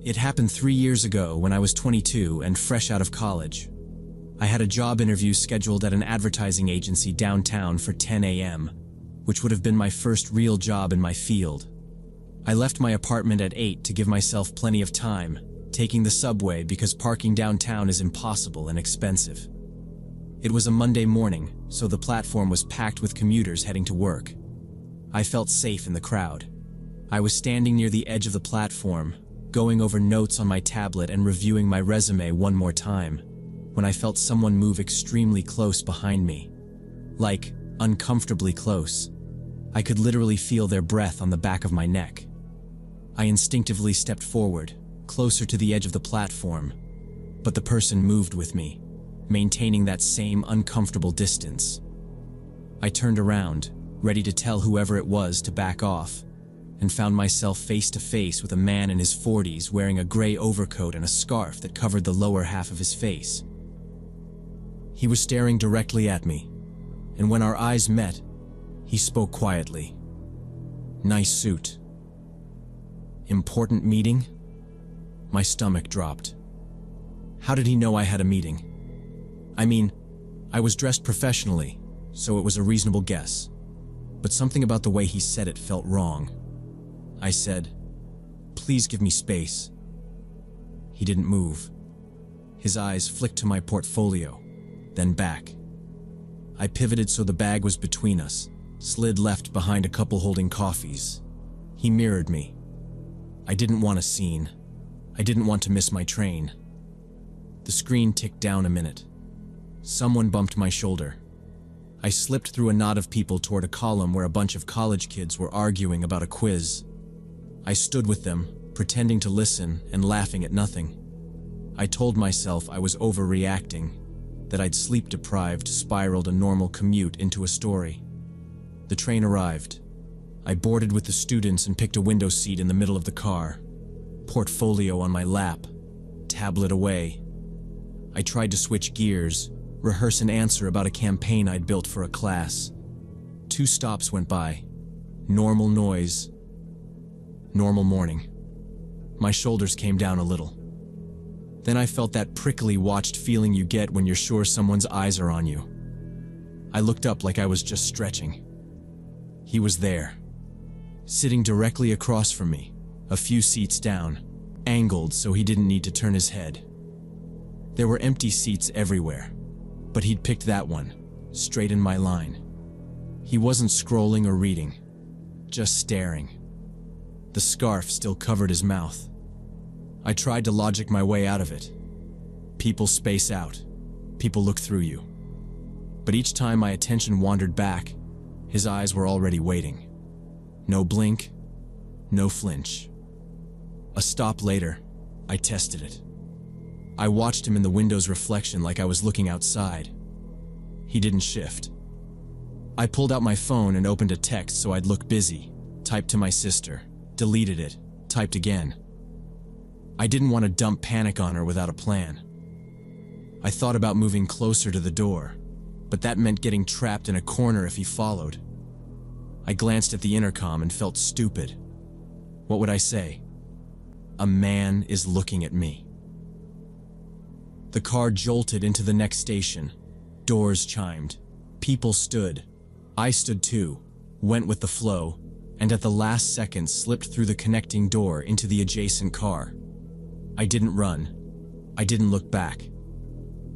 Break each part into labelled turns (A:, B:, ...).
A: It happened 3 years ago when I was 22 and fresh out of college. I had a job interview scheduled at an advertising agency downtown for 10 a.m., which would have been my first real job in my field. I left my apartment at 8 to give myself plenty of time, taking the subway because parking downtown is impossible and expensive. It was a Monday morning, so the platform was packed with commuters heading to work. I felt safe in the crowd. I was standing near the edge of the platform, going over notes on my tablet and reviewing my resume one more time, when I felt someone move extremely close behind me. Like, uncomfortably close. I could literally feel their breath on the back of my neck. I instinctively stepped forward, closer to the edge of the platform, but the person moved with me, maintaining that same uncomfortable distance. I turned around, ready to tell whoever it was to back off, and found myself face to face with a man in his 40s wearing a gray overcoat and a scarf that covered the lower half of his face. He was staring directly at me, and when our eyes met, he spoke quietly. "Nice suit." "Important meeting?" My stomach dropped. How did he know I had a meeting? I mean, I was dressed professionally, so it was a reasonable guess. But something about the way he said it felt wrong. I said, "Please give me space." He didn't move. His eyes flicked to my portfolio, then back. I pivoted so the bag was between us, slid left behind a couple holding coffees. He mirrored me. I didn't want a scene. I didn't want to miss my train. The screen ticked down a minute. Someone bumped my shoulder. I slipped through a knot of people toward a column where a bunch of college kids were arguing about a quiz. I stood with them, pretending to listen and laughing at nothing. I told myself I was overreacting, that I'd sleep-deprived spiraled a normal commute into a story. The train arrived. I boarded with the students and picked a window seat in the middle of the car. Portfolio on my lap, tablet away. I tried to switch gears, rehearse an answer about a campaign I'd built for a class. 2 stops went by. Normal noise. Normal morning. My shoulders came down a little. Then I felt that prickly watched feeling you get when you're sure someone's eyes are on you. I looked up like I was just stretching. He was there, sitting directly across from me, a few seats down, angled so he didn't need to turn his head. There were empty seats everywhere, but he'd picked that one, straight in my line. He wasn't scrolling or reading, just staring. The scarf still covered his mouth. I tried to logic my way out of it. People space out. People look through you. But each time my attention wandered back, his eyes were already waiting. No blink, no flinch. A stop later, I tested it. I watched him in the window's reflection like I was looking outside. He didn't shift. I pulled out my phone and opened a text so I'd look busy, typed to my sister, deleted it, typed again. I didn't want to dump panic on her without a plan. I thought about moving closer to the door, but that meant getting trapped in a corner if he followed. I glanced at the intercom and felt stupid. What would I say? A man is looking at me. The car jolted into the next station. Doors chimed. People stood. I stood too, went with the flow, and at the last second slipped through the connecting door into the adjacent car. I didn't run. I didn't look back.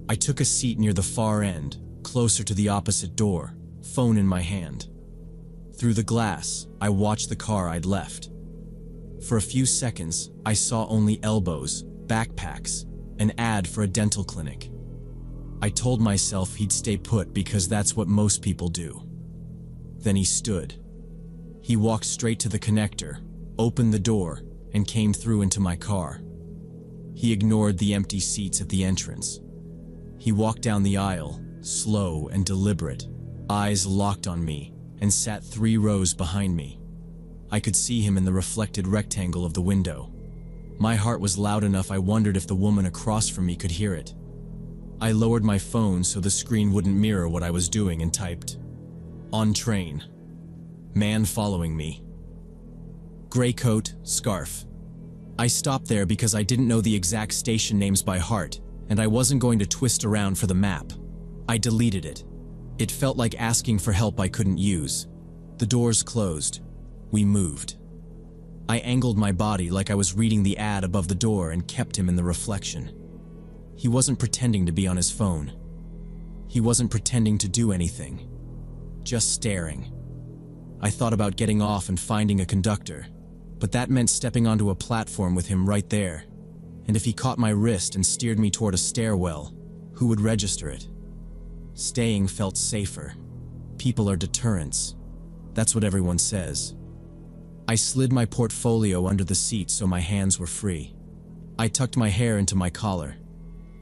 A: I took a seat near the far end, closer to the opposite door, phone in my hand. Through the glass, I watched the car I'd left. For a few seconds, I saw only elbows, backpacks, an ad for a dental clinic. I told myself he'd stay put because that's what most people do. Then he stood. He walked straight to the connector, opened the door, and came through into my car. He ignored the empty seats at the entrance. He walked down the aisle, slow and deliberate, eyes locked on me, and sat 3 rows behind me. I could see him in the reflected rectangle of the window. My heart was loud enough I wondered if the woman across from me could hear it. I lowered my phone so the screen wouldn't mirror what I was doing and typed, "On train. Man following me. Gray coat, scarf. I stopped there because I didn't know the exact station names by heart, and I wasn't going to twist around for the map. I deleted it. It felt like asking for help I couldn't use. The doors closed. We moved. I angled my body like I was reading the ad above the door and kept him in the reflection. He wasn't pretending to be on his phone. He wasn't pretending to do anything. Just staring. I thought about getting off and finding a conductor, but that meant stepping onto a platform with him right there. And if he caught my wrist and steered me toward a stairwell, who would register it? Staying felt safer. People are deterrents. That's what everyone says. I slid my portfolio under the seat so my hands were free. I tucked my hair into my collar.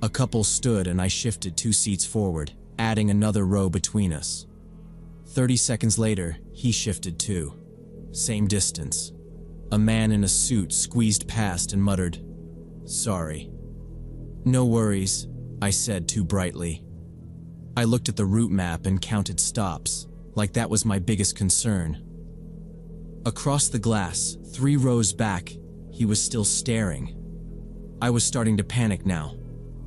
A: A couple stood and I shifted 2 seats forward, adding another row between us. 30 seconds later, he shifted too. Same distance. A man in a suit squeezed past and muttered, "Sorry." "No worries," I said too brightly. I looked at the route map and counted stops, like that was my biggest concern. Across the glass, 3 rows back, he was still staring. I was starting to panic now.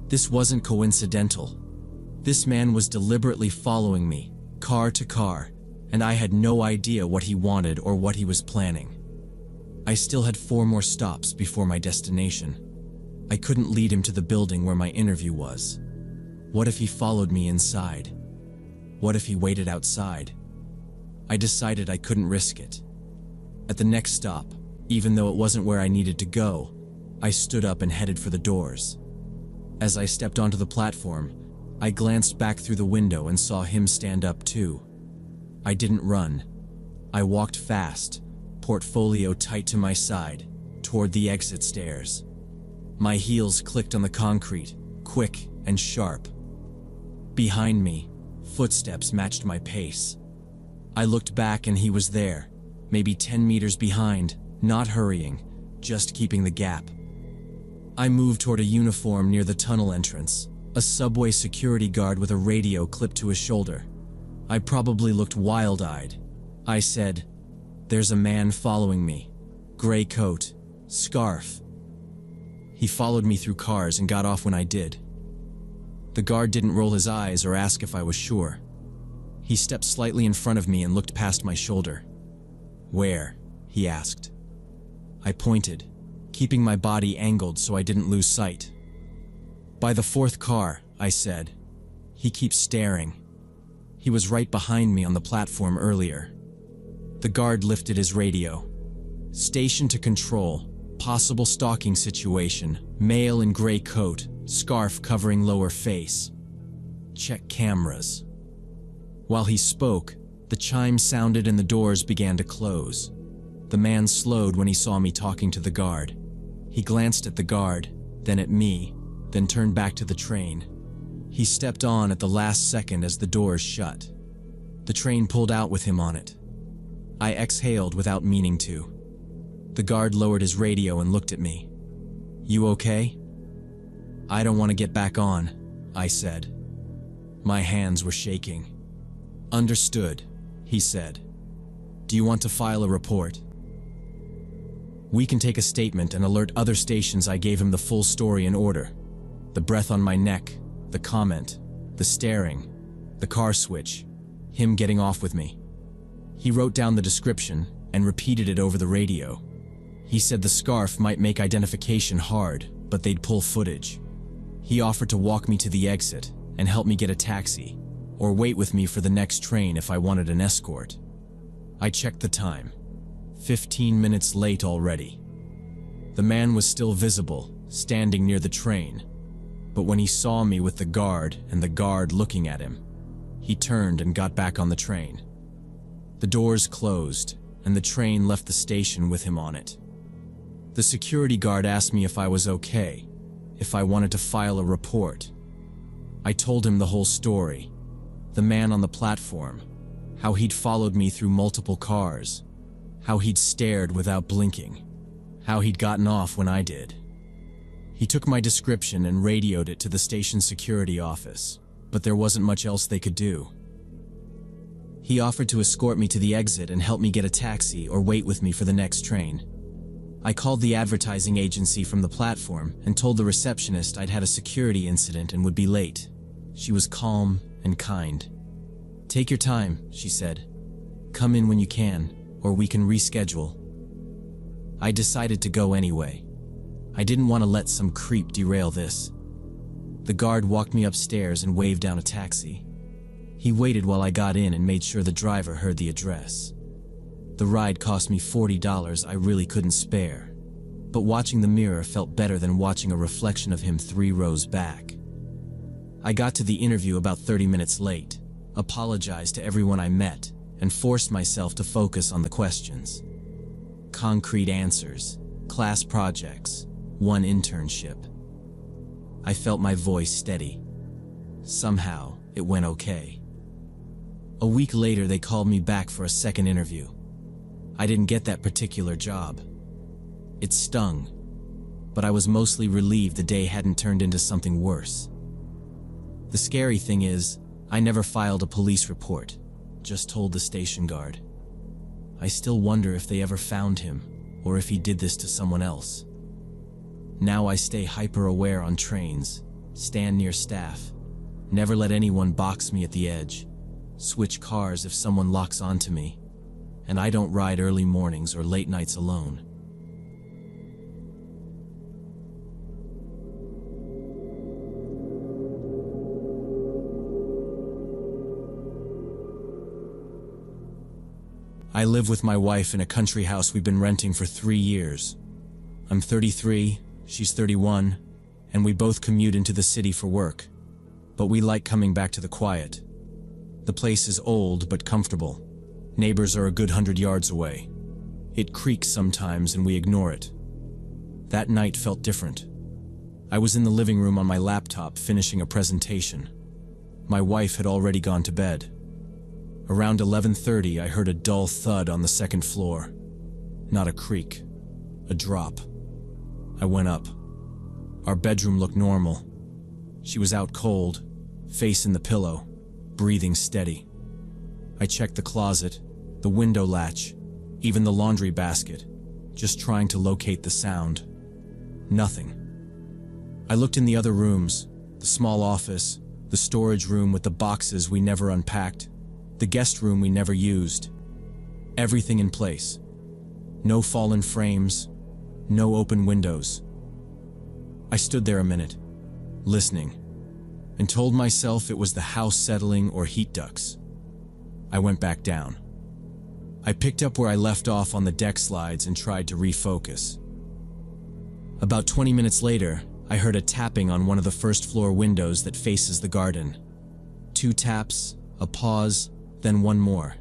A: This wasn't coincidental. This man was deliberately following me, car to car, and I had no idea what he wanted or what he was planning. I still had 4 more stops before my destination. I couldn't lead him to the building where my interview was. What if he followed me inside? What if he waited outside? I decided I couldn't risk it. At the next stop, even though it wasn't where I needed to go, I stood up and headed for the doors. As I stepped onto the platform, I glanced back through the window and saw him stand up too. I didn't run. I walked fast, portfolio tight to my side, toward the exit stairs. My heels clicked on the concrete, quick and sharp. Behind me, footsteps matched my pace. I looked back and he was there, maybe 10 meters behind, not hurrying, just keeping the gap. I moved toward a uniform near the tunnel entrance, a subway security guard with a radio clipped to his shoulder. I probably looked wild-eyed. I said, "There's a man following me. Gray coat, scarf." He followed me through cars and got off when I did. The guard didn't roll his eyes or ask if I was sure. He stepped slightly in front of me and looked past my shoulder. "Where?" he asked. I pointed, keeping my body angled so I didn't lose sight. "By the 4th car," I said. "He keeps staring." He was right behind me on the platform earlier. The guard lifted his radio. "Station to control. Possible stalking situation. Male in gray coat, scarf covering lower face. Check cameras." While he spoke, the chime sounded and the doors began to close. The man slowed when he saw me talking to the guard. He glanced at the guard, then at me, then turned back to the train. He stepped on at the last second as the doors shut. The train pulled out with him on it. I exhaled without meaning to. The guard lowered his radio and looked at me. "You okay?" "I don't want to get back on," I said. My hands were shaking. "Understood," he said. "Do you want to file a report?" "We can take a statement and alert other stations." I gave him the full story in order. The breath on my neck, the comment, the staring, the car switch, him getting off with me. He wrote down the description and repeated it over the radio. He said the scarf might make identification hard, but they'd pull footage. He offered to walk me to the exit and help me get a taxi, or wait with me for the next train if I wanted an escort. I checked the time. 15 minutes late already. The man was still visible, standing near the train, but when he saw me with the guard and the guard looking at him, he turned and got back on the train. The doors closed, and the train left the station with him on it. The security guard asked me if I was okay, if I wanted to file a report. I told him the whole story, the man on the platform, how he'd followed me through multiple cars, how he'd stared without blinking, how he'd gotten off when I did. He took my description and radioed it to the station security office, but there wasn't much else they could do. He offered to escort me to the exit and help me get a taxi or wait with me for the next train. I called the advertising agency from the platform and told the receptionist I'd had a security incident and would be late. She was calm and kind. "Take your time," she said. "Come in when you can, or we can reschedule." I decided to go anyway. I didn't want to let some creep derail this. The guard walked me upstairs and waved down a taxi. He waited while I got in and made sure the driver heard the address. The ride cost me $40 I really couldn't spare, but watching the mirror felt better than watching a reflection of him 3 rows back. I got to the interview about 30 minutes late, apologized to everyone I met, and forced myself to focus on the questions. Concrete answers, class projects, 1 internship. I felt my voice steady. Somehow, it went okay. A week later, they called me back for a second interview. I didn't get that particular job. It stung, but I was mostly relieved the day hadn't turned into something worse. The scary thing is, I never filed a police report, just told the station guard. I still wonder if they ever found him, or if he did this to someone else. Now I stay hyper-aware on trains, stand near staff, never let anyone box me at the edge, switch cars if someone locks onto me, and I don't ride early mornings or late nights alone. I live with my wife in a country house we've been renting for 3 years. I'm 33, she's 31, and we both commute into the city for work, but we like coming back to the quiet. The place is old but comfortable. Neighbors are a good 100 yards away. It creaks sometimes and we ignore it. That night felt different. I was in the living room on my laptop finishing a presentation. My wife had already gone to bed. Around 11:30, I heard a dull thud on the second floor. Not a creak, a drop. I went up. Our bedroom looked normal. She was out cold, face in the pillow, breathing steady. I checked the closet, the window latch, even the laundry basket, just trying to locate the sound. Nothing. I looked in the other rooms, the small office, the storage room with the boxes we never unpacked, the guest room we never used. Everything in place. No fallen frames, no open windows. I stood there a minute, listening, and told myself it was the house settling or heat ducts. I went back down. I picked up where I left off on the deck slides and tried to refocus. About 20 minutes later, I heard a tapping on one of the first floor windows that faces the garden. 2 taps, a pause, then 1 more.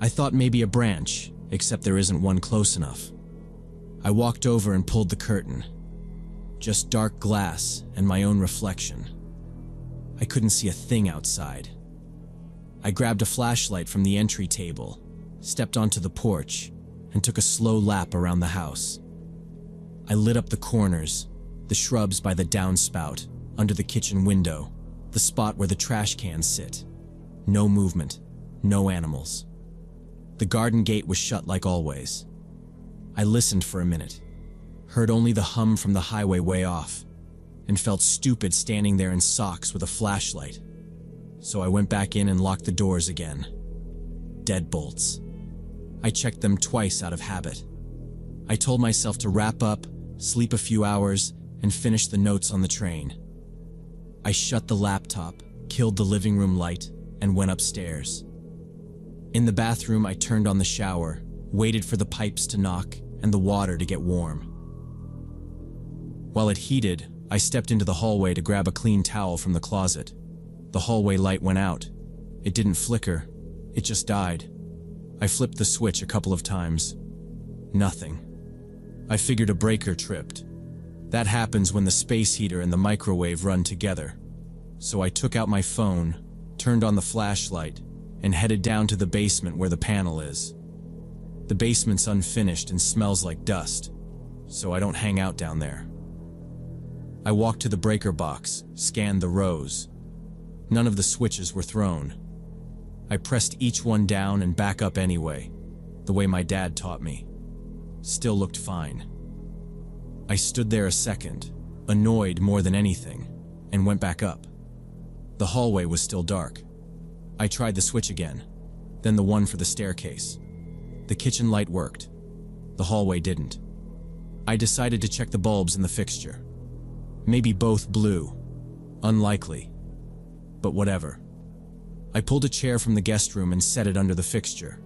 A: I thought maybe a branch, except there isn't one close enough. I walked over and pulled the curtain. Just dark glass and my own reflection. I couldn't see a thing outside. I grabbed a flashlight from the entry table, stepped onto the porch, and took a slow lap around the house. I lit up the corners, the shrubs by the downspout, under the kitchen window, the spot where the trash cans sit. No movement, no animals. The garden gate was shut like always. I listened for a minute, heard only the hum from the highway way off, and felt stupid standing there in socks with a flashlight. So I went back in and locked the doors again. Deadbolts. I checked them twice out of habit. I told myself to wrap up, sleep a few hours, and finish the notes on the train. I shut the laptop, killed the living room light, and went upstairs. In the bathroom, I turned on the shower, waited for the pipes to knock and the water to get warm. While it heated, I stepped into the hallway to grab a clean towel from the closet. The hallway light went out. It didn't flicker, it just died. I flipped the switch a couple of times. Nothing. I figured a breaker tripped. That happens when the space heater and the microwave run together. So I took out my phone, turned on the flashlight, and headed down to the basement where the panel is. The basement's unfinished and smells like dust, so I don't hang out down there. I walked to the breaker box, scanned the rows. None of the switches were thrown. I pressed each one down and back up anyway, the way my dad taught me. still looked fine. I stood there a second, annoyed more than anything, and went back up. The hallway was still dark. I tried the switch again, then the one for the staircase. The kitchen light worked. The hallway didn't. I decided to check the bulbs in the fixture. Maybe both blew. Unlikely. But whatever. I pulled a chair from the guest room and set it under the fixture.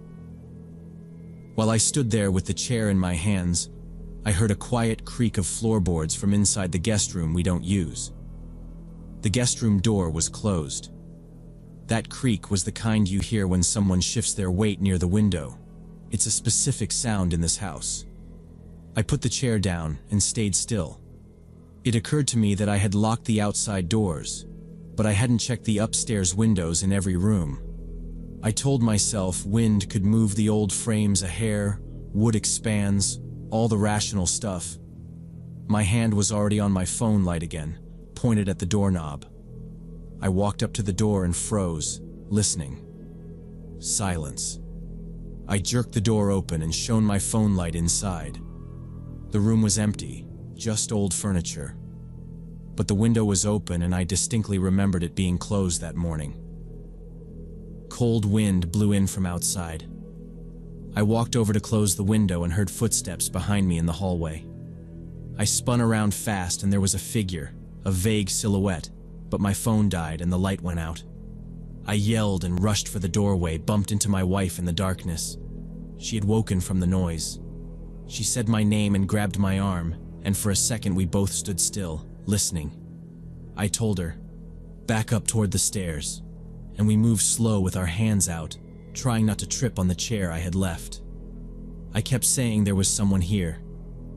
A: While I stood there with the chair in my hands, I heard a quiet creak of floorboards from inside the guest room we don't use. The guest room door was closed. That creak was the kind you hear when someone shifts their weight near the window. It's a specific sound in this house. I put the chair down and stayed still. It occurred to me that I had locked the outside doors, but I hadn't checked the upstairs windows in every room. I told myself wind could move the old frames a hair, wood expands, all the rational stuff. My hand was already on my phone light again, pointed at the doorknob. I walked up to the door and froze, listening. Silence. I jerked the door open and shone my phone light inside. The room was empty, just old furniture. But the window was open and I distinctly remembered it being closed that morning. Cold wind blew in from outside. I walked over to close the window and heard footsteps behind me in the hallway. I spun around fast and there was a figure, a vague silhouette, but my phone died and the light went out. I yelled and rushed for the doorway, bumped into my wife in the darkness. She had woken from the noise. She said my name and grabbed my arm, and for a second we both stood still, listening. I told her, back up toward the stairs, and we moved slow with our hands out, trying not to trip on the chair I had left. I kept saying there was someone here,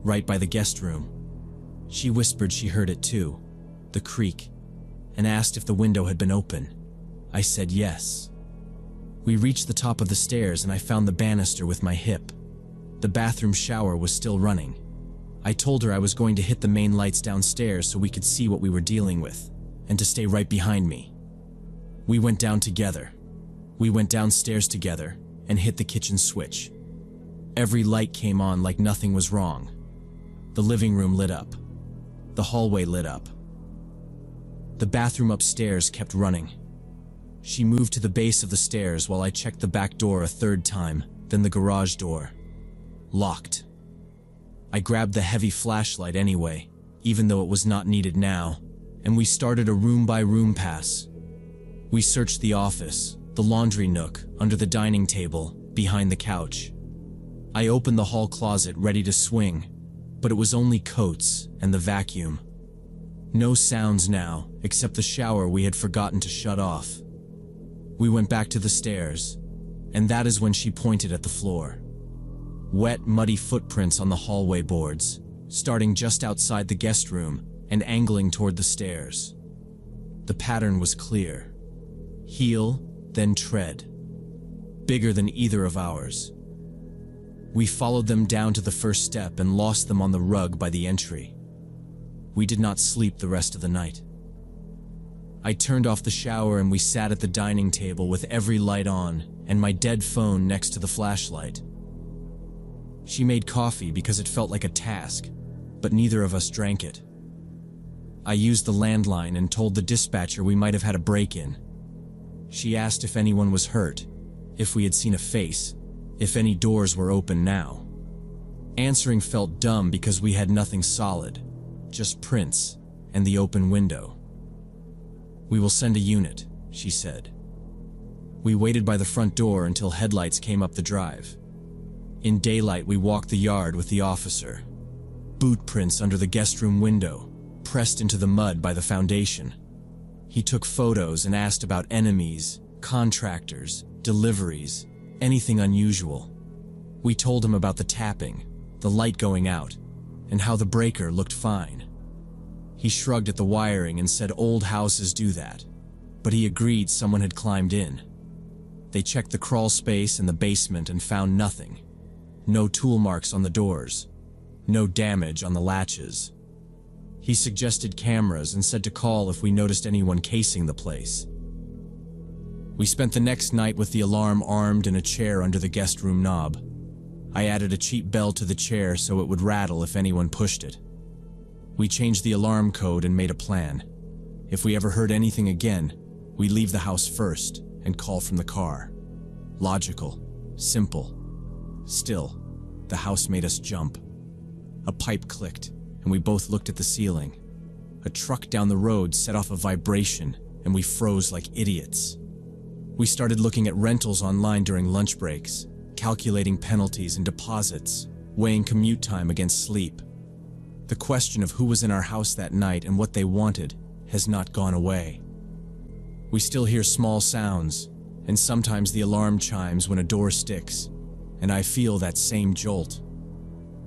A: right by the guest room. She whispered she heard it too, the creak, and asked if the window had been open. I said yes. We reached the top of the stairs and I found the banister with my hip. The bathroom shower was still running. I told her I was going to hit the main lights downstairs so we could see what we were dealing with, and to stay right behind me. We went down together. We went downstairs together and hit the kitchen switch. Every light came on like nothing was wrong. The living room lit up. The hallway lit up. The bathroom upstairs kept running. She moved to the base of the stairs while I checked the back door a third time, then the garage door. Locked. I grabbed the heavy flashlight anyway, even though it was not needed now, and we started a room-by-room pass. We searched the office, the laundry nook, under the dining table, behind the couch. I opened the hall closet ready to swing, but it was only coats and the vacuum. No sounds now, except the shower we had forgotten to shut off. We went back to the stairs, and that is when she pointed at the floor. Wet, muddy footprints on the hallway boards, starting just outside the guest room and angling toward the stairs. The pattern was clear. Heel, then tread. Bigger than either of ours. We followed them down to the first step and lost them on the rug by the entry. We did not sleep the rest of the night. I turned off the shower and we sat at the dining table with every light on and my dead phone next to the flashlight. She made coffee because it felt like a task, but neither of us drank it. I used the landline and told the dispatcher we might have had a break-in. She asked if anyone was hurt, if we had seen a face, if any doors were open now. Answering felt dumb because we had nothing solid, just prints and the open window. "We will send a unit," she said. We waited by the front door until headlights came up the drive. In daylight, we walked the yard with the officer. Boot prints under the guest room window, pressed into the mud by the foundation. He took photos and asked about enemies, contractors, deliveries, anything unusual. We told him about the tapping, the light going out, and how the breaker looked fine. He shrugged at the wiring and said old houses do that, but he agreed someone had climbed in. They checked the crawl space and the basement and found nothing. No tool marks on the doors. No damage on the latches. He suggested cameras and said to call if we noticed anyone casing the place. We spent the next night with the alarm armed in a chair under the guest room knob. I added a cheap bell to the chair so it would rattle if anyone pushed it. We changed the alarm code and made a plan. If we ever heard anything again, we'd leave the house first and call from the car. Logical, simple. Still, the house made us jump. A pipe clicked, and we both looked at the ceiling. A truck down the road set off a vibration, and we froze like idiots. We started looking at rentals online during lunch breaks, calculating penalties and deposits, weighing commute time against sleep. The question of who was in our house that night and what they wanted has not gone away. We still hear small sounds, and sometimes the alarm chimes when a door sticks, and I feel that same jolt.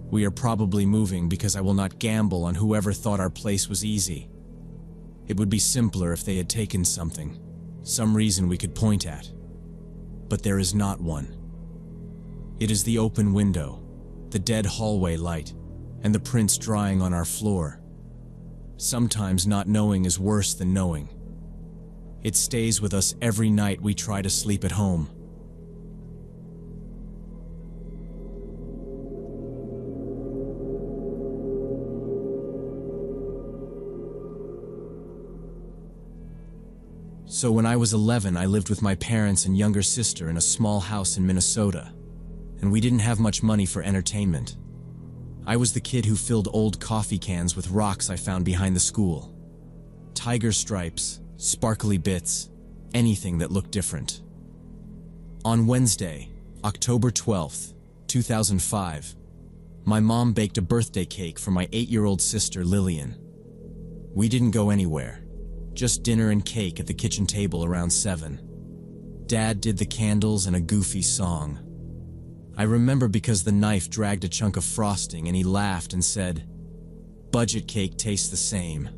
A: We are probably moving because I will not gamble on whoever thought our place was easy. It would be simpler if they had taken something, some reason we could point at. But there is not one. It is the open window, the dead hallway light, and the prints drying on our floor. Sometimes not knowing is worse than knowing. It stays with us every night we try to sleep at home. So when I was 11, I lived with my parents and younger sister in a small house in Minnesota, and we didn't have much money for entertainment. I was the kid who filled old coffee cans with rocks I found behind the school. Tiger stripes, sparkly bits, anything that looked different. On Wednesday, October 12th, 2005, my mom baked a birthday cake for my 8-year-old sister Lillian. We didn't go anywhere. Just dinner and cake at the kitchen table around 7. Dad did the candles and a goofy song. I remember because the knife dragged a chunk of frosting and he laughed and said, "Budget cake tastes the same."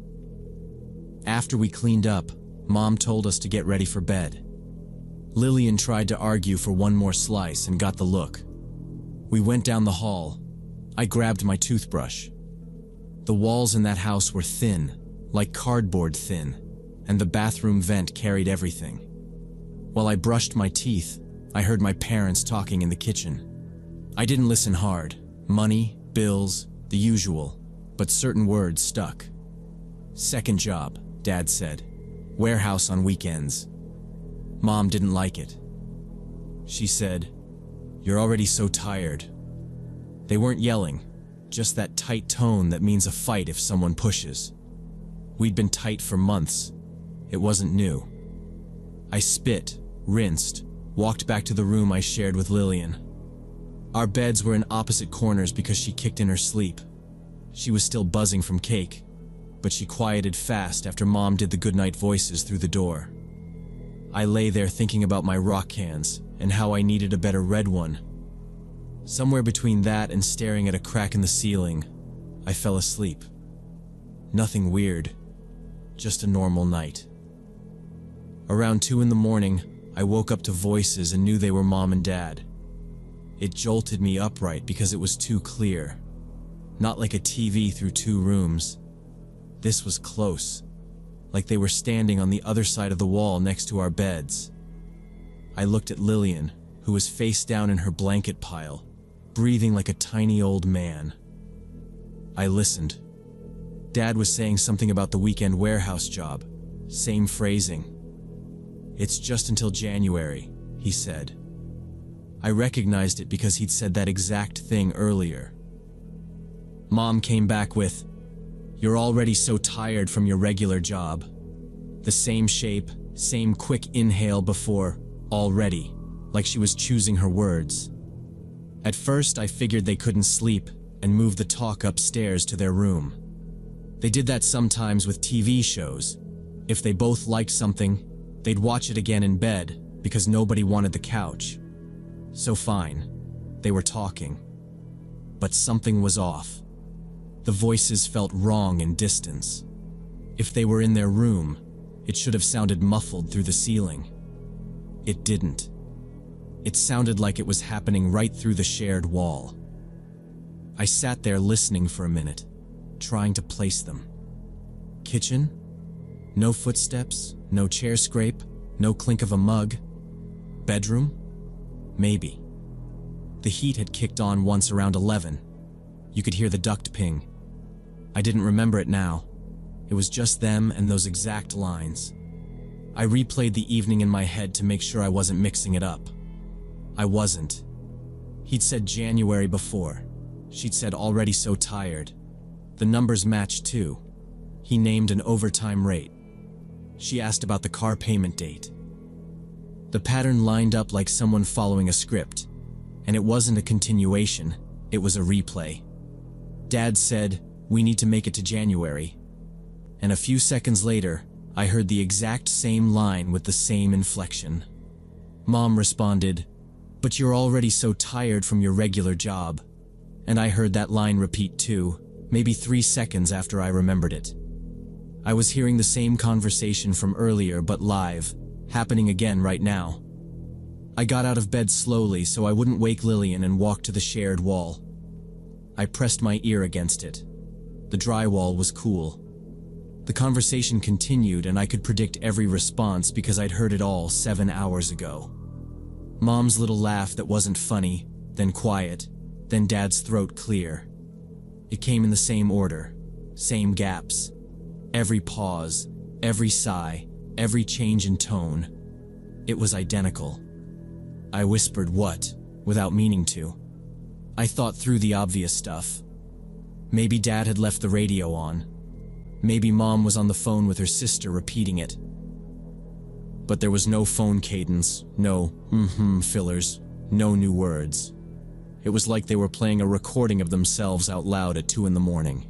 A: After we cleaned up, Mom told us to get ready for bed. Lillian tried to argue for one more slice and got the look. We went down the hall. I grabbed my toothbrush. The walls in that house were thin, like cardboard thin, and the bathroom vent carried everything. While I brushed my teeth, I heard my parents talking in the kitchen. I didn't listen hard. Money, bills, the usual, but certain words stuck. "Second job," Dad said. "Warehouse on weekends." Mom didn't like it. She said, "You're already so tired." They weren't yelling, just that tight tone that means a fight if someone pushes. We'd been tight for months. It wasn't new. I spit, rinsed, walked back to the room I shared with Lillian. Our beds were in opposite corners because she kicked in her sleep. She was still buzzing from cake, but she quieted fast after Mom did the goodnight voices through the door. I lay there thinking about my rock cans and how I needed a better red one. Somewhere between that and staring at a crack in the ceiling, I fell asleep. Nothing weird, just a normal night. Around 2 in the morning, I woke up to voices and knew they were Mom and Dad. It jolted me upright because it was too clear. Not like a TV through 2 rooms. This was close, like they were standing on the other side of the wall next to our beds. I looked at Lillian, who was face down in her blanket pile, breathing like a tiny old man. I listened. Dad was saying something about the weekend warehouse job, same phrasing. "It's just until January," he said. I recognized it because he'd said that exact thing earlier. Mom came back with, "You're already so tired from your regular job." The same shape, same quick inhale before, "already," like she was choosing her words. At first, I figured they couldn't sleep and moved the talk upstairs to their room. They did that sometimes with TV shows. If they both liked something, they'd watch it again in bed because nobody wanted the couch. So fine, they were talking. But something was off. The voices felt wrong in distance. If they were in their room, it should have sounded muffled through the ceiling. It didn't. It sounded like it was happening right through the shared wall. I sat there listening for a minute, trying to place them. Kitchen? No footsteps, no chair scrape, no clink of a mug. Bedroom? Maybe. The heat had kicked on once around 11. You could hear the duct ping. I didn't remember it now. It was just them and those exact lines. I replayed the evening in my head to make sure I wasn't mixing it up. I wasn't. He'd said January before. She'd said already so tired. The numbers matched too. He named an overtime rate. She asked about the car payment date. The pattern lined up like someone following a script, and it wasn't a continuation, it was a replay. Dad said, "We need to make it to January." And a few seconds later, I heard the exact same line with the same inflection. Mom responded, "But you're already so tired from your regular job." And I heard that line repeat too, maybe 3 seconds after I remembered it. I was hearing the same conversation from earlier, but live, happening again right now. I got out of bed slowly so I wouldn't wake Lillian and walked to the shared wall. I pressed my ear against it. The drywall was cool. The conversation continued and I could predict every response because I'd heard it all 7 hours ago. Mom's little laugh that wasn't funny, then quiet, then Dad's throat clear. It came in the same order, same gaps. Every pause, every sigh, every change in tone. It was identical. I whispered what, without meaning to. I thought through the obvious stuff. Maybe Dad had left the radio on. Maybe Mom was on the phone with her sister repeating it. But there was no phone cadence, no fillers, no new words. It was like they were playing a recording of themselves out loud at 2 in the morning.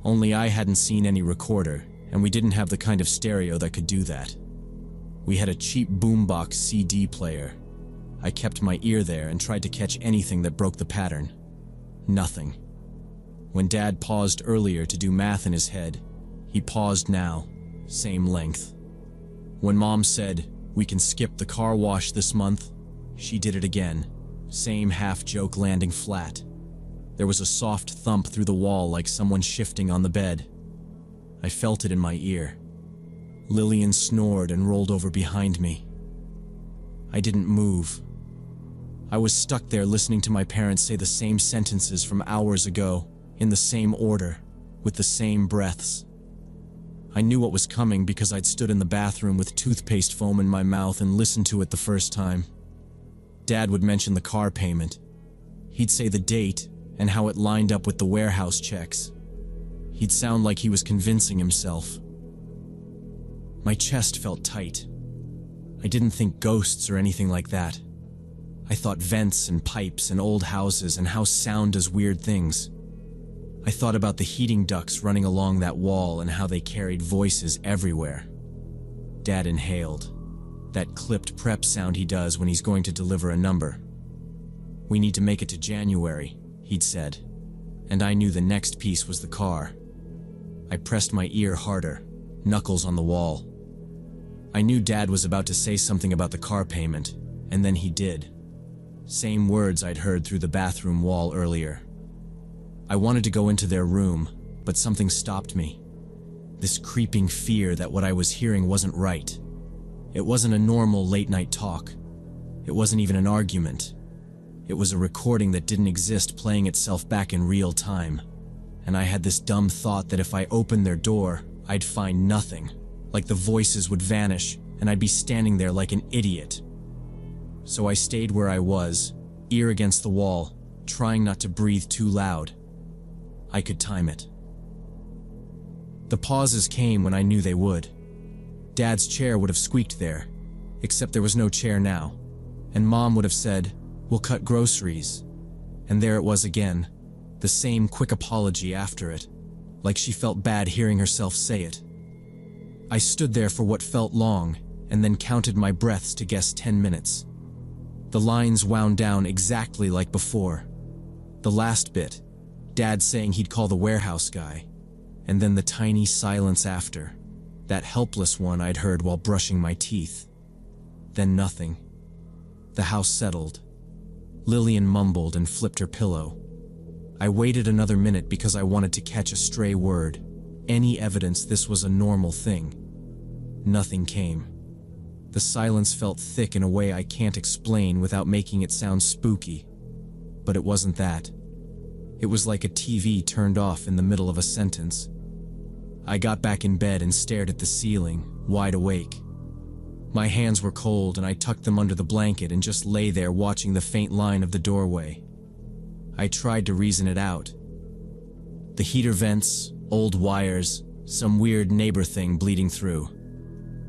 A: Only I hadn't seen any recorder, and we didn't have the kind of stereo that could do that. We had a cheap boombox CD player. I kept my ear there and tried to catch anything that broke the pattern. Nothing. When Dad paused earlier to do math in his head, he paused now, same length. When Mom said, "We can skip the car wash this month," she did it again, same half-joke landing flat. There was a soft thump through the wall like someone shifting on the bed. I felt it in my ear. Lillian snored and rolled over behind me. I didn't move. I was stuck there listening to my parents say the same sentences from hours ago, in the same order, with the same breaths. I knew what was coming because I'd stood in the bathroom with toothpaste foam in my mouth and listened to it the first time. Dad would mention the car payment. He'd say the date and how it lined up with the warehouse checks. He'd sound like he was convincing himself. My chest felt tight. I didn't think ghosts or anything like that. I thought vents and pipes and old houses and how sound does weird things. I thought about the heating ducts running along that wall and how they carried voices everywhere. Dad inhaled. That clipped prep sound he does when he's going to deliver a number. "We need to make it to January," he'd said. And I knew the next piece was the car. I pressed my ear harder, knuckles on the wall. I knew Dad was about to say something about the car payment, and then he did. Same words I'd heard through the bathroom wall earlier. I wanted to go into their room, but something stopped me. This creeping fear that what I was hearing wasn't right. It wasn't a normal late-night talk. It wasn't even an argument. It was a recording that didn't exist playing itself back in real time. And I had this dumb thought that if I opened their door, I'd find nothing. Like the voices would vanish, and I'd be standing there like an idiot. So I stayed where I was, ear against the wall, trying not to breathe too loud. I could time it. The pauses came when I knew they would. Dad's chair would have squeaked there, except there was no chair now. And Mom would have said, "We'll cut groceries." And there it was again, the same quick apology after it, like she felt bad hearing herself say it. I stood there for what felt long, and then counted my breaths to guess 10 minutes. The lines wound down exactly like before. The last bit, Dad saying he'd call the warehouse guy, and then the tiny silence after, that helpless one I'd heard while brushing my teeth. Then nothing. The house settled. Lillian mumbled and flipped her pillow. I waited another minute because I wanted to catch a stray word, any evidence this was a normal thing. Nothing came. The silence felt thick in a way I can't explain without making it sound spooky. but it wasn't that. It was like a TV turned off in the middle of a sentence. I got back in bed and stared at the ceiling, wide awake. My hands were cold and I tucked them under the blanket and just lay there watching the faint line of the doorway. I tried to reason it out. The heater vents, old wires, some weird neighbor thing bleeding through.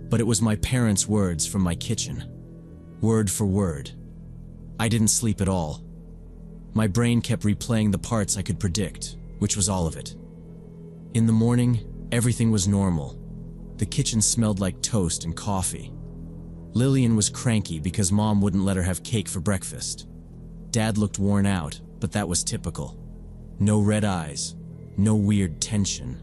A: But it was my parents' words from my kitchen. Word for word. I didn't sleep at all. My brain kept replaying the parts I could predict, which was all of it. In the morning, everything was normal. The kitchen smelled like toast and coffee. Lillian was cranky because Mom wouldn't let her have cake for breakfast. Dad looked worn out, but that was typical. No red eyes, no weird tension.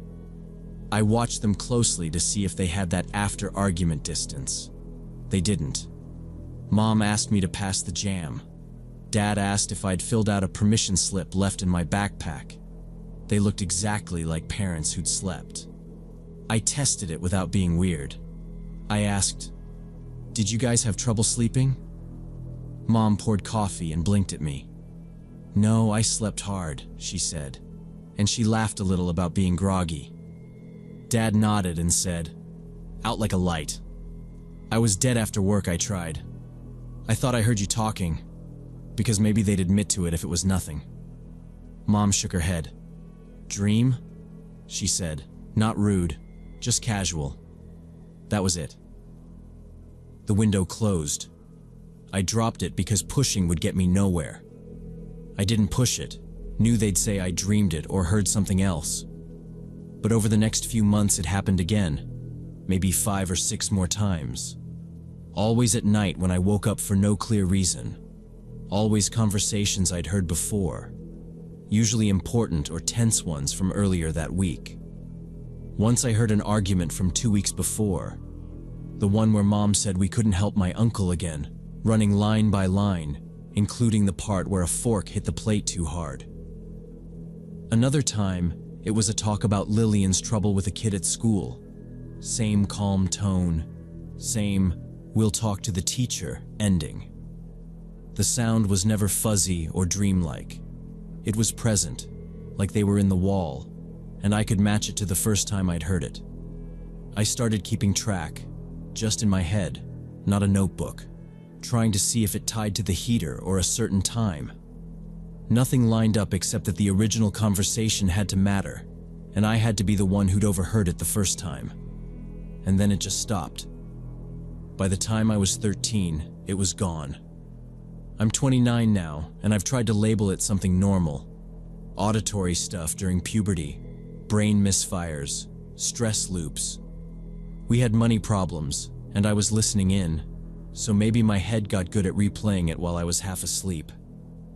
A: I watched them closely to see if they had that after-argument distance. They didn't. Mom asked me to pass the jam. Dad asked if I'd filled out a permission slip left in my backpack. They looked exactly like parents who'd slept. I tested it without being weird. I asked, "Did you guys have trouble sleeping?" Mom poured coffee and blinked at me. "No, I slept hard," she said, and she laughed a little about being groggy. Dad nodded and said, "Out like a light." I was dead after work, I tried. "I thought I heard you talking," because maybe they'd admit to it if it was nothing. Mom shook her head. "Dream?" she said, not rude, just casual. That was it. The window closed. I dropped it because pushing would get me nowhere. I didn't push it, knew they'd say I dreamed it or heard something else. But over the next few months it happened again, maybe 5 or 6 more times. Always at night when I woke up for no clear reason. Always conversations I'd heard before, usually important or tense ones from earlier that week. Once I heard an argument from 2 weeks before, the one where Mom said we couldn't help my uncle again, running line by line, including the part where a fork hit the plate too hard. Another time, it was a talk about Lillian's trouble with a kid at school. Same calm tone, same "we'll talk to the teacher" ending. The sound was never fuzzy or dreamlike. It was present, like they were in the wall, and I could match it to the first time I'd heard it. I started keeping track, just in my head, not a notebook, trying to see if it tied to the heater or a certain time. Nothing lined up except that the original conversation had to matter, and I had to be the one who'd overheard it the first time. And then it just stopped. By the time I was 13, it was gone. I'm 29 now, and I've tried to label it something normal. Auditory stuff during puberty, brain misfires, stress loops. We had money problems, and I was listening in, so maybe my head got good at replaying it while I was half asleep.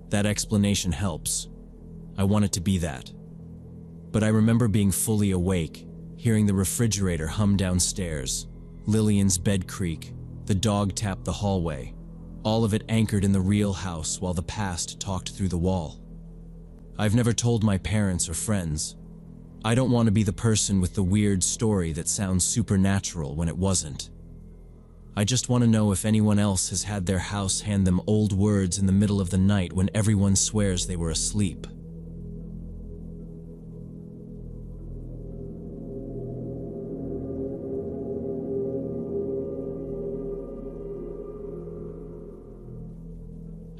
A: That explanation helps. I want it to be that. But I remember being fully awake, hearing the refrigerator hum downstairs, Lillian's bed creak, the dog tap the hallway, all of it anchored in the real house while the past talked through the wall. I've never told my parents or friends. I don't want to be the person with the weird story that sounds supernatural when it wasn't. I just want to know if anyone else has had their house hand them old words in the middle of the night when everyone swears they were asleep.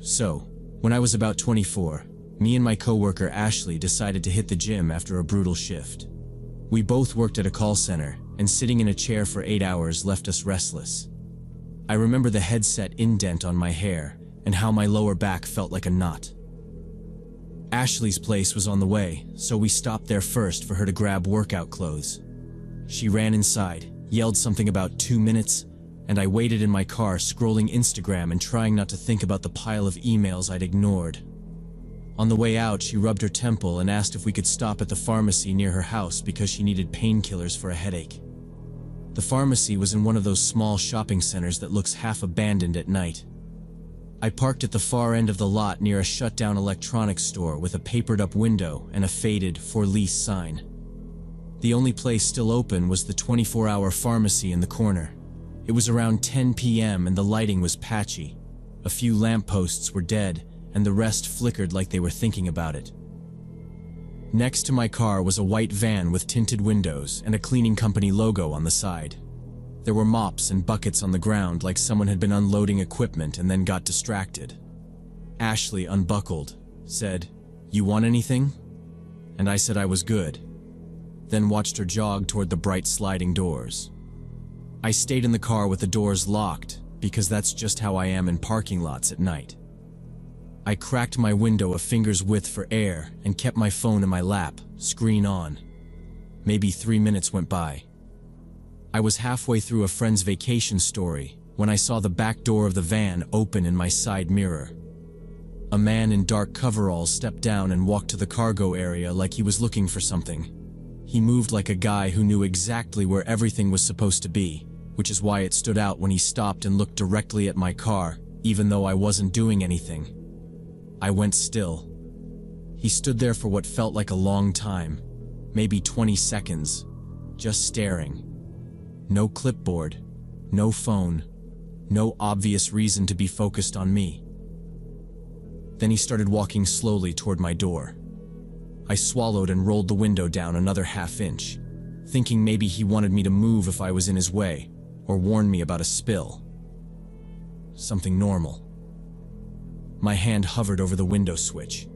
A: So, when I was about 24, me and my coworker Ashley decided to hit the gym after a brutal shift. We both worked at a call center, and sitting in a chair for 8 hours left us restless. I remember the headset indent on my hair and how my lower back felt like a knot. Ashley's place was on the way, so we stopped there first for her to grab workout clothes. She ran inside, yelled something about 2 minutes, and I waited in my car scrolling Instagram and trying not to think about the pile of emails I'd ignored. On the way out, she rubbed her temple and asked if we could stop at the pharmacy near her house because she needed painkillers for a headache. The pharmacy was in one of those small shopping centers that looks half abandoned at night. I parked at the far end of the lot near a shut-down electronics store with a papered-up window and a faded "for lease" sign. The only place still open was the 24-hour pharmacy in the corner. It was around 10 p.m. and the lighting was patchy. A few lampposts were dead, and the rest flickered like they were thinking about it. Next to my car was a white van with tinted windows and a cleaning company logo on the side. There were mops and buckets on the ground like someone had been unloading equipment and then got distracted. Ashley unbuckled, said, "You want anything?" And I said I was good, then watched her jog toward the bright sliding doors. I stayed in the car with the doors locked because that's just how I am in parking lots at night. I cracked my window a finger's width for air and kept my phone in my lap, screen on. Maybe 3 minutes went by. I was halfway through a friend's vacation story when I saw the back door of the van open in my side mirror. A man in dark coveralls stepped down and walked to the cargo area like he was looking for something. He moved like a guy who knew exactly where everything was supposed to be, which is why it stood out when he stopped and looked directly at my car, even though I wasn't doing anything. I went still. He stood there for what felt like a long time, maybe 20 seconds, just staring. No clipboard, no phone, no obvious reason to be focused on me. Then he started walking slowly toward my door. I swallowed and rolled the window down another half-inch, thinking maybe he wanted me to move if I was in his way, or warn me about a spill. Something normal. My hand hovered over the window switch.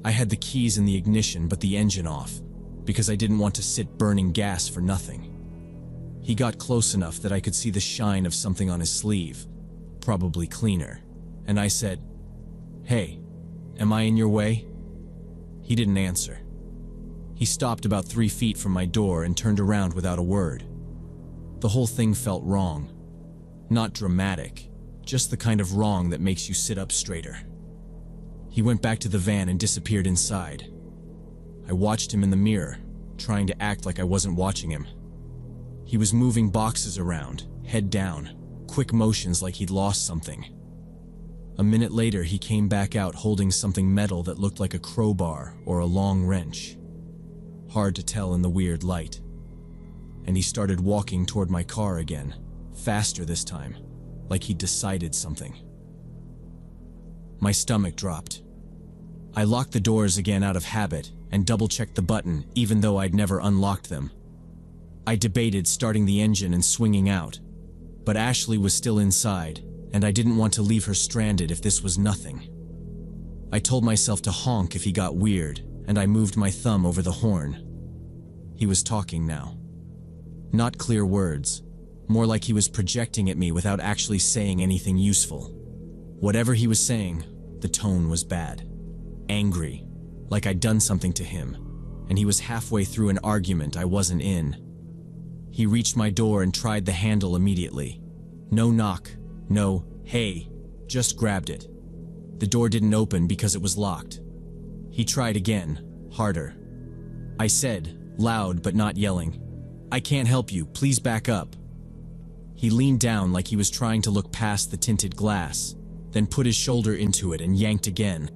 A: I had the keys in the ignition but the engine off, because I didn't want to sit burning gas for nothing. He got close enough that I could see the shine of something on his sleeve, probably cleaner, and I said, "Hey, am I in your way?" He didn't answer. He stopped about 3 feet from my door and turned around without a word. The whole thing felt wrong. Not dramatic, just the kind of wrong that makes you sit up straighter. He went back to the van and disappeared inside. I watched him in the mirror, trying to act like I wasn't watching him. He was moving boxes around, head down, quick motions like he'd lost something. A minute later, he came back out holding something metal that looked like a crowbar or a long wrench. Hard to tell in the weird light. And he started walking toward my car again, faster this time, like he'd decided something. My stomach dropped. I locked the doors again out of habit and double-checked the button even though I'd never unlocked them. I debated starting the engine and swinging out, but Ashley was still inside, and I didn't want to leave her stranded if this was nothing. I told myself to honk if he got weird, and I moved my thumb over the horn. He was talking now. Not clear words, more like he was projecting at me without actually saying anything useful. Whatever he was saying, the tone was bad. Angry, like I'd done something to him, and he was halfway through an argument I wasn't in. He reached my door and tried the handle immediately. No knock, no, "Hey," just grabbed it. The door didn't open because it was locked. He tried again, harder. I said, loud but not yelling, "I can't help you, please back up." He leaned down like he was trying to look past the tinted glass, then put his shoulder into it and yanked again.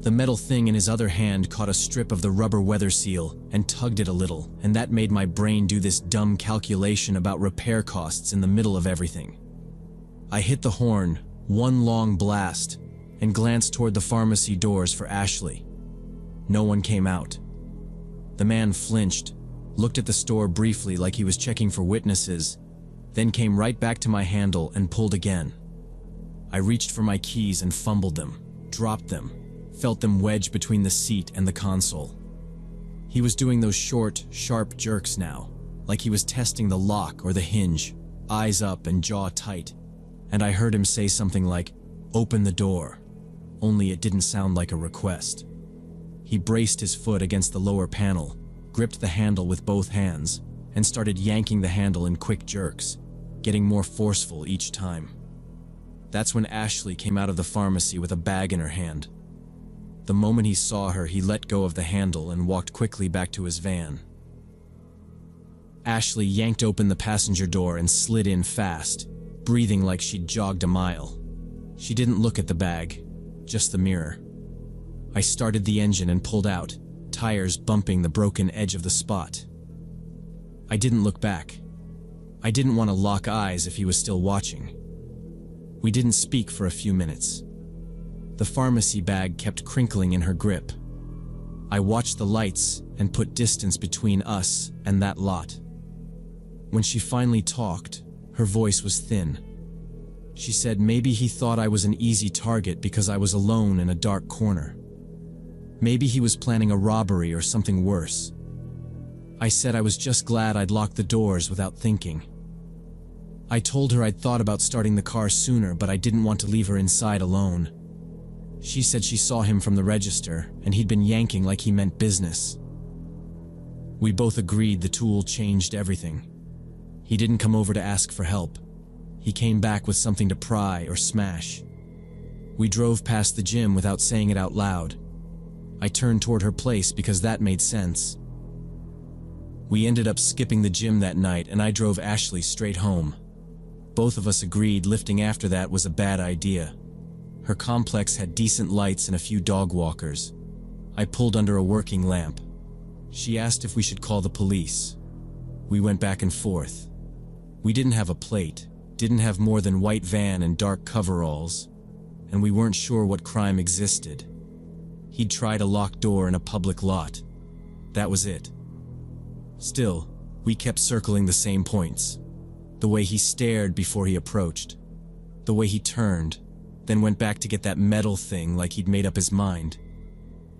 A: The metal thing in his other hand caught a strip of the rubber weather seal and tugged it a little, and that made my brain do this dumb calculation about repair costs in the middle of everything. I hit the horn, one long blast, and glanced toward the pharmacy doors for Ashley. No one came out. The man flinched, looked at the store briefly like he was checking for witnesses, then came right back to my handle and pulled again. I reached for my keys and fumbled them, dropped them, felt them wedge between the seat and the console. He was doing those short, sharp jerks now, like he was testing the lock or the hinge, eyes up and jaw tight, and I heard him say something like, "Open the door," only it didn't sound like a request. He braced his foot against the lower panel, gripped the handle with both hands, and started yanking the handle in quick jerks, getting more forceful each time. That's when Ashley came out of the pharmacy with a bag in her hand. The moment he saw her, he let go of the handle and walked quickly back to his van. Ashley yanked open the passenger door and slid in fast, breathing like she'd jogged a mile. She didn't look at the bag, just the mirror. I started the engine and pulled out, tires bumping the broken edge of the spot. I didn't look back. I didn't want to lock eyes if he was still watching. We didn't speak for a few minutes. The pharmacy bag kept crinkling in her grip. I watched the lights and put distance between us and that lot. When she finally talked, her voice was thin. She said maybe he thought I was an easy target because I was alone in a dark corner. Maybe he was planning a robbery or something worse. I said I was just glad I'd locked the doors without thinking. I told her I'd thought about starting the car sooner, but I didn't want to leave her inside alone. She said she saw him from the register, and he'd been yanking like he meant business. We both agreed the tool changed everything. He didn't come over to ask for help. He came back with something to pry or smash. We drove past the gym without saying it out loud. I turned toward her place because that made sense. We ended up skipping the gym that night, and I drove Ashley straight home. Both of us agreed lifting after that was a bad idea. Her complex had decent lights and a few dog walkers. I pulled under a working lamp. She asked if we should call the police. We went back and forth. We didn't have a plate, didn't have more than white van and dark coveralls, and we weren't sure what crime existed. He'd tried a locked door in a public lot. That was it. Still, we kept circling the same points. The way he stared before he approached. The way he turned, then went back to get that metal thing like he'd made up his mind.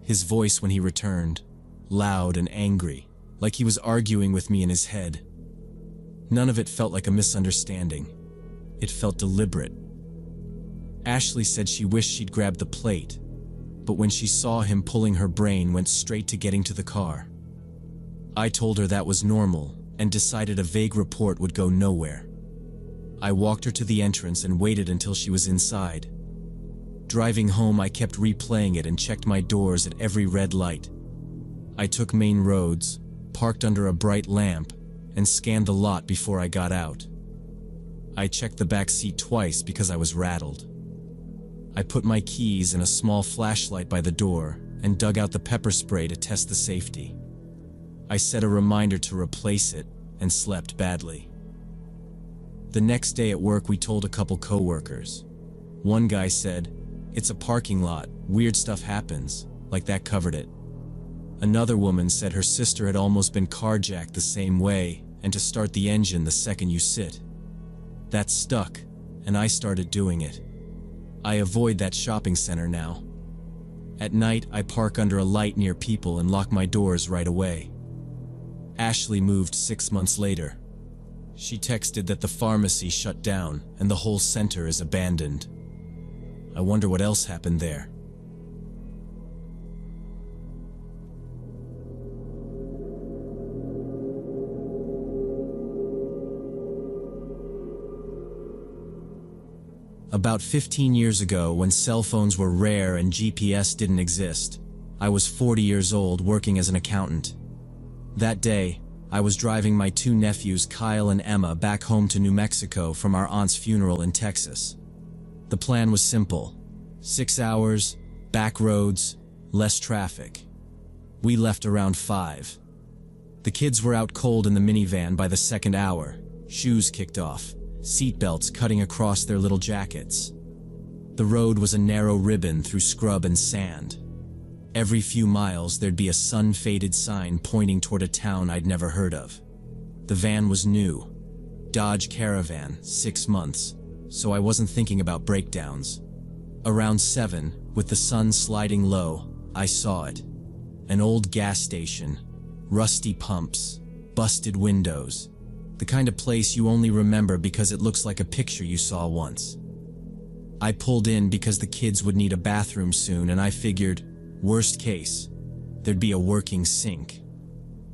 A: His voice when he returned, loud and angry, like he was arguing with me in his head. None of it felt like a misunderstanding. It felt deliberate. Ashley said she wished she'd grabbed the plate, but when she saw him pulling, her brain went straight to getting to the car. I told her that was normal and decided a vague report would go nowhere. I walked her to the entrance and waited until she was inside. Driving home, I kept replaying it and checked my doors at every red light. I took main roads, parked under a bright lamp, and scanned the lot before I got out. I checked the back seat twice because I was rattled. I put my keys in a small flashlight by the door and dug out the pepper spray to test the safety. I set a reminder to replace it and slept badly. The next day at work, we told a couple coworkers. One guy said, "It's a parking lot, weird stuff happens," like that covered it. Another woman said her sister had almost been carjacked the same way, and to start the engine the second you sit. That stuck, and I started doing it. I avoid that shopping center now. At night, I park under a light near people and lock my doors right away. Ashley moved 6 months later. She texted that the pharmacy shut down and the whole center is abandoned. I wonder what else happened there. About 15 years ago, when cell phones were rare and GPS didn't exist, I was 40 years old working as an accountant. That day, I was driving my two nephews, Kyle and Emma, back home to New Mexico from our aunt's funeral in Texas. The plan was simple. 6 hours, back roads, less traffic. We left around 5. The kids were out cold in the minivan by the second hour, shoes kicked off, seatbelts cutting across their little jackets. The road was a narrow ribbon through scrub and sand. Every few miles, there'd be a sun-faded sign pointing toward a town I'd never heard of. The van was new. Dodge Caravan, 6 months, so I wasn't thinking about breakdowns. Around 7, with the sun sliding low, I saw it. An old gas station, rusty pumps, busted windows. The kind of place you only remember because it looks like a picture you saw once. I pulled in because the kids would need a bathroom soon, and I figured, worst case, there'd be a working sink.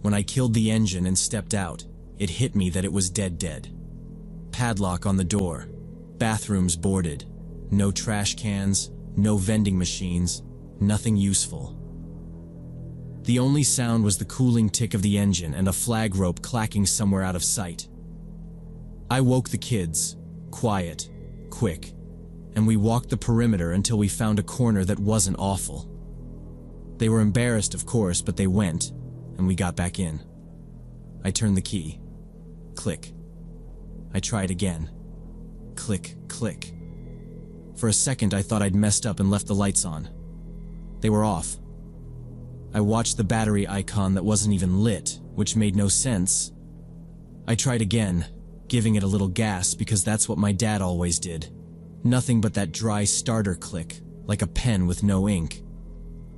A: When I killed the engine and stepped out, it hit me that it was dead. Padlock on the door, bathrooms boarded, no trash cans, no vending machines, nothing useful. The only sound was the cooling tick of the engine and a flag rope clacking somewhere out of sight. I woke the kids, quiet, quick, and we walked the perimeter until we found a corner that wasn't awful. They were embarrassed, of course, but they went, and we got back in. I turned the key. Click. I tried again. Click, click. For a second, I thought I'd messed up and left the lights on. They were off. I watched the battery icon that wasn't even lit, which made no sense. I tried again, giving it a little gas because that's what my dad always did. Nothing but that dry starter click, like a pen with no ink.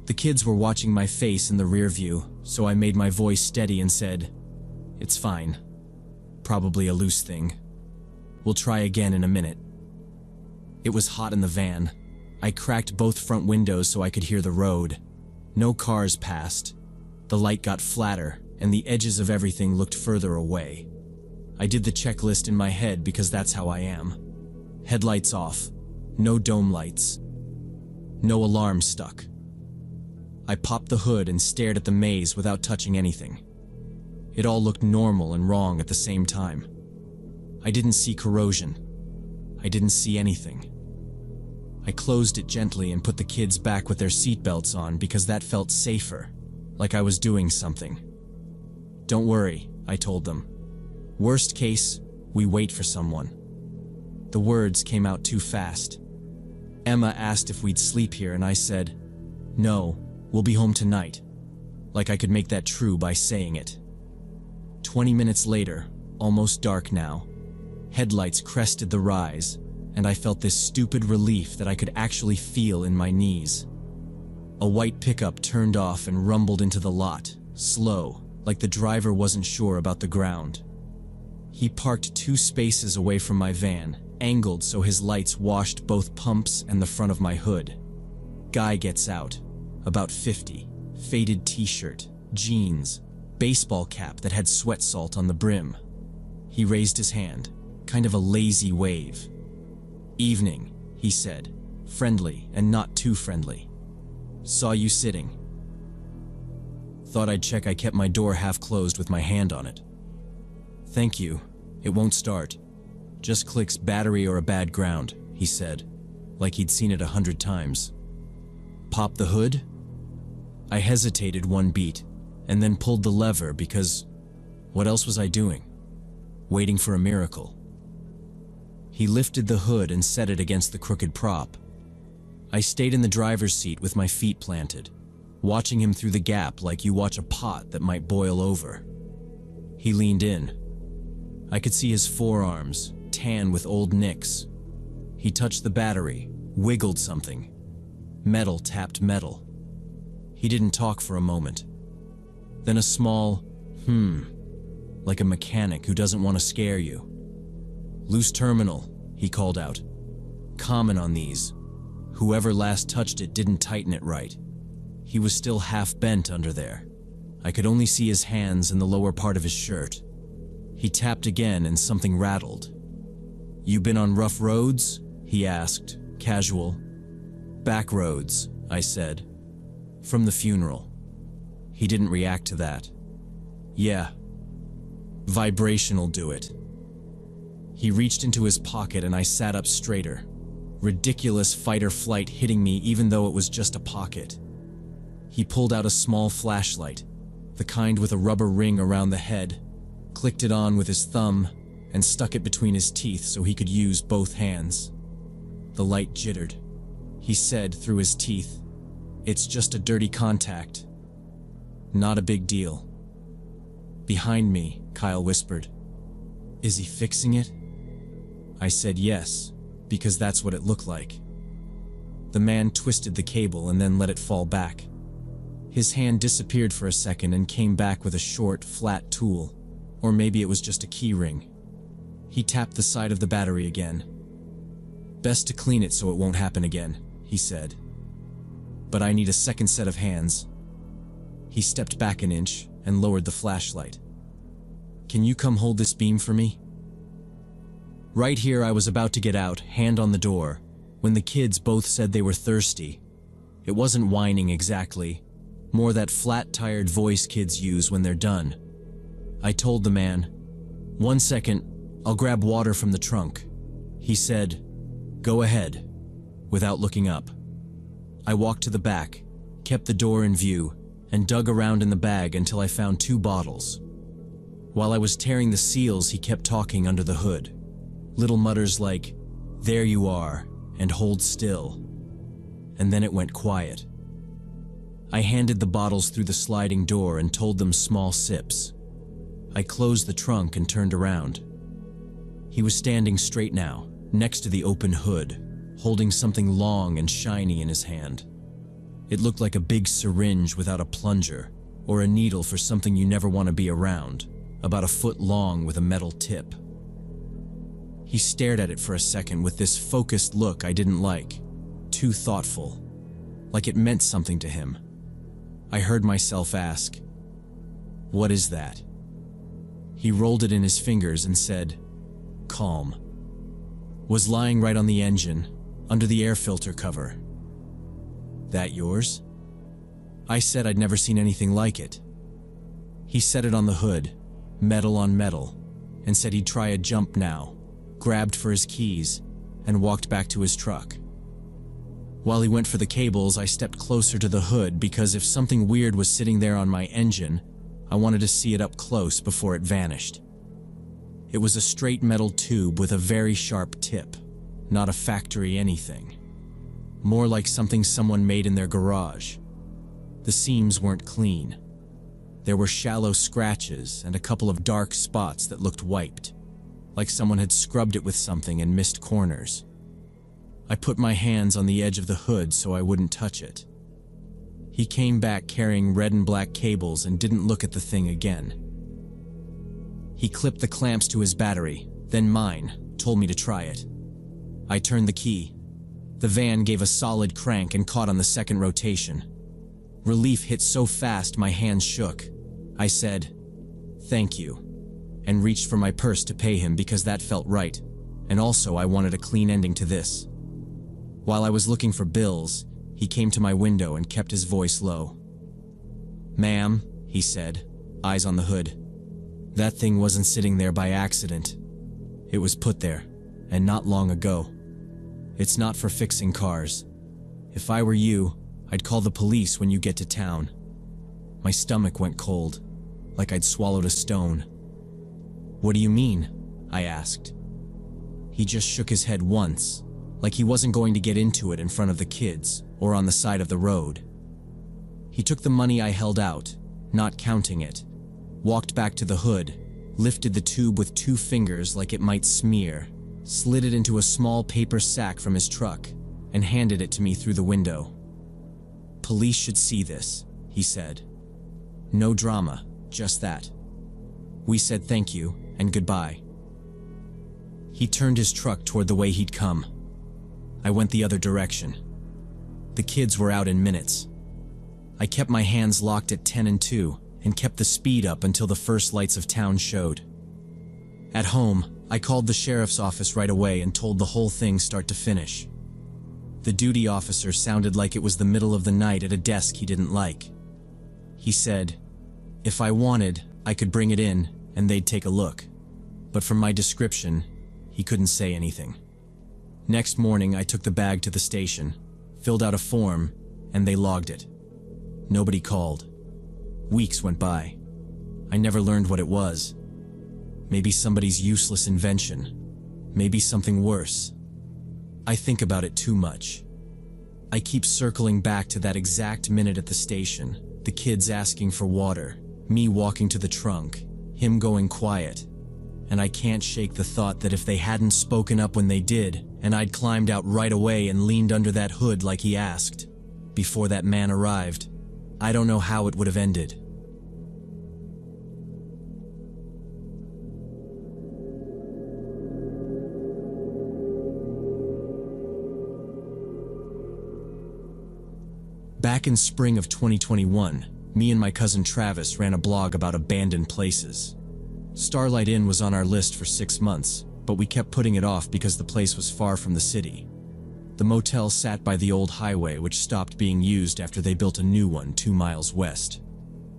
A: The kids were watching my face in the rear view, so I made my voice steady and said, "It's fine. Probably a loose thing. We'll try again in a minute." It was hot in the van. I cracked both front windows so I could hear the road. No cars passed. The light got flatter, and the edges of everything looked further away. I did the checklist in my head because that's how I am. Headlights off. No dome lights. No alarm stuck. I popped the hood and stared at the maze without touching anything. It all looked normal and wrong at the same time. I didn't see corrosion. I didn't see anything. I closed it gently and put the kids back with their seatbelts on because that felt safer, like I was doing something. "Don't worry," I told them. "Worst case, we wait for someone." The words came out too fast. Emma asked if we'd sleep here and I said, "No, we'll be home tonight." Like I could make that true by saying it. 20 minutes later, almost dark now, headlights crested the rise, and I felt this stupid relief that I could actually feel in my knees. A white pickup turned off and rumbled into the lot, slow, like the driver wasn't sure about the ground. He parked 2 spaces away from my van, angled so his lights washed both pumps and the front of my hood. Guy gets out, about 50, faded t-shirt, jeans, baseball cap that had sweat salt on the brim. He raised his hand, kind of a lazy wave. "Evening," he said, friendly and not too friendly. "Saw you sitting. Thought I'd check I kept my door half closed with my hand on it." "Thank you. It won't start. Just clicks battery or a bad ground," he said, like he'd seen it 100 times. "Pop the hood?" I hesitated one beat, and then pulled the lever because what else was I doing? Waiting for a miracle. He lifted the hood and set it against the crooked prop. I stayed in the driver's seat with my feet planted, watching him through the gap like you watch a pot that might boil over. He leaned in. I could see his forearms, tan with old nicks. He touched the battery, wiggled something. Metal tapped metal. He didn't talk for a moment. Then a small, like a mechanic who doesn't want to scare you. "Loose terminal," he called out. "Common on these. Whoever last touched it didn't tighten it right." He was still half bent under there. I could only see his hands and the lower part of his shirt. He tapped again and something rattled. "You been on rough roads?" he asked, casual. "Back roads," I said. "From the funeral." He didn't react to that. "Yeah. Vibration'll do it." He reached into his pocket and I sat up straighter. Ridiculous fight or flight hitting me even though it was just a pocket. He pulled out a small flashlight, the kind with a rubber ring around the head, clicked it on with his thumb, and stuck it between his teeth so he could use both hands. The light jittered. He said through his teeth, "It's just a dirty contact. Not a big deal." Behind me, Kyle whispered, "Is he fixing it?" I said yes, because that's what it looked like. The man twisted the cable and then let it fall back. His hand disappeared for a second and came back with a short, flat tool, or maybe it was just a key ring. He tapped the side of the battery again. "Best to clean it so it won't happen again," he said. "But I need a second set of hands." He stepped back an inch and lowered the flashlight. "Can you come hold this beam for me?" Right here I was about to get out, hand on the door, when the kids both said they were thirsty. It wasn't whining exactly, more that flat, tired voice kids use when they're done. I told the man, "1 second, I'll grab water from the trunk." He said, "Go ahead," without looking up. I walked to the back, kept the door in view, and dug around in the bag until I found 2 bottles. While I was tearing the seals, he kept talking under the hood. Little mutters like, "There you are," and hold still. And then it went quiet. I handed the bottles through the sliding door and told them small sips. I closed the trunk and turned around. He was standing straight now, next to the open hood, holding something long and shiny in his hand. It looked like a big syringe without a plunger, or a needle for something you never want to be around, about a foot long with a metal tip. He stared at it for a second with this focused look I didn't like, too thoughtful, like it meant something to him. I heard myself ask, "What is that?" He rolled it in his fingers and said, "Calm." Was lying right on the engine, under the air filter cover. "That yours?" I said I'd never seen anything like it. He set it on the hood, metal on metal, and said he'd try a jump now, grabbed for his keys, and walked back to his truck. While he went for the cables, I stepped closer to the hood because if something weird was sitting there on my engine, I wanted to see it up close before it vanished. It was a straight metal tube with a very sharp tip, not a factory anything. More like something someone made in their garage. The seams weren't clean. There were shallow scratches and a couple of dark spots that looked wiped, like someone had scrubbed it with something and missed corners. I put my hands on the edge of the hood so I wouldn't touch it. He came back carrying red and black cables and didn't look at the thing again. He clipped the clamps to his battery, then mine, told me to try it. I turned the key. The van gave a solid crank and caught on the second rotation. Relief hit so fast my hands shook. I said, "Thank you," and reached for my purse to pay him because that felt right, and also I wanted a clean ending to this. While I was looking for bills, he came to my window and kept his voice low. "Ma'am," he said, eyes on the hood. "That thing wasn't sitting there by accident. It was put there, and not long ago. It's not for fixing cars. If I were you, I'd call the police when you get to town." My stomach went cold, like I'd swallowed a stone. "What do you mean?" I asked. He just shook his head once, like he wasn't going to get into it in front of the kids or on the side of the road. He took the money I held out, not counting it, walked back to the hood, lifted the tube with 2 fingers like it might smear, slid it into a small paper sack from his truck, and handed it to me through the window. "Police should see this," he said. "No drama, just that." We said thank you and goodbye. He turned his truck toward the way he'd come. I went the other direction. The kids were out in minutes. I kept my hands locked at 10 and 2 and kept the speed up until the first lights of town showed. At home, I called the sheriff's office right away and told the whole thing start to finish. The duty officer sounded like it was the middle of the night at a desk he didn't like. He said, if I wanted, I could bring it in and they'd take a look. But from my description, he couldn't say anything. Next morning, I took the bag to the station, filled out a form, and they logged it. Nobody called. Weeks went by. I never learned what it was. Maybe somebody's useless invention. Maybe something worse. I think about it too much. I keep circling back to that exact minute at the station, the kids asking for water, me walking to the trunk, him going quiet. And I can't shake the thought that if they hadn't spoken up when they did, and I'd climbed out right away and leaned under that hood like he asked, before that man arrived, I don't know how it would have ended. Back in spring of 2021, me and my cousin Travis ran a blog about abandoned places. Starlight Inn was on our list for 6 months, but we kept putting it off because the place was far from the city. The motel sat by the old highway, which stopped being used after they built a new one 2 miles west.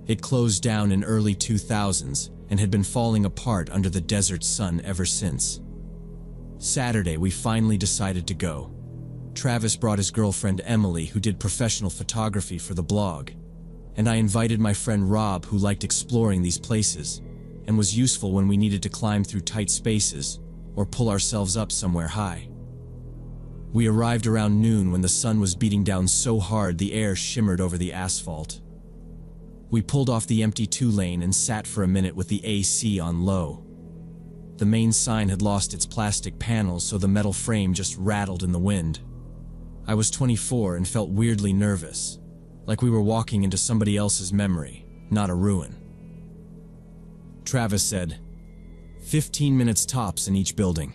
A: It closed down in early 2000s and had been falling apart under the desert sun ever since. Saturday, we finally decided to go. Travis brought his girlfriend Emily, who did professional photography for the blog, and I invited my friend Rob, who liked exploring these places and was useful when we needed to climb through tight spaces or pull ourselves up somewhere high. We arrived around noon when the sun was beating down so hard the air shimmered over the asphalt. We pulled off the empty 2-lane and sat for a minute with the AC on low. The main sign had lost its plastic panels, so the metal frame just rattled in the wind. I was 24 and felt weirdly nervous, like we were walking into somebody else's memory, not a ruin. Travis said, 15 minutes tops in each building.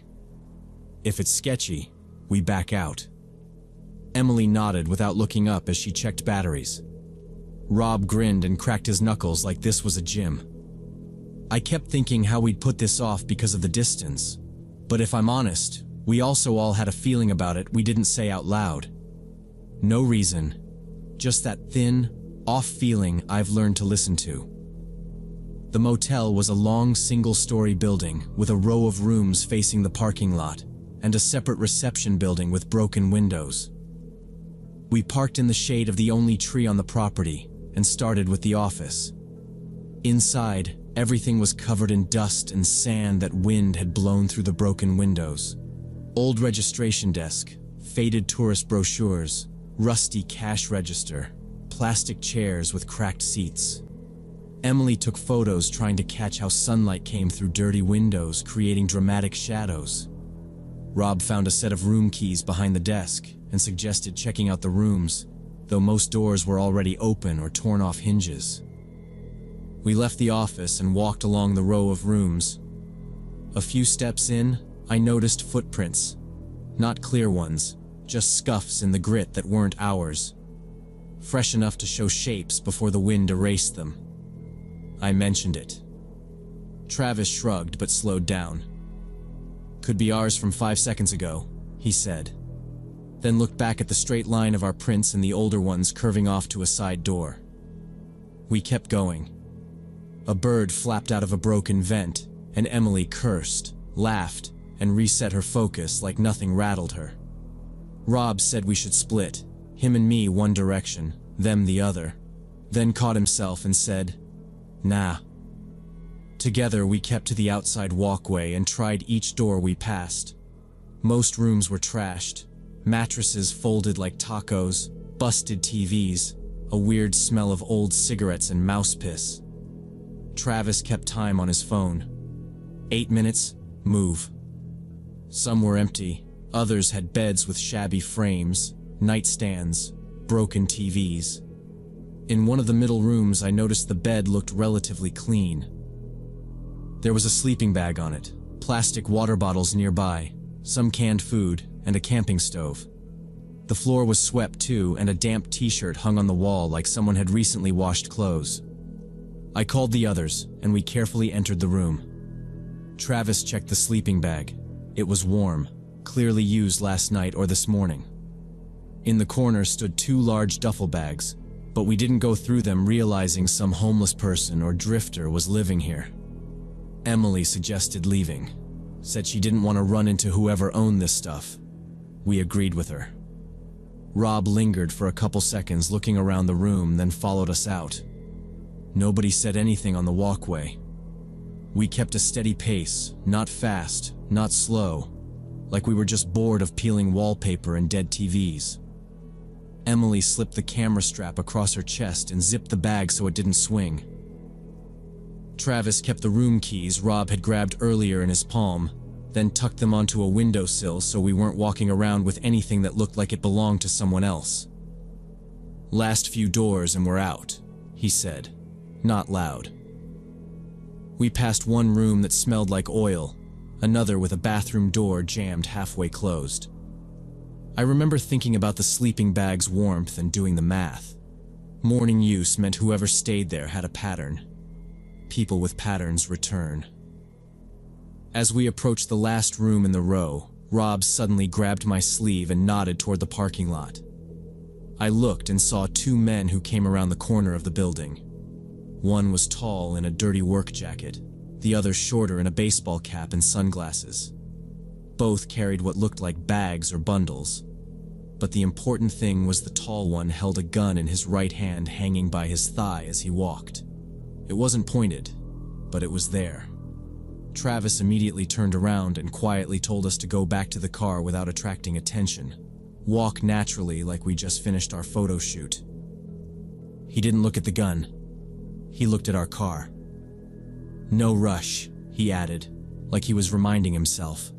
A: If it's sketchy, we back out. Emily nodded without looking up as she checked batteries. Rob grinned and cracked his knuckles like this was a gym. I kept thinking how we'd put this off because of the distance, but if I'm honest, we also all had a feeling about it we didn't say out loud. No reason, just that thin, off feeling I've learned to listen to. The motel was a long single-story building with a row of rooms facing the parking lot and a separate reception building with broken windows. We parked in the shade of the only tree on the property and started with the office. Inside, everything was covered in dust and sand that wind had blown through the broken windows. Old registration desk, faded tourist brochures, rusty cash register, plastic chairs with cracked seats. Emily took photos trying to catch how sunlight came through dirty windows, creating dramatic shadows. Rob found a set of room keys behind the desk and suggested checking out the rooms, though most doors were already open or torn off hinges. We left the office and walked along the row of rooms. A few steps in, I noticed footprints. Not clear ones, just scuffs in the grit that weren't ours. Fresh enough to show shapes before the wind erased them. I mentioned it. Travis shrugged but slowed down. Could be ours from 5 seconds ago, he said. Then looked back at the straight line of our prints and the older ones curving off to a side door. We kept going. A bird flapped out of a broken vent, and Emily cursed, laughed, and reset her focus like nothing rattled her. Rob said we should split, him and me one direction, them the other, then caught himself and said, "Nah." Together we kept to the outside walkway and tried each door we passed. Most rooms were trashed, mattresses folded like tacos, busted TVs, a weird smell of old cigarettes and mouse piss. Travis kept time on his phone. 8 minutes, move. Some were empty, others had beds with shabby frames, nightstands, broken TVs. In one of the middle rooms I noticed the bed looked relatively clean. There was a sleeping bag on it, plastic water bottles nearby, some canned food, and a camping stove. The floor was swept too, and a damp t-shirt hung on the wall like someone had recently washed clothes. I called the others, and we carefully entered the room. Travis checked the sleeping bag. It was warm, clearly used last night or this morning. In the corner stood 2 large duffel bags, but we didn't go through them realizing some homeless person or drifter was living here. Emily suggested leaving, said she didn't want to run into whoever owned this stuff. We agreed with her. Rob lingered for a couple seconds looking around the room, then followed us out. Nobody said anything on the walkway. We kept a steady pace, not fast, not slow, like we were just bored of peeling wallpaper and dead TVs. Emily slipped the camera strap across her chest and zipped the bag so it didn't swing. Travis kept the room keys Rob had grabbed earlier in his palm, then tucked them onto a windowsill so we weren't walking around with anything that looked like it belonged to someone else. "Last few doors and we're out," he said, not loud. We passed one room that smelled like oil, another with a bathroom door jammed halfway closed. I remember thinking about the sleeping bag's warmth and doing the math. Morning use meant whoever stayed there had a pattern. People with patterns return. As we approached the last room in the row, Rob suddenly grabbed my sleeve and nodded toward the parking lot. I looked and saw 2 men who came around the corner of the building. One was tall in a dirty work jacket, the other shorter in a baseball cap and sunglasses. Both carried what looked like bags or bundles. But the important thing was the tall one held a gun in his right hand hanging by his thigh as he walked. It wasn't pointed, but it was there. Travis immediately turned around and quietly told us to go back to the car without attracting attention. Walk naturally like we just finished our photo shoot. He didn't look at the gun. He looked at our car. No rush, he added, like he was reminding himself.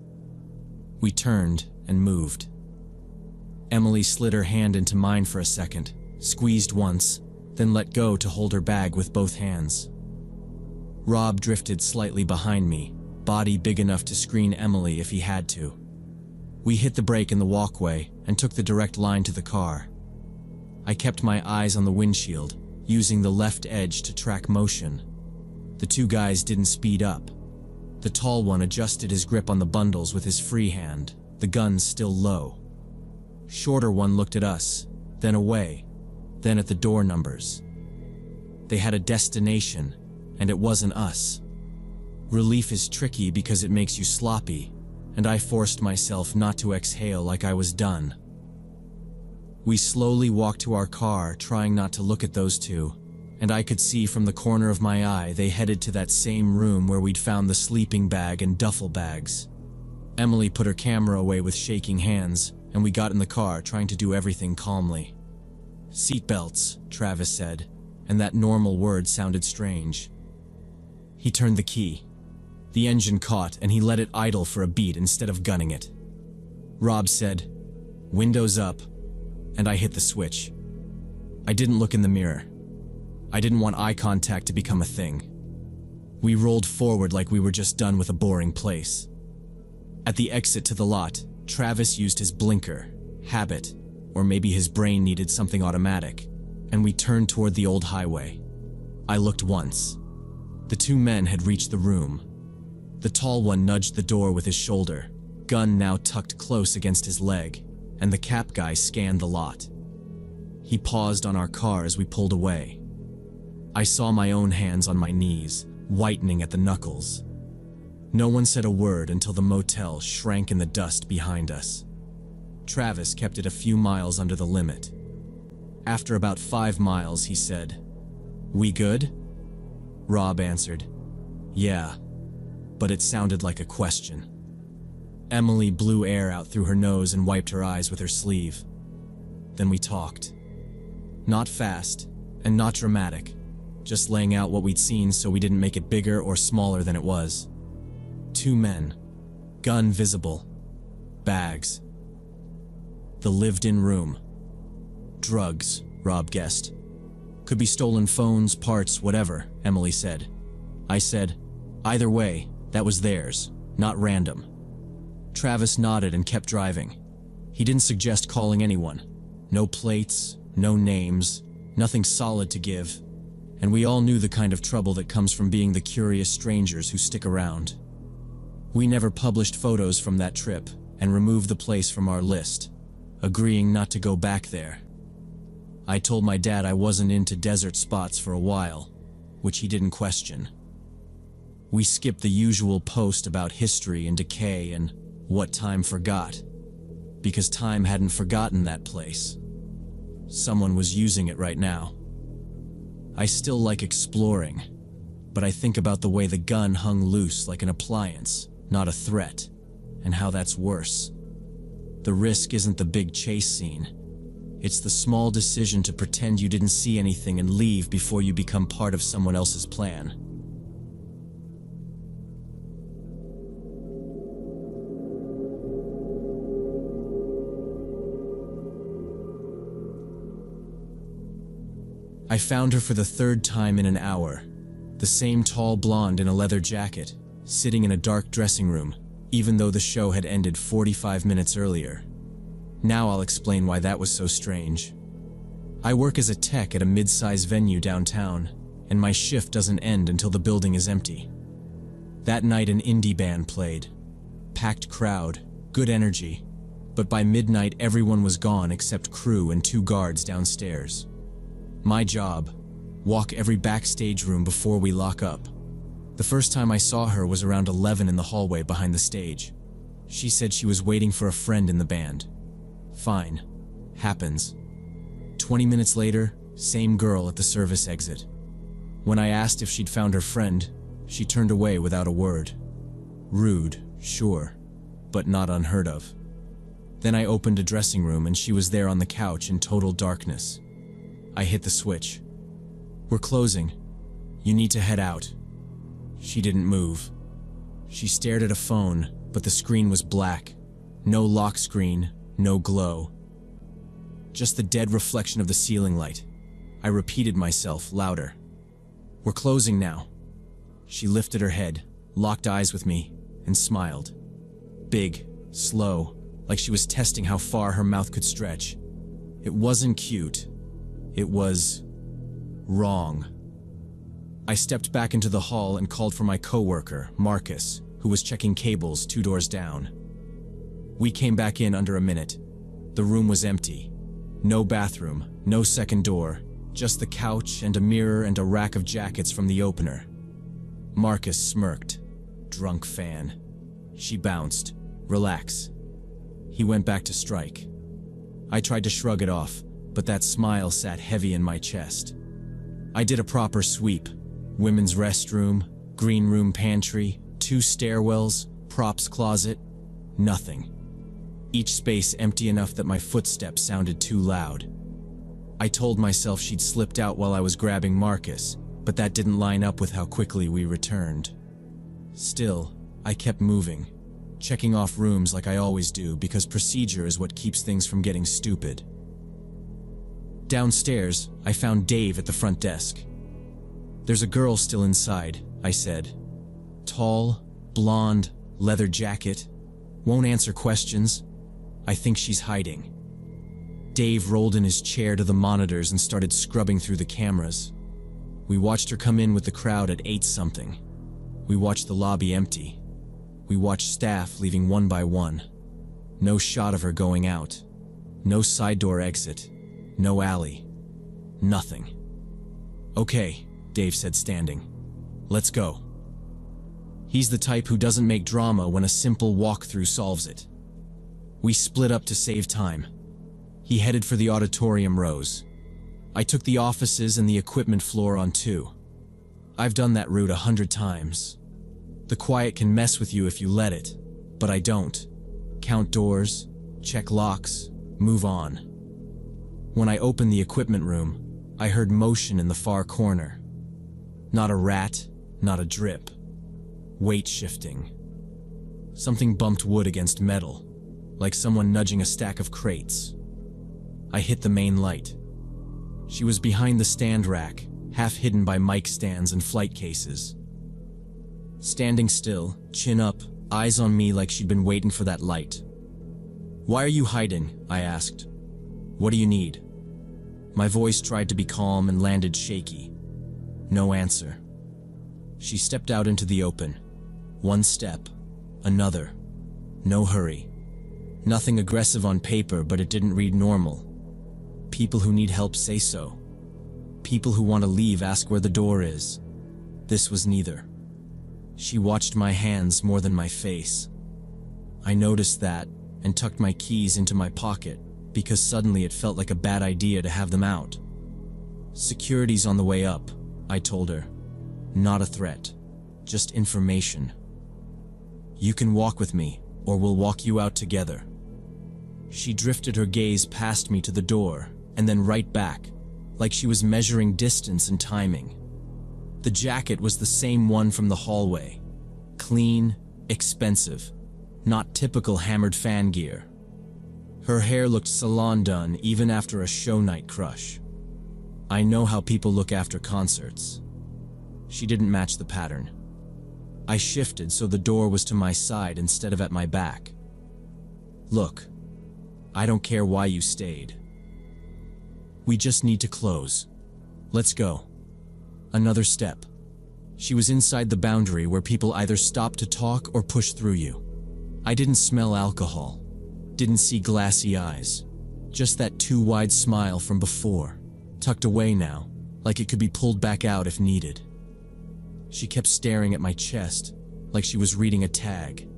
A: We turned and moved. Emily slid her hand into mine for a second, squeezed once, then let go to hold her bag with both hands. Rob drifted slightly behind me, body big enough to screen Emily if he had to. We hit the brake in the walkway and took the direct line to the car. I kept my eyes on the windshield, using the left edge to track motion. The two guys didn't speed up. The tall one adjusted his grip on the bundles with his free hand, the gun still low. Shorter one looked at us, then away, then at the door numbers. They had a destination, and it wasn't us. Relief is tricky because it makes you sloppy, and I forced myself not to exhale like I was done. We slowly walked to our car, trying not to look at those two, and I could see from the corner of my eye they headed to that same room where we'd found the sleeping bag and duffel bags. Emily put her camera away with shaking hands, and we got in the car, trying to do everything calmly. "Seatbelts," Travis said, and that normal word sounded strange. He turned the key. The engine caught, and he let it idle for a beat instead of gunning it. Rob said, "Windows up," and I hit the switch. I didn't look in the mirror. I didn't want eye contact to become a thing. We rolled forward like we were just done with a boring place. At the exit to the lot, Travis used his blinker, habit, or maybe his brain needed something automatic, and we turned toward the old highway. I looked once. The two men had reached the room. The tall one nudged the door with his shoulder, gun now tucked close against his leg, and the cap guy scanned the lot. He paused on our car as we pulled away. I saw my own hands on my knees, whitening at the knuckles. No one said a word until the motel shrank in the dust behind us. Travis kept it a few miles under the limit. After about 5 miles, he said, "We good?" Rob answered, "Yeah," but it sounded like a question. Emily blew air out through her nose and wiped her eyes with her sleeve. Then we talked. Not fast, and not dramatic, just laying out what we'd seen so we didn't make it bigger or smaller than it was. 2 men, gun visible, bags. The lived-in room. Drugs, Rob guessed. Could be stolen phones, parts, whatever, Emily said. I said, either way, that was theirs, not random. Travis nodded and kept driving. He didn't suggest calling anyone. No plates, no names, nothing solid to give. And we all knew the kind of trouble that comes from being the curious strangers who stick around. We never published photos from that trip and removed the place from our list, agreeing not to go back there. I told my dad I wasn't into desert spots for a while, which he didn't question. We skipped the usual post about history and decay and what time forgot, because time hadn't forgotten that place. Someone was using it right now. I still like exploring, but I think about the way the gun hung loose like an appliance, not a threat, and how that's worse. The risk isn't the big chase scene. It's the small decision to pretend you didn't see anything and leave before you become part of someone else's plan. I found her for the 3rd time in an hour. The same tall blonde in a leather jacket, sitting in a dark dressing room, even though the show had ended 45 minutes earlier. Now I'll explain why that was so strange. I work as a tech at a mid-size venue downtown, and my shift doesn't end until the building is empty. That night an indie band played. Packed crowd, good energy, but by midnight everyone was gone except crew and 2 guards downstairs. My job, walk every backstage room before we lock up. The first time I saw her was around 11 in the hallway behind the stage. She said she was waiting for a friend in the band. Fine. Happens. 20 minutes later, same girl at the service exit. When I asked if she'd found her friend, she turned away without a word. Rude, sure, but not unheard of. Then I opened a dressing room and she was there on the couch in total darkness. I hit the switch. "We're closing. You need to head out." She didn't move. She stared at a phone, but the screen was black. No lock screen, no glow. Just the dead reflection of the ceiling light. I repeated myself louder. "We're closing now." She lifted her head, locked eyes with me, and smiled. Big, slow, like she was testing how far her mouth could stretch. It wasn't cute. It was wrong. I stepped back into the hall and called for my coworker, Marcus, who was checking cables 2 doors down. We came back in under a minute. The room was empty. No bathroom, no second door, just the couch and a mirror and a rack of jackets from the opener. Marcus smirked. "Drunk fan." She bounced. "Relax." He went back to strike. I tried to shrug it off, but that smile sat heavy in my chest. I did a proper sweep. Women's restroom, green room pantry, 2 stairwells, props closet. Nothing. Each space empty enough that my footsteps sounded too loud. I told myself she'd slipped out while I was grabbing Marcus, but that didn't line up with how quickly we returned. Still, I kept moving, checking off rooms like I always do because procedure is what keeps things from getting stupid. Downstairs, I found Dave at the front desk. "There's a girl still inside," I said. "Tall, blonde, leather jacket, won't answer questions. I think she's hiding." Dave rolled in his chair to the monitors and started scrubbing through the cameras. We watched her come in with the crowd at 8-something. We watched the lobby empty. We watched staff leaving one by one. No shot of her going out. No side door exit. No alley. Nothing. "Okay," Dave said, standing. "Let's go." He's the type who doesn't make drama when a simple walkthrough solves it. We split up to save time. He headed for the auditorium rows. I took the offices and the equipment floor on 2. I've done that route 100 times. The quiet can mess with you if you let it, but I don't. Count doors, check locks, move on. When I opened the equipment room, I heard motion in the far corner. Not a rat, not a drip. Weight shifting. Something bumped wood against metal, like someone nudging a stack of crates. I hit the main light. She was behind the stand rack, half hidden by mic stands and flight cases. Standing still, chin up, eyes on me like she'd been waiting for that light. "Why are you hiding?" I asked. "What do you need?" My voice tried to be calm and landed shaky. No answer. She stepped out into the open. 1 step, another. No hurry. Nothing aggressive on paper, but it didn't read normal. People who need help say so. People who want to leave ask where the door is. This was neither. She watched my hands more than my face. I noticed that and tucked my keys into my pocket because suddenly it felt like a bad idea to have them out. "Security's on the way up," I told her. "Not a threat, just information. You can walk with me, or we'll walk you out together." She drifted her gaze past me to the door, and then right back, like she was measuring distance and timing. The jacket was the same one from the hallway. Clean, expensive, not typical hammered fan gear. Her hair looked salon done even after a show night crush. I know how people look after concerts. She didn't match the pattern. I shifted so the door was to my side instead of at my back. "Look, I don't care why you stayed. We just need to close. Let's go." Another step. She was inside the boundary where people either stop to talk or push through you. I didn't smell alcohol. Didn't see glassy eyes. Just that too wide smile from before, tucked away now, like it could be pulled back out if needed. She kept staring at my chest, like she was reading a tag.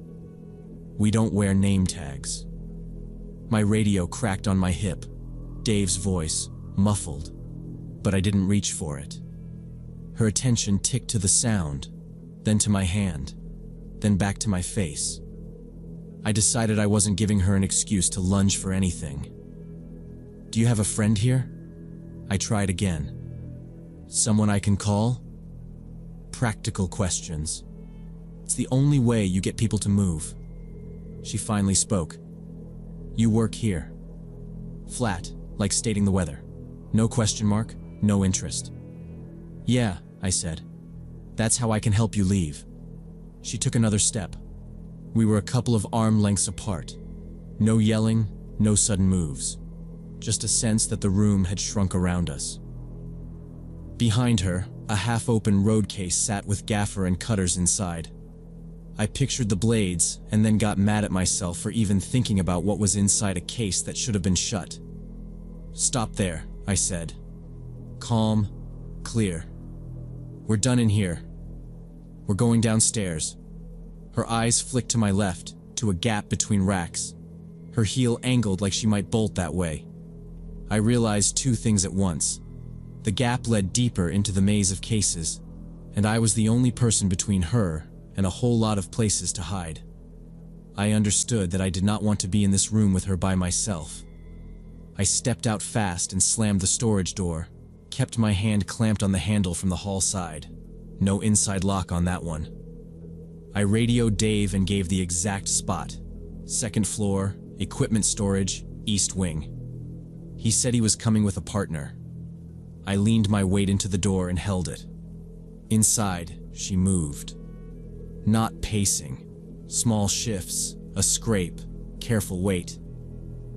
A: "We don't wear name tags." My radio cracked on my hip. Dave's voice, muffled, but I didn't reach for it. Her attention ticked to the sound, then to my hand. then back to my face. I decided I wasn't giving her an excuse to lunge for anything. "Do you have a friend here?" I tried again. "Someone I can call?" Practical questions. It's the only way you get people to move. She finally spoke. "You work here." Flat, like stating the weather. No question mark, no interest. "Yeah," I said. "That's how I can help you leave." She took another step. We were a couple of arm lengths apart. No yelling, no sudden moves. Just a sense that the room had shrunk around us. Behind her, a half-open road case sat with gaffer and cutters inside. I pictured the blades and then got mad at myself for even thinking about what was inside a case that should have been shut. "Stop there," I said. Calm, clear. "We're done in here. We're going downstairs." Her eyes flicked to my left, to a gap between racks. Her heel angled like she might bolt that way. I realized two things at once. The gap led deeper into the maze of cases, and I was the only person between her and a whole lot of places to hide. I understood that I did not want to be in this room with her by myself. I stepped out fast and slammed the storage door, kept my hand clamped on the handle from the hall side. No inside lock on that one. I radioed Dave and gave the exact spot. Second floor, equipment storage, east wing. He said he was coming with a partner. I leaned my weight into the door and held it. Inside, she moved. Not pacing. Small shifts, a scrape, careful weight.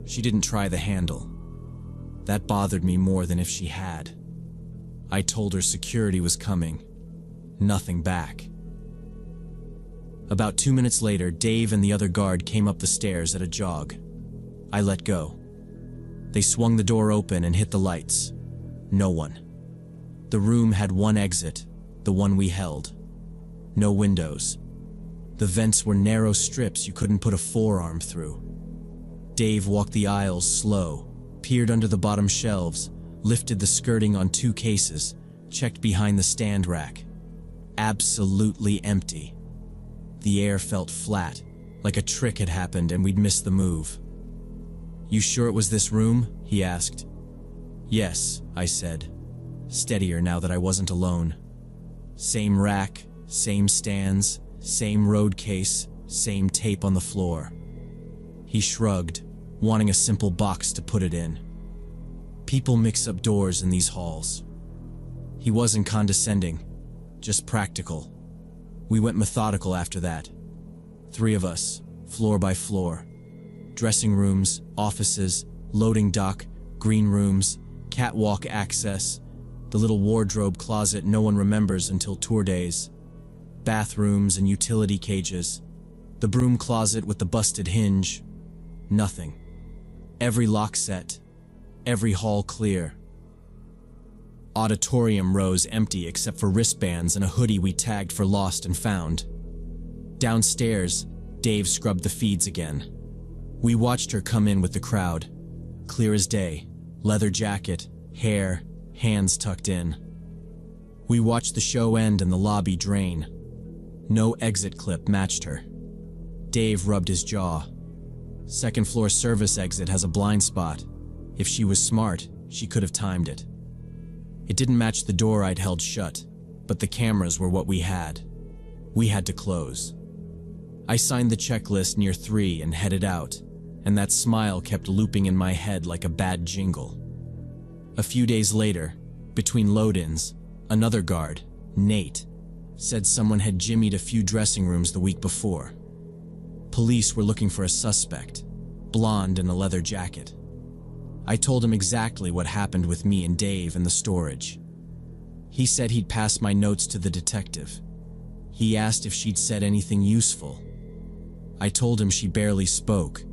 A: She didn't try the handle. That bothered me more than if she had. I told her security was coming. Nothing back. About 2 minutes later, Dave and the other guard came up the stairs at a jog. I let go. They swung the door open and hit the lights. No one. The room had one exit, the one we held. No windows. The vents were narrow strips you couldn't put a forearm through. Dave walked the aisles slow, peered under the bottom shelves, lifted the skirting on 2 cases, checked behind the stand rack. Absolutely empty. The air felt flat, like a trick had happened and we'd missed the move. "You sure it was this room?" he asked. "Yes," I said, steadier now that I wasn't alone. Same rack, same stands, same road case, same tape on the floor. He shrugged, wanting a simple box to put it in. People mix up doors in these halls. He wasn't condescending, just practical. We went methodical after that. 3 of us, floor by floor. Dressing rooms, offices, loading dock, green rooms, catwalk access, the little wardrobe closet no one remembers until tour days, bathrooms and utility cages, the broom closet with the busted hinge. Nothing. Every lock set, every hall clear. Auditorium rows empty except for wristbands and a hoodie we tagged for lost and found. Downstairs, Dave scrubbed the feeds again. We watched her come in with the crowd. Clear as day, leather jacket, hair, hands tucked in. We watched the show end and the lobby drain. No exit clip matched her. Dave rubbed his jaw. Second floor service exit has a blind spot. If she was smart, she could have timed it. It didn't match the door I'd held shut, but the cameras were what we had. We had to close. I signed the checklist near 3 and headed out, and that smile kept looping in my head like a bad jingle. A few days later, between load-ins, another guard, Nate, said someone had jimmied a few dressing rooms the week before. Police were looking for a suspect, blonde in a leather jacket. I told him exactly what happened with me and Dave in the storage. He said he'd pass my notes to the detective. He asked if she'd said anything useful. I told him she barely spoke,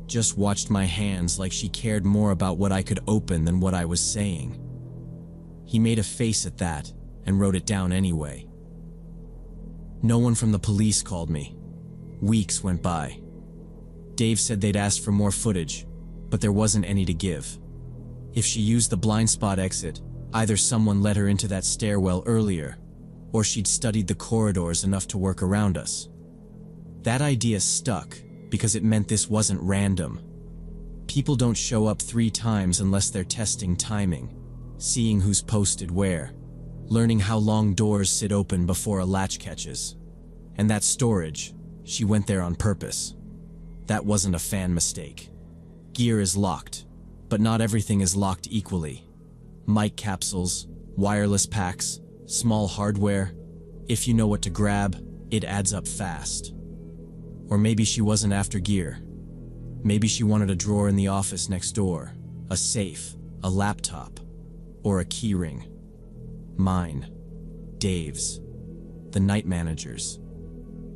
A: just watched my hands like she cared more about what I could open than what I was saying. He made a face at that and wrote it down anyway. No one from the police called me. Weeks went by. Dave said they'd asked for more footage, but there wasn't any to give. If she used the blind spot exit, either someone let her into that stairwell earlier, or she'd studied the corridors enough to work around us. That idea stuck because it meant this wasn't random. People don't show up 3 times unless they're testing timing, seeing who's posted where, learning how long doors sit open before a latch catches. And that storage, she went there on purpose. That wasn't a fan mistake. Gear is locked, but not everything is locked equally. Mic capsules, wireless packs, small hardware. If you know what to grab, it adds up fast. Or maybe she wasn't after gear. Maybe she wanted a drawer in the office next door, a safe, a laptop, or a key ring. Mine, Dave's, the night manager's.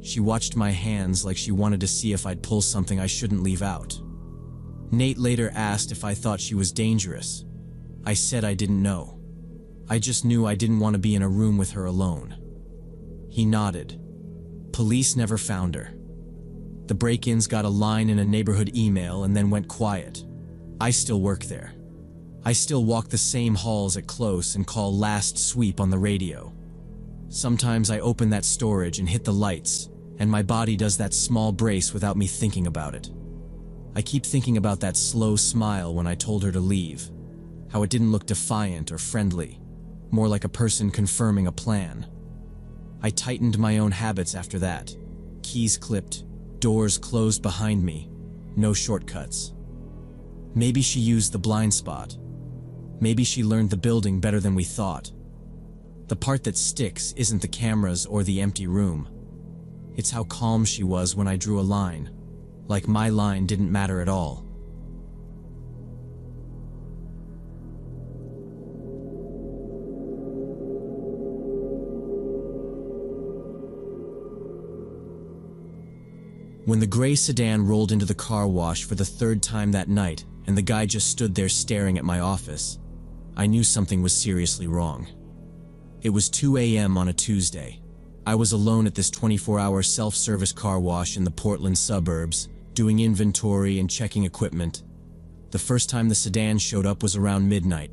A: She watched my hands like she wanted to see if I'd pull something I shouldn't leave out. Nate later asked if I thought she was dangerous. I said I didn't know. I just knew I didn't want to be in a room with her alone. He nodded. Police never found her. The break-ins got a line in a neighborhood email and then went quiet. I still work there. I still walk the same halls at close and call last sweep on the radio. Sometimes I open that storage and hit the lights, and my body does that small brace without me thinking about it. I keep thinking about that slow smile when I told her to leave, how it didn't look defiant or friendly, more like a person confirming a plan. I tightened my own habits after that. Keys clipped, doors closed behind me, no shortcuts. Maybe she used the blind spot. Maybe she learned the building better than we thought. The part that sticks isn't the cameras or the empty room. It's how calm she was when I drew a line, like my line didn't matter at all. When the gray sedan rolled into the car wash for the 3rd time that night and the guy just stood there staring at my office, I knew something was seriously wrong. It was 2 a.m. on a Tuesday. I was alone at this 24-hour self-service car wash in the Portland suburbs, doing inventory and checking equipment. The first time the sedan showed up was around midnight.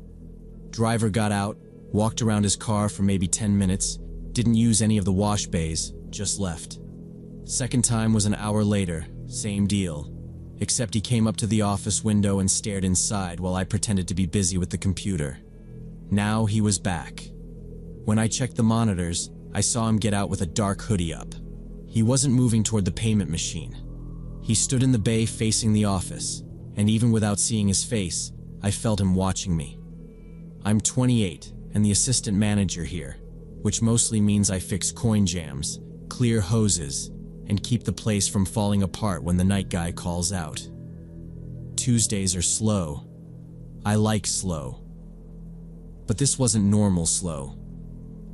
A: Driver got out, walked around his car for maybe 10 minutes, didn't use any of the wash bays, just left. Second time was an hour later, same deal. Except he came up to the office window and stared inside while I pretended to be busy with the computer. Now he was back. When I checked the monitors, I saw him get out with a dark hoodie up. He wasn't moving toward the payment machine. He stood in the bay facing the office, and even without seeing his face, I felt him watching me. I'm 28 and the assistant manager here, which mostly means I fix coin jams, clear hoses, and keep the place from falling apart when the night guy calls out. Tuesdays are slow. I like slow. But this wasn't normal slow.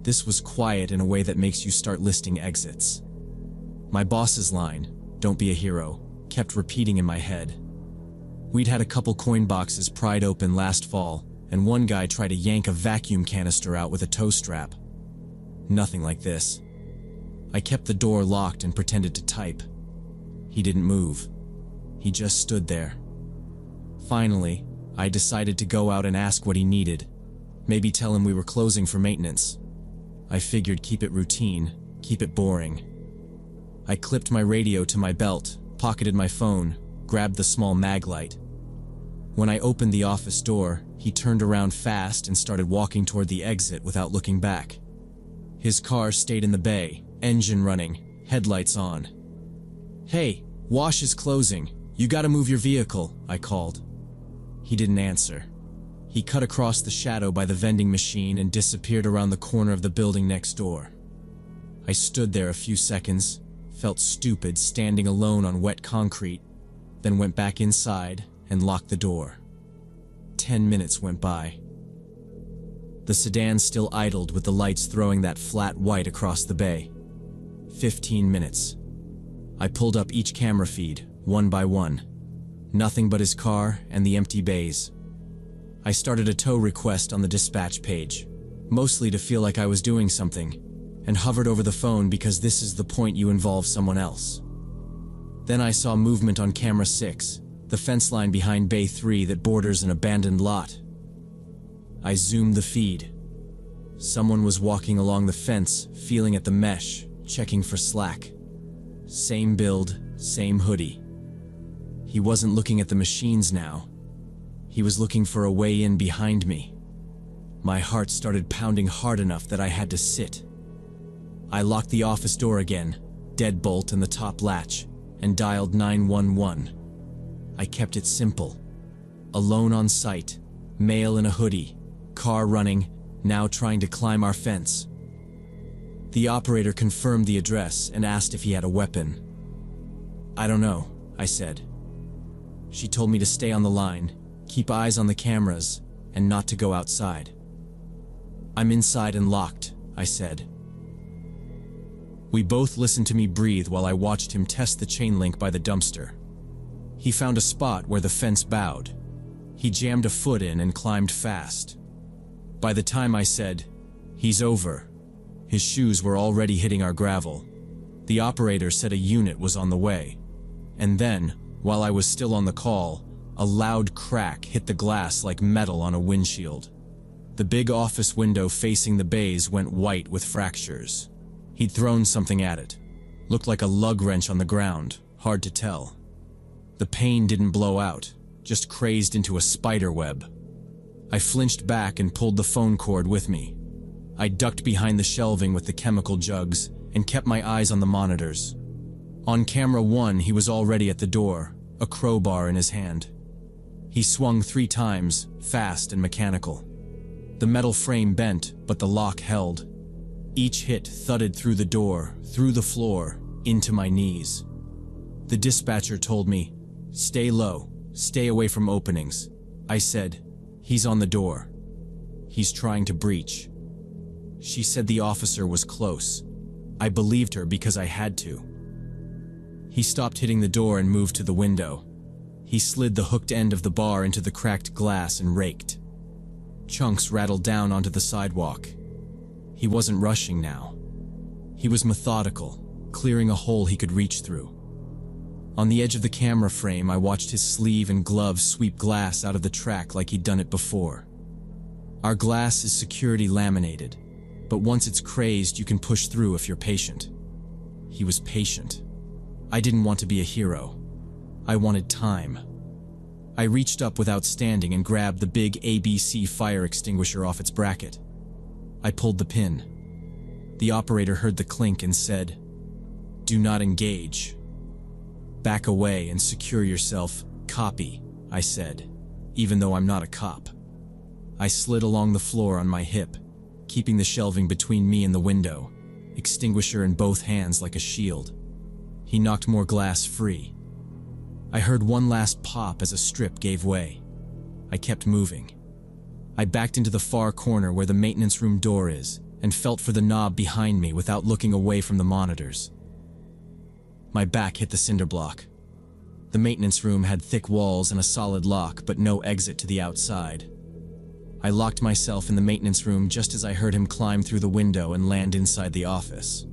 A: This was quiet in a way that makes you start listing exits. My boss's line, "Don't be a hero," kept repeating in my head. We'd had a couple coin boxes pried open last fall, and one guy tried to yank a vacuum canister out with a tow strap. Nothing like this. I kept the door locked and pretended to type. He didn't move. He just stood there. Finally, I decided to go out and ask what he needed. Maybe tell him we were closing for maintenance. I figured keep it routine, keep it boring. I clipped my radio to my belt, pocketed my phone, grabbed the small mag light. When I opened the office door, he turned around fast and started walking toward the exit without looking back. His car stayed in the bay, engine running, headlights on. "Hey, wash is closing. You gotta move your vehicle," I called. He didn't answer. He cut across the shadow by the vending machine and disappeared around the corner of the building next door. I stood there a few seconds, felt stupid standing alone on wet concrete, then went back inside and locked the door. 10 minutes went by. The sedan still idled with the lights throwing that flat white across the bay. 15 minutes. I pulled up each camera feed, one by one. Nothing but his car and the empty bays. I started a tow request on the dispatch page, mostly to feel like I was doing something, and hovered over the phone because this is the point you involve someone else. Then I saw movement on camera 6, the fence line behind bay 3 that borders an abandoned lot. I zoomed the feed. Someone was walking along the fence, feeling at the mesh, checking for slack. Same build, same hoodie. He wasn't looking at the machines now. He was looking for a way in behind me. My heart started pounding hard enough that I had to sit. I locked the office door again, deadbolt and the top latch, and dialed 911. I kept it simple. Alone on site, male in a hoodie, car running, now trying to climb our fence. The operator confirmed the address and asked if he had a weapon. "I don't know," I said. She told me to stay on the line, keep eyes on the cameras, and not to go outside. "I'm inside and locked," I said. We both listened to me breathe while I watched him test the chain link by the dumpster. He found a spot where the fence bowed. He jammed a foot in and climbed fast. By the time I said, "He's over," his shoes were already hitting our gravel. The operator said a unit was on the way. And then, while I was still on the call, a loud crack hit the glass like metal on a windshield. The big office window facing the bays went white with fractures. He'd thrown something at it. Looked like a lug wrench on the ground, hard to tell. The pane didn't blow out, just crazed into a spider web. I flinched back and pulled the phone cord with me. I ducked behind the shelving with the chemical jugs and kept my eyes on the monitors. On camera 1, he was already at the door, a crowbar in his hand. He swung 3 times, fast and mechanical. The metal frame bent, but the lock held. Each hit thudded through the door, through the floor, into my knees. The dispatcher told me, "Stay low, stay away from openings." I said, "He's on the door. He's trying to breach." She said the officer was close. I believed her because I had to. He stopped hitting the door and moved to the window. He slid the hooked end of the bar into the cracked glass and raked. Chunks rattled down onto the sidewalk. He wasn't rushing now. He was methodical, clearing a hole he could reach through. On the edge of the camera frame, I watched his sleeve and glove sweep glass out of the track like he'd done it before. Our glass is security laminated, but once it's crazed, you can push through if you're patient. He was patient. I didn't want to be a hero. I wanted time. I reached up without standing and grabbed the big ABC fire extinguisher off its bracket. I pulled the pin. The operator heard the clink and said, "Do not engage. Back away and secure yourself. Copy," I said, even though I'm not a cop. I slid along the floor on my hip, keeping the shelving between me and the window, extinguisher in both hands like a shield. He knocked more glass free. I heard one last pop as a strip gave way. I kept moving. I backed into the far corner where the maintenance room door is and felt for the knob behind me without looking away from the monitors. My back hit the cinder block. The maintenance room had thick walls and a solid lock, but no exit to the outside. I locked myself in the maintenance room just as I heard him climb through the window and land inside the office.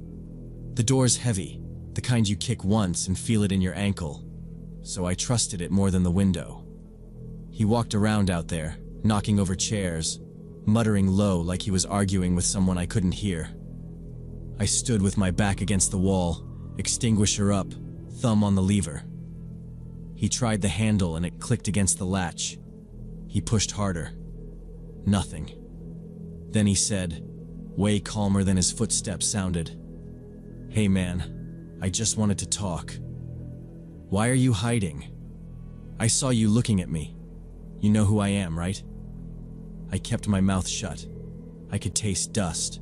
A: The door's heavy, the kind you kick once and feel it in your ankle, so I trusted it more than the window. He walked around out there, knocking over chairs, muttering low like he was arguing with someone I couldn't hear. I stood with my back against the wall, extinguisher up, thumb on the lever. He tried the handle and it clicked against the latch. He pushed harder. Nothing. Then he said, way calmer than his footsteps sounded, "Hey man, I just wanted to talk. Why are you hiding? I saw you looking at me. You know who I am, right?" I kept my mouth shut. I could taste dust.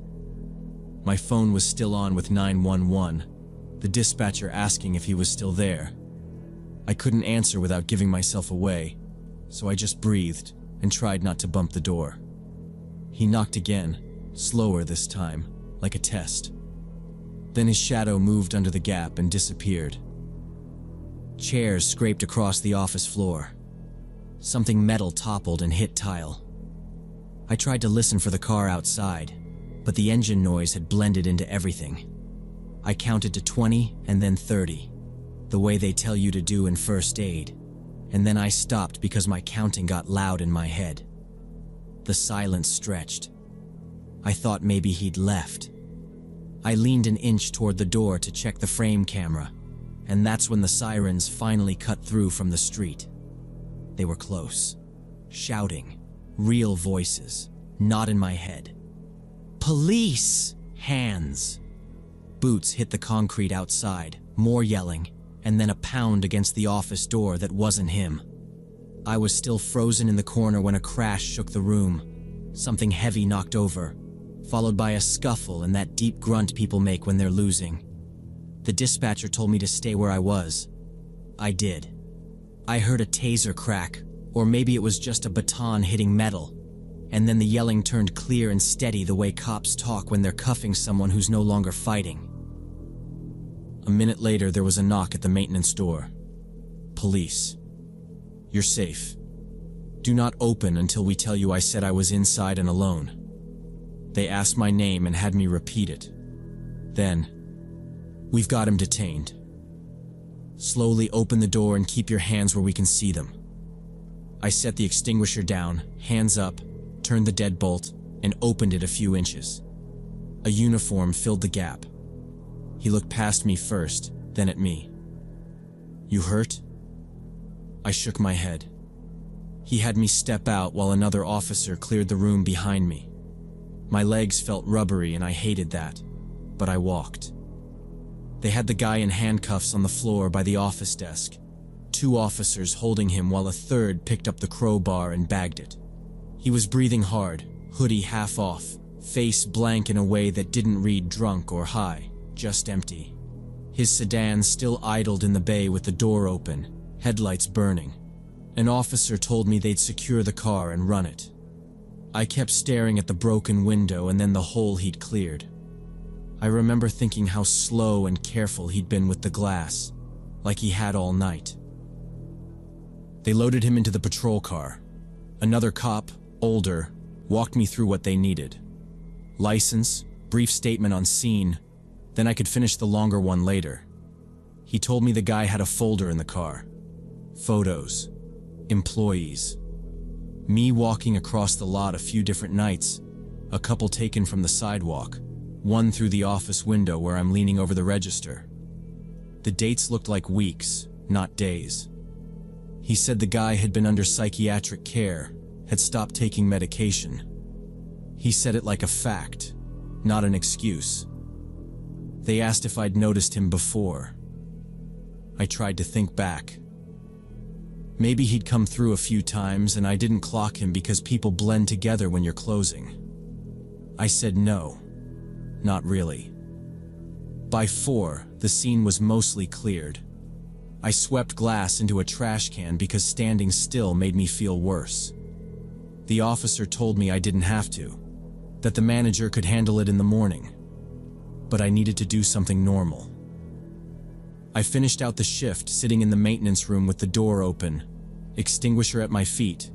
A: My phone was still on with 911, the dispatcher asking if he was still there. I couldn't answer without giving myself away, so I just breathed and tried not to bump the door. He knocked again, slower this time, like a test. Then his shadow moved under the gap and disappeared. Chairs scraped across the office floor. Something metal toppled and hit tile. I tried to listen for the car outside, but the engine noise had blended into everything. I counted to 20 and then 30, the way they tell you to do in first aid, and then I stopped because my counting got loud in my head. The silence stretched. I thought maybe he'd left. I leaned an inch toward the door to check the frame camera, And that's when the sirens finally cut through from the street. They were close, shouting, real voices, not in my head. Police! Hands! Boots hit the concrete outside, more yelling, and then a pound against the office door that wasn't him. I was still frozen in the corner when a crash shook the room. Something heavy knocked over, followed by a scuffle and that deep grunt people make when they're losing. The dispatcher told me to stay where I was. I did. I heard a taser crack, or maybe it was just a baton hitting metal, and then the yelling turned clear and steady the way cops talk when they're cuffing someone who's no longer fighting. A minute later, there was a knock at the maintenance door. Police. You're safe. Do not open until we tell you I said I was inside and alone. They asked my name and had me repeat it. Then, we've got him detained. Slowly open the door and keep your hands where we can see them. I set the extinguisher down, hands up, turned the deadbolt, and opened it a few inches. A uniform filled the gap. He looked past me first, then at me. You hurt? I shook my head. He had me step out while another officer cleared the room behind me. My legs felt rubbery and I hated that, but I walked. They had the guy in handcuffs on the floor by the office desk, 2 officers holding him while a third picked up the crowbar and bagged it. He was breathing hard, hoodie half off, face blank in a way that didn't read drunk or high, just empty. His sedan still idled in the bay with the door open, headlights burning. An officer told me they'd secure the car and run it. I kept staring at the broken window and then the hole he'd cleared. I remember thinking how slow and careful he'd been with the glass, like he had all night. They loaded him into the patrol car. Another cop, older, walked me through what they needed. License, brief statement on scene, then I could finish the longer one later. He told me the guy had a folder in the car. Photos. Employees. Me walking across the lot a few different nights, a couple taken from the sidewalk, one through the office window where I'm leaning over the register. The dates looked like weeks, not days. He said the guy had been under psychiatric care, had stopped taking medication. He said it like a fact, not an excuse. They asked if I'd noticed him before. I tried to think back. Maybe he'd come through a few times and I didn't clock him because people blend together when you're closing. I said no, not really. By 4, the scene was mostly cleared. I swept glass into a trash can because standing still made me feel worse. The officer told me I didn't have to, that the manager could handle it in the morning. But I needed to do something normal. I finished out the shift sitting in the maintenance room with the door open, extinguisher at my feet,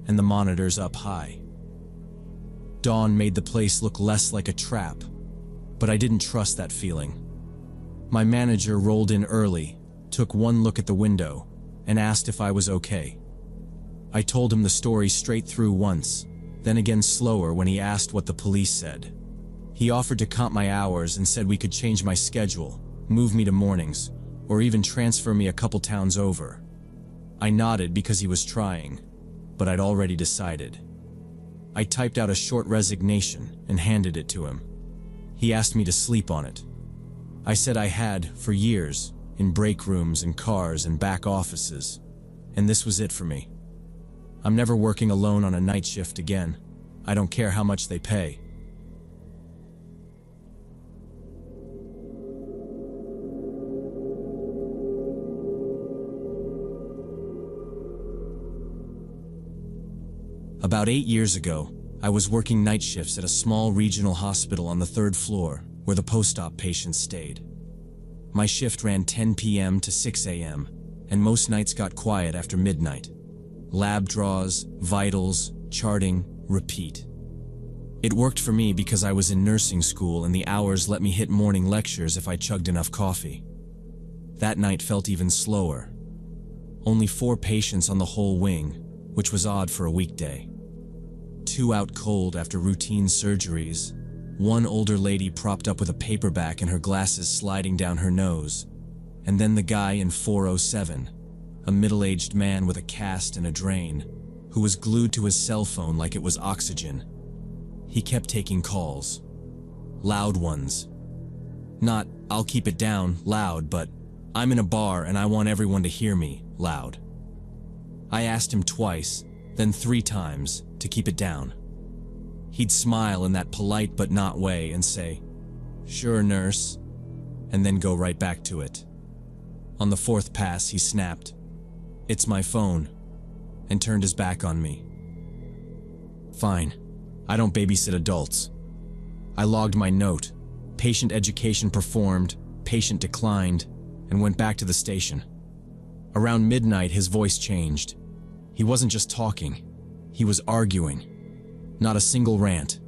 A: and the monitors up high. Dawn made the place look less like a trap, but I didn't trust that feeling. My manager rolled in early, took one look at the window, and asked if I was okay. I told him the story straight through once, then again slower when he asked what the police said. He offered to comp my hours and said we could change my schedule, move me to mornings, or even transfer me a couple towns over. I nodded because he was trying, but I'd already decided. I typed out a short resignation and handed it to him. He asked me to sleep on it. I said I had, for years, in break rooms and cars and back offices, and this was it for me. I'm never working alone on a night shift again. I don't care how much they pay. About 8 years ago, I was working night shifts at a small regional hospital on the 3rd floor where the post-op patients stayed. My shift ran 10 p.m. to 6 a.m., and most nights got quiet after midnight. Lab draws, vitals, charting, repeat. It worked for me because I was in nursing school and the hours let me hit morning lectures if I chugged enough coffee. That night felt even slower. Only 4 patients on the whole wing, which was odd for a weekday. 2 out cold after routine surgeries, 1 older lady propped up with a paperback and her glasses sliding down her nose, And then the guy in 407, a middle-aged man with a cast and a drain, who was glued to his cell phone like it was oxygen. He kept taking calls. Loud ones. Not, "I'll keep it down," loud, but, "I'm in a bar and I want everyone to hear me," loud. I asked him twice, then 3 times, to keep it down. He'd smile in that polite but not way and say, "Sure, nurse," and then go right back to it. On the 4th pass, he snapped, "It's my phone," and turned his back on me. Fine. I don't babysit adults. I logged my note. Patient education performed, patient declined, and went back to the station. Around midnight, his voice changed. He wasn't just talking. He was arguing. Not a single rant.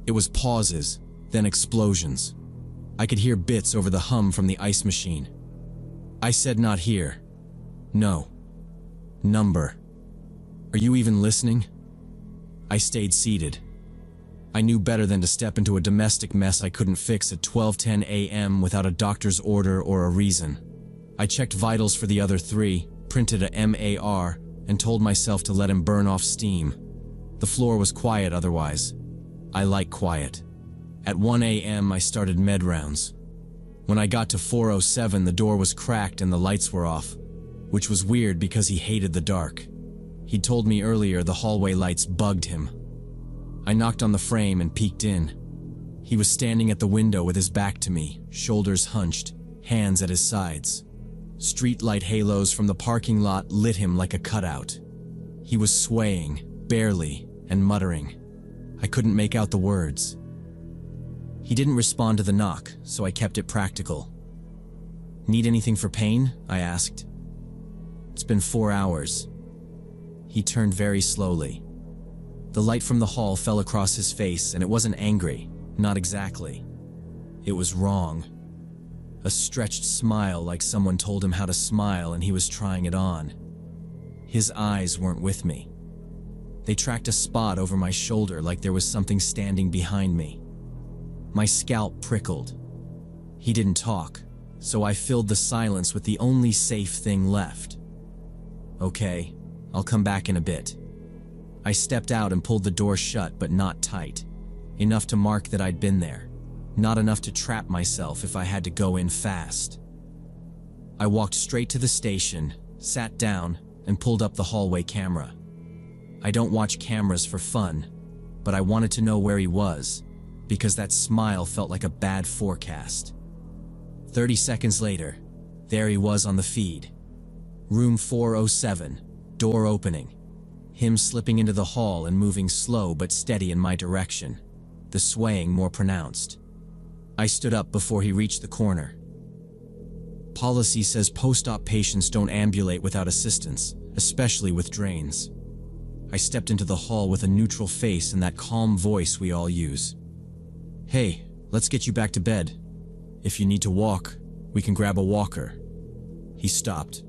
A: It was pauses, then explosions. I could hear bits over the hum from the ice machine. I said, "Not here." "No." "Number." "Are you even listening?" I stayed seated. I knew better than to step into a domestic mess I couldn't fix at 12:10 a.m. without a doctor's order or a reason. I checked vitals for the other 3, printed a MAR, and told myself to let him burn off steam. The floor was quiet otherwise. I like quiet. At 1 a.m. I started med rounds. When I got to 407, the door was cracked and the lights were off, which was weird because he hated the dark. He'd told me earlier the hallway lights bugged him. I knocked on the frame and peeked in. He was standing at the window with his back to me, shoulders hunched, hands at his sides. Street light halos from the parking lot lit him like a cutout. He was swaying, barely, and muttering. I couldn't make out the words. He didn't respond to the knock, so I kept it practical. "Need anything for pain?" I asked. "It's been 4 hours." He turned very slowly. The light from the hall fell across his face, and it wasn't angry, not exactly. It was wrong. A stretched smile like someone told him how to smile and he was trying it on. His eyes weren't with me. They tracked a spot over my shoulder like there was something standing behind me. My scalp prickled. He didn't talk, so I filled the silence with the only safe thing left. "Okay, I'll come back in a bit." I stepped out and pulled the door shut, but not tight. Enough to mark that I'd been there. Not enough to trap myself if I had to go in fast. I walked straight to the station, sat down, and pulled up the hallway camera. I don't watch cameras for fun, but I wanted to know where he was, because that smile felt like a bad forecast. 30 seconds later, there he was on the feed. Room 407, door opening. Him slipping into the hall and moving slow but steady in my direction, the swaying more pronounced. I stood up before he reached the corner. "Policy says post-op patients don't ambulate without assistance, especially with drains." I stepped into the hall with a neutral face and that calm voice we all use. "Hey, let's get you back to bed. If you need to walk, we can grab a walker." He stopped,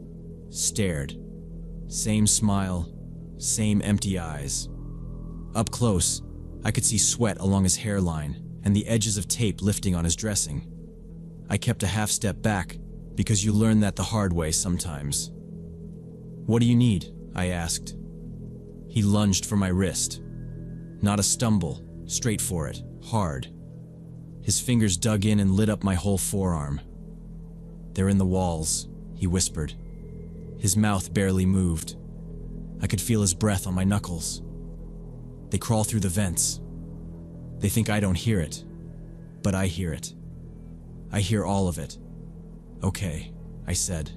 A: stared. Same smile, same empty eyes. Up close, I could see sweat along his hairline and the edges of tape lifting on his dressing. I kept a half step back, because you learn that the hard way sometimes. "What do you need?" I asked. He lunged for my wrist. Not a stumble, straight for it, hard. His fingers dug in and lit up my whole forearm. "They're in the walls," he whispered. His mouth barely moved. I could feel his breath on my knuckles. "They crawl through the vents. They think I don't hear it, but I hear it. I hear all of it." "Okay," I said.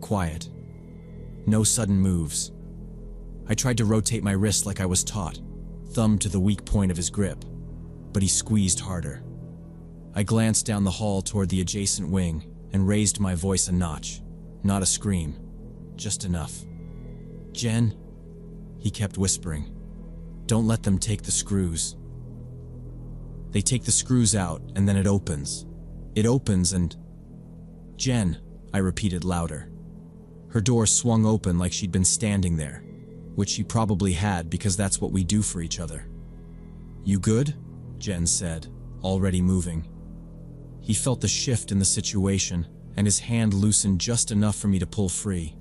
A: Quiet. No sudden moves. I tried to rotate my wrist like I was taught, thumb to the weak point of his grip, but he squeezed harder. I glanced down the hall toward the adjacent wing and raised my voice a notch. Not a scream, just enough. "Jen," he kept whispering, "don't let them take the screws." They take the screws out and then it opens. It opens and... "Jen," I repeated louder. Her door swung open like she'd been standing there, which she probably had because that's what we do for each other. "You good?" Jen said, already moving. He felt the shift in the situation and his hand loosened just enough for me to pull free.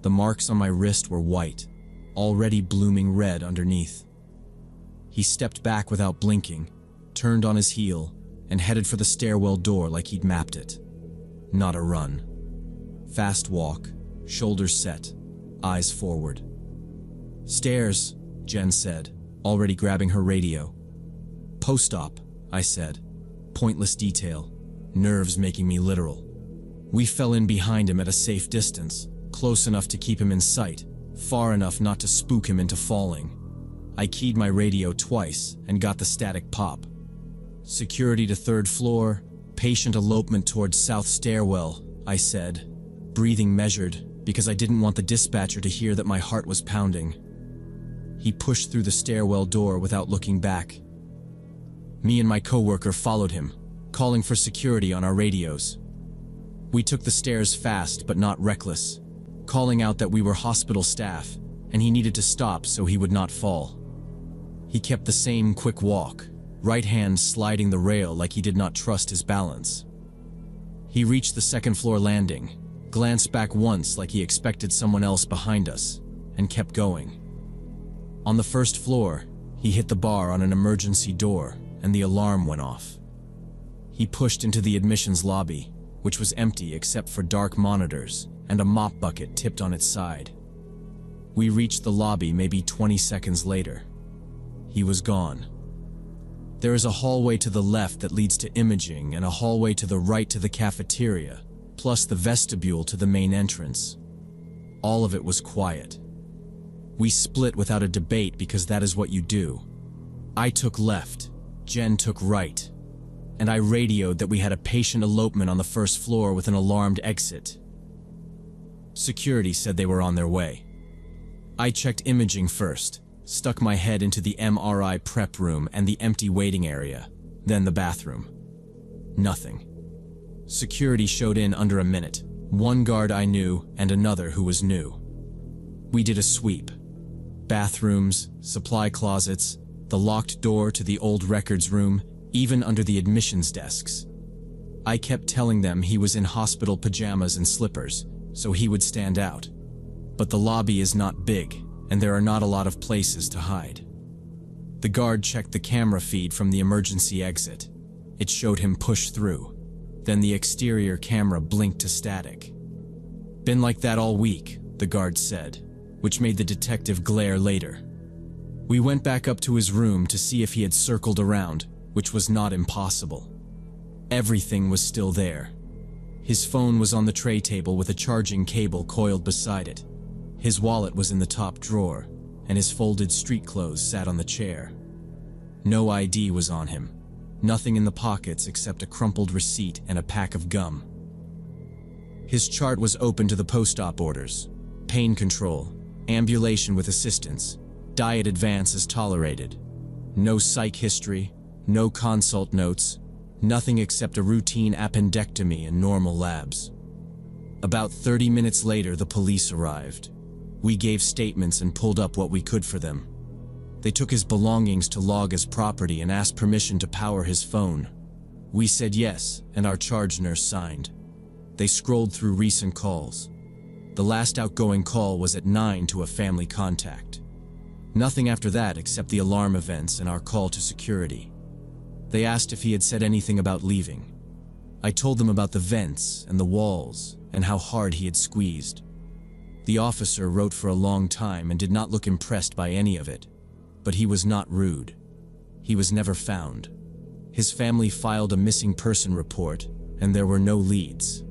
A: The marks on my wrist were white, already blooming red underneath. He stepped back without blinking, turned on his heel, and headed for the stairwell door like he'd mapped it. Not a run. Fast walk, shoulders set, eyes forward. "Stairs," Jen said, already grabbing her radio. "Post-op," I said. Pointless detail, nerves making me literal. We fell in behind him at a safe distance, close enough to keep him in sight, far enough not to spook him into falling. I keyed my radio twice and got the static pop. "Security to 3rd floor, patient elopement towards south stairwell," I said, breathing measured because I didn't want the dispatcher to hear that my heart was pounding. He pushed through the stairwell door without looking back. Me and my coworker followed him, calling for security on our radios. We took the stairs fast but not reckless, calling out that we were hospital staff and he needed to stop so he would not fall. He kept the same quick walk, right hand sliding the rail like he did not trust his balance. He reached the 2nd floor landing, glanced back once like he expected someone else behind us, and kept going. On the 1st floor, he hit the bar on an emergency door and the alarm went off. He pushed into the admissions lobby, which was empty except for dark monitors and a mop bucket tipped on its side. We reached the lobby maybe 20 seconds later. He was gone. There is a hallway to the left that leads to imaging and a hallway to the right to the cafeteria, plus the vestibule to the main entrance. All of it was quiet. We split without a debate because that is what you do. I took left, Jen took right, and I radioed that we had a patient elopement on the 1st floor with an alarmed exit. Security said they were on their way. I checked imaging first, stuck my head into the MRI prep room and the empty waiting area, then the bathroom. Nothing. Security showed in under a minute, one guard I knew and another who was new. We did a sweep. Bathrooms, supply closets, the locked door to the old records room, even under the admissions desks. I kept telling them he was in hospital pajamas and slippers, so he would stand out. But the lobby is not big, and there are not a lot of places to hide. The guard checked the camera feed from the emergency exit. It showed him push through. Then the exterior camera blinked to static. "Been like that all week," the guard said, which made the detective glare later. We went back up to his room to see if he had circled around, which was not impossible. Everything was still there. His phone was on the tray table with a charging cable coiled beside it. His wallet was in the top drawer, and his folded street clothes sat on the chair. No ID was on him. Nothing in the pockets except a crumpled receipt and a pack of gum. His chart was open to the post-op orders. Pain control, ambulation with assistance, diet advances tolerated. No psych history, no consult notes, nothing except a routine appendectomy and normal labs. About 30 minutes later, the police arrived. We gave statements and pulled up what we could for them. They took his belongings to log as property and asked permission to power his phone. We said yes, and our charge nurse signed. They scrolled through recent calls. The last outgoing call was at 9 to a family contact. Nothing after that except the alarm events and our call to security. They asked if he had said anything about leaving. I told them about the vents and the walls and how hard he had squeezed. The officer wrote for a long time and did not look impressed by any of it. But he was not rude. He was never found. His family filed a missing person report, and there were no leads.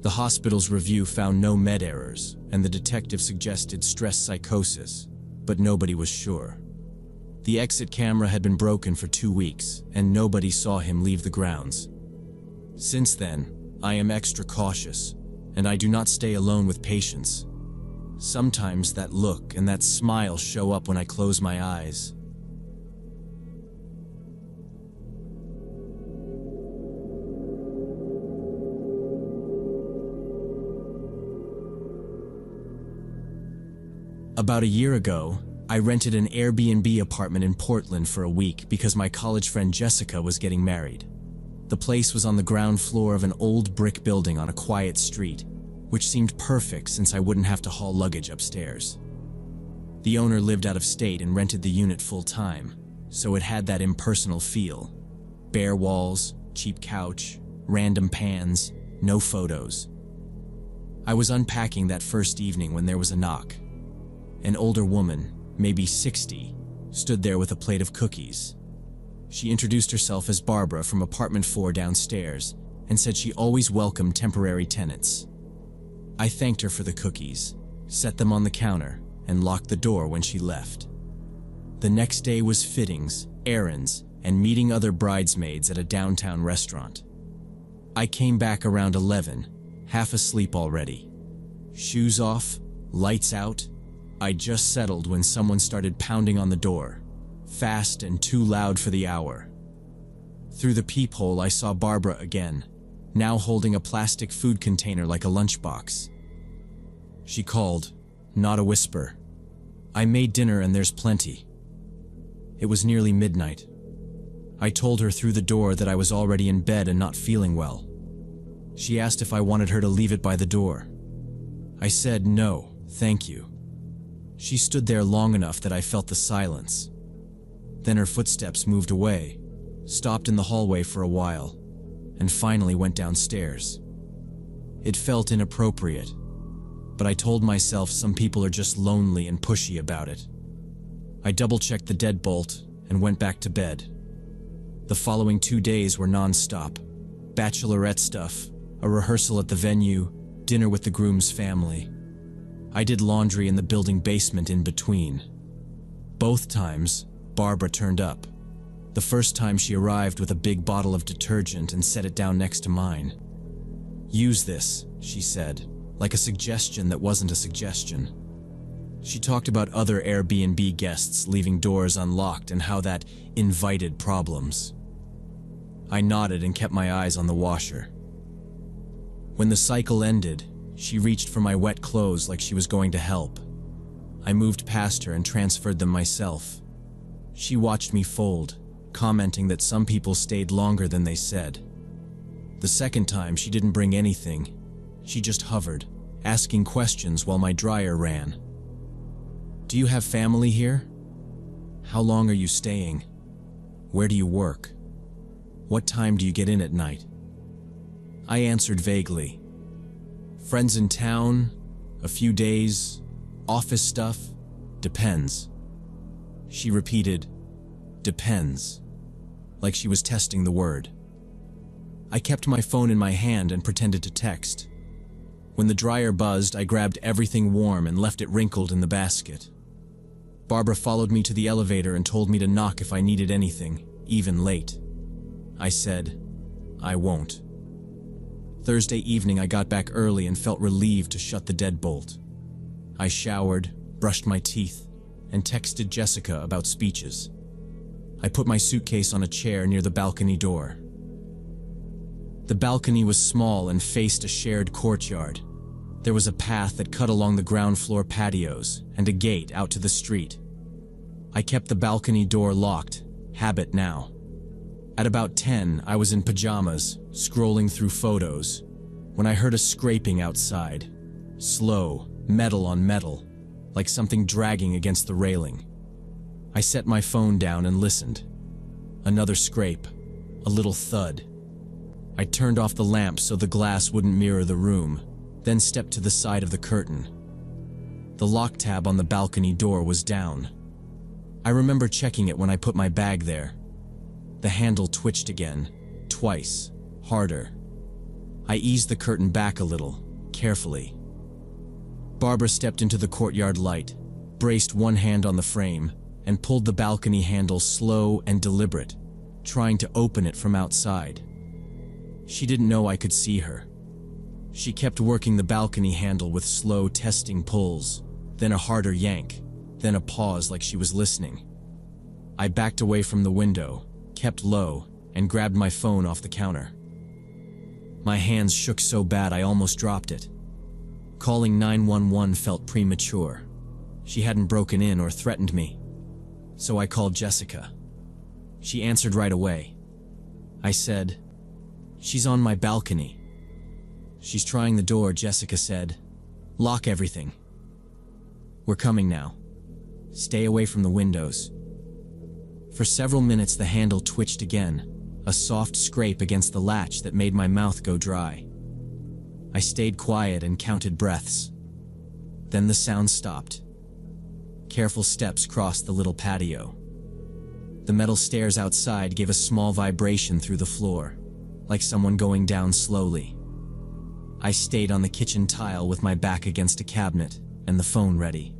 A: The hospital's review found no med errors, and the detective suggested stress psychosis, but nobody was sure. The exit camera had been broken for 2 weeks, and nobody saw him leave the grounds. Since then, I am extra cautious, and I do not stay alone with patients. Sometimes that look and that smile show up when I close my eyes. About a year ago, I rented an Airbnb apartment in Portland for a week because my college friend Jessica was getting married. The place was on the ground floor of an old brick building on a quiet street, which seemed perfect since I wouldn't have to haul luggage upstairs. The owner lived out of state and rented the unit full-time, so it had that impersonal feel. Bare walls, cheap couch, random pans, no photos. I was unpacking that first evening when there was a knock. An older woman, maybe 60, stood there with a plate of cookies. She introduced herself as Barbara from apartment 4 downstairs and said she always welcomed temporary tenants. I thanked her for the cookies, set them on the counter, and locked the door when she left. The next day was fittings, errands, and meeting other bridesmaids at a downtown restaurant. I came back around 11, half asleep already. Shoes off, lights out. I just settled when someone started pounding on the door, fast and too loud for the hour. Through the peephole, I saw Barbara again, now holding a plastic food container like a lunchbox. She called, not a whisper. I made dinner and there's plenty. It was nearly midnight. I told her through the door that I was already in bed and not feeling well. She asked if I wanted her to leave it by the door. I said no, thank you. She stood there long enough that I felt the silence. Then her footsteps moved away, stopped in the hallway for a while, and finally went downstairs. It felt inappropriate, but I told myself some people are just lonely and pushy about it. I double-checked the deadbolt and went back to bed. The following 2 days were non-stop. Bachelorette stuff, a rehearsal at the venue, dinner with the groom's family. I did laundry in the building basement in between. Both times, Barbara turned up. The first time she arrived with a big bottle of detergent and set it down next to mine. "Use this," she said, like a suggestion that wasn't a suggestion. She talked about other Airbnb guests leaving doors unlocked and how that invited problems. I nodded and kept my eyes on the washer. When the cycle ended, she reached for my wet clothes like she was going to help. I moved past her and transferred them myself. She watched me fold, commenting that some people stayed longer than they said. The second time, she didn't bring anything. She just hovered, asking questions while my dryer ran. "Do you have family here? How long are you staying? Where do you work? What time do you get in at night?" I answered vaguely. "Friends in town, a few days, office stuff, depends." She repeated, "Depends," like she was testing the word. I kept my phone in my hand and pretended to text. When the dryer buzzed, I grabbed everything warm and left it wrinkled in the basket. Barbara followed me to the elevator and told me to knock if I needed anything, even late. I said, "I won't." Thursday evening, I got back early and felt relieved to shut the deadbolt. I showered, brushed my teeth, and texted Jessica about speeches. I put my suitcase on a chair near the balcony door. The balcony was small and faced a shared courtyard. There was a path that cut along the ground floor patios and a gate out to the street. I kept the balcony door locked, habit now. At about 10, I was in pajamas, scrolling through photos, when I heard a scraping outside. Slow, metal on metal, like something dragging against the railing. I set my phone down and listened. Another scrape, a little thud. I turned off the lamp so the glass wouldn't mirror the room, then stepped to the side of the curtain. The lock tab on the balcony door was down. I remember checking it when I put my bag there. The handle twitched again, twice, harder. I eased the curtain back a little, carefully. Barbara stepped into the courtyard light, braced one hand on the frame, and pulled the balcony handle slow and deliberate, trying to open it from outside. She didn't know I could see her. She kept working the balcony handle with slow testing pulls, then a harder yank, then a pause like she was listening. I backed away from the window, kept low, and grabbed my phone off the counter. My hands shook so bad I almost dropped it. Calling 911 felt premature. She hadn't broken in or threatened me. So I called Jessica. She answered right away. I said, She's on my balcony. She's trying the door, Jessica said. Lock everything. We're coming now. Stay away from the windows. For several minutes the handle twitched again, a soft scrape against the latch that made my mouth go dry. I stayed quiet and counted breaths. Then the sound stopped. Careful steps crossed the little patio. The metal stairs outside gave a small vibration through the floor, like someone going down slowly. I stayed on the kitchen tile with my back against a cabinet and the phone ready.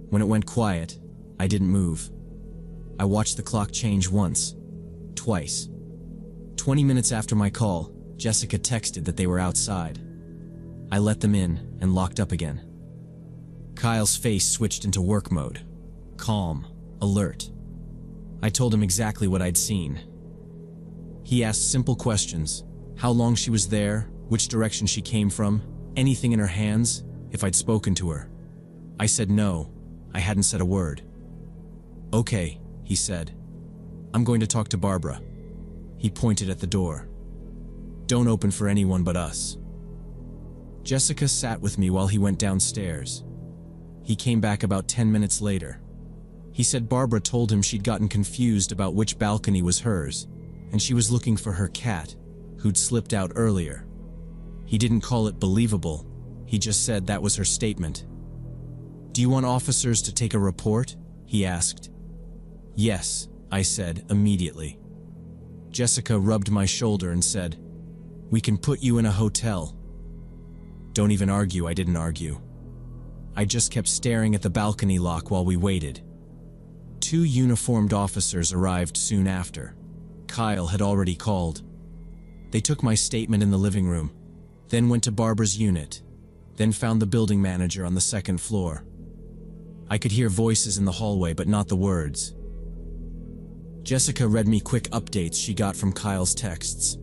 A: When it went quiet, I didn't move. I watched the clock change once, twice. 20 minutes after my call, Jessica texted that they were outside. I let them in and locked up again. Kyle's face switched into work mode, calm, alert. I told him exactly what I'd seen. He asked simple questions: how long she was there, which direction she came from, anything in her hands, if I'd spoken to her. I said no, I hadn't said a word. Okay, he said. I'm going to talk to Barbara. He pointed at the door. Don't open for anyone but us. Jessica sat with me while he went downstairs. He came back about 10 minutes later. He said Barbara told him she'd gotten confused about which balcony was hers, and she was looking for her cat, who'd slipped out earlier. He didn't call it believable, he just said that was her statement. Do you want officers to take a report? He asked. Yes, I said immediately. Jessica rubbed my shoulder and said, we can put you in a hotel. Don't even argue, I didn't argue. I just kept staring at the balcony lock while we waited. 2 uniformed officers arrived soon after. Kyle had already called. They took my statement in the living room, then went to Barbara's unit, then found the building manager on the 2nd floor. I could hear voices in the hallway, but not the words. Jessica read me quick updates she got from Kyle's texts.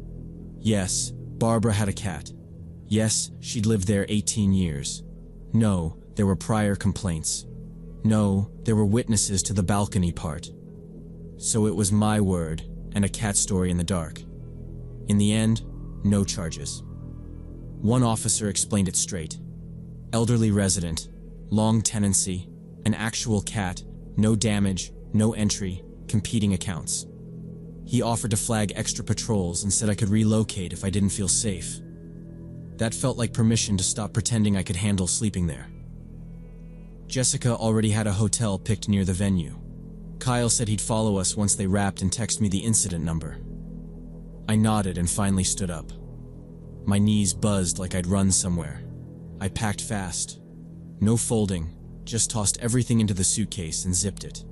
A: Yes, Barbara had a cat. Yes, she'd lived there 18 years. No, there were prior complaints. No, there were witnesses to the balcony part. So it was my word and a cat story in the dark. In the end, no charges. One officer explained it straight. Elderly resident, long tenancy, an actual cat, no damage, no entry, competing accounts. He offered to flag extra patrols and said I could relocate if I didn't feel safe. That felt like permission to stop pretending I could handle sleeping there. Jessica already had a hotel picked near the venue. Kyle said he'd follow us once they wrapped and text me the incident number. I nodded and finally stood up. My knees buzzed like I'd run somewhere. I packed fast. No folding, just tossed everything into the suitcase and zipped it.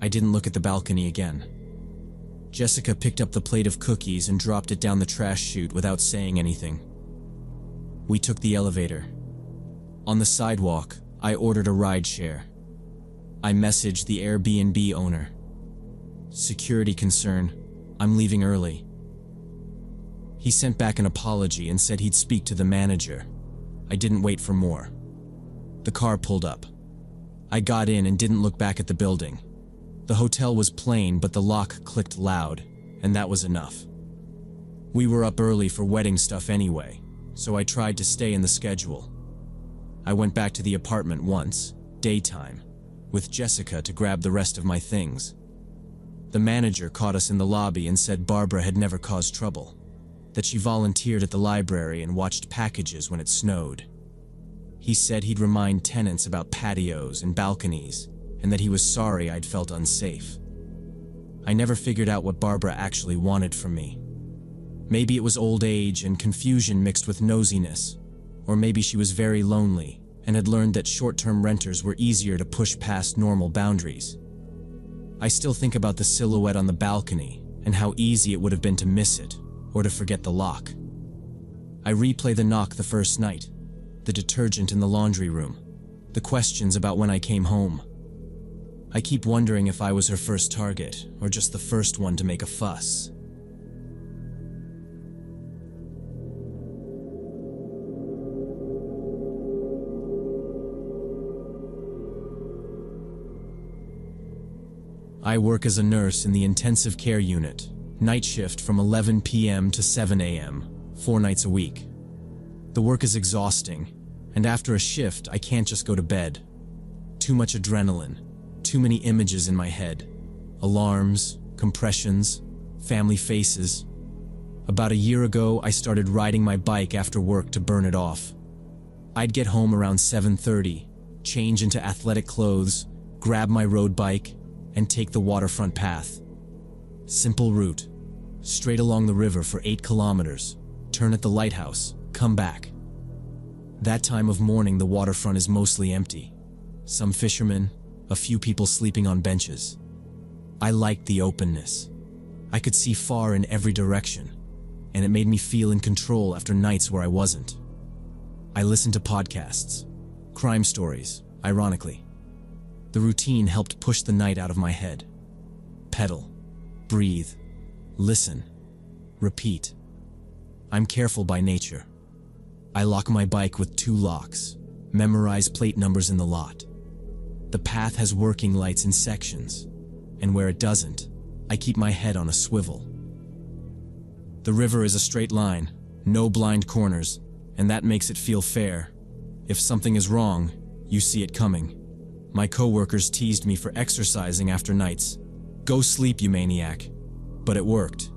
A: I didn't look at the balcony again. Jessica picked up the plate of cookies and dropped it down the trash chute without saying anything. We took the elevator. On the sidewalk, I ordered a ride share. I messaged the Airbnb owner. Security concern, I'm leaving early. He sent back an apology and said he'd speak to the manager. I didn't wait for more. The car pulled up. I got in and didn't look back at the building. The hotel was plain, but the lock clicked loud, and that was enough. We were up early for wedding stuff anyway, so I tried to stay in the schedule. I went back to the apartment once, daytime, with Jessica to grab the rest of my things. The manager caught us in the lobby and said Barbara had never caused trouble, that she volunteered at the library and watched packages when it snowed. He said he'd remind tenants about patios and balconies, and that he was sorry I'd felt unsafe. I never figured out what Barbara actually wanted from me. Maybe it was old age and confusion mixed with nosiness, or maybe she was very lonely and had learned that short-term renters were easier to push past normal boundaries. I still think about the silhouette on the balcony and how easy it would have been to miss it or to forget the lock. I replay the knock the first night, the detergent in the laundry room, the questions about when I came home. I keep wondering if I was her first target or just the first one to make a fuss. I work as a nurse in the intensive care unit, Night shift from 11 p.m. to 7 a.m., 4 nights a week. The work is exhausting, and after a shift, I can't just go to bed. Too much adrenaline, too many images in my head. Alarms, compressions, family faces. About a year ago, I started riding my bike after work to burn it off. I'd get home around 7:30, change into athletic clothes, grab my road bike, and take the waterfront path. Simple route. Straight along the river for 8 kilometers, turn at the lighthouse, come back. That time of morning, the waterfront is mostly empty. Some fishermen, a few people sleeping on benches. I liked the openness. I could see far in every direction, and it made me feel in control after nights where I wasn't. I listened to podcasts, crime stories, ironically. The routine helped push the night out of my head. Pedal, breathe, listen, repeat. I'm careful by nature. I lock my bike with 2 locks, memorize plate numbers in the lot. The path has working lights in sections, and where it doesn't, I keep my head on a swivel. The river is a straight line, no blind corners, and that makes it feel fair. If something is wrong, you see it coming. My coworkers teased me for exercising after nights. Go sleep, you maniac. But it worked.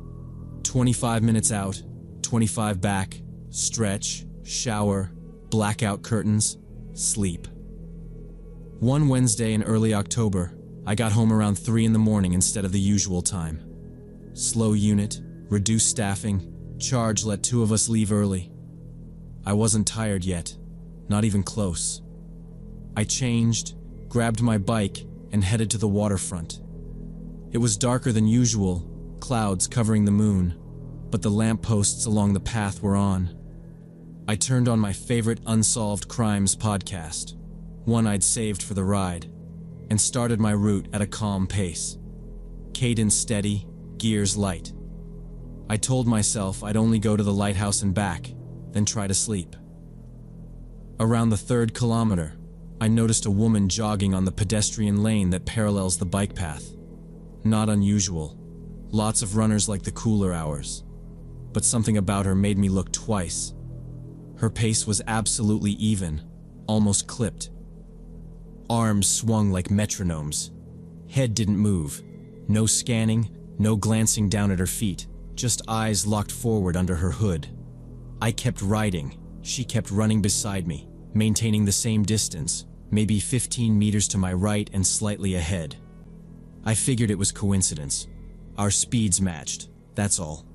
A: 25 minutes out, 25 back, stretch, shower, blackout curtains, sleep. One Wednesday in early October, I got home around 3 in the morning instead of the usual time. Slow unit, reduced staffing, charge let 2 of us leave early. I wasn't tired yet, not even close. I changed, grabbed my bike, and headed to the waterfront. It was darker than usual, clouds covering the moon, but the lampposts along the path were on. I turned on my favorite Unsolved Crimes podcast, one I'd saved for the ride, and started my route at a calm pace. Cadence steady, gears light. I told myself I'd only go to the lighthouse and back, then try to sleep. Around the 3rd kilometer, I noticed a woman jogging on the pedestrian lane that parallels the bike path. Not unusual. Lots of runners like the cooler hours. But something about her made me look twice. Her pace was absolutely even, almost clipped. Arms swung like metronomes. Head didn't move. No scanning, no glancing down at her feet, just eyes locked forward under her hood. I kept riding. She kept running beside me, maintaining the same distance, maybe 15 meters to my right and slightly ahead. I figured it was coincidence. Our speeds matched, that's all.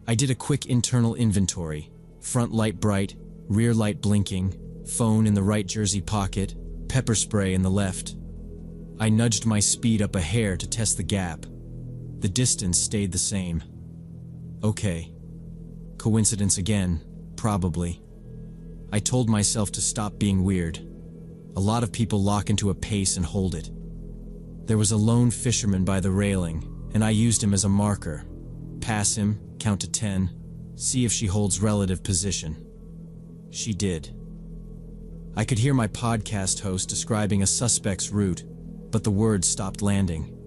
A: I did a quick internal inventory. Front light bright, rear light blinking, phone in the right jersey pocket, pepper spray in the left. I nudged my speed up a hair to test the gap. The distance stayed the same. Okay. Coincidence again, probably. I told myself to stop being weird. A lot of people lock into a pace and hold it. There was a lone fisherman by the railing, and I used him as a marker. Pass him, count to 10, see if she holds relative position. She did. I could hear my podcast host describing a suspect's route, but the words stopped landing.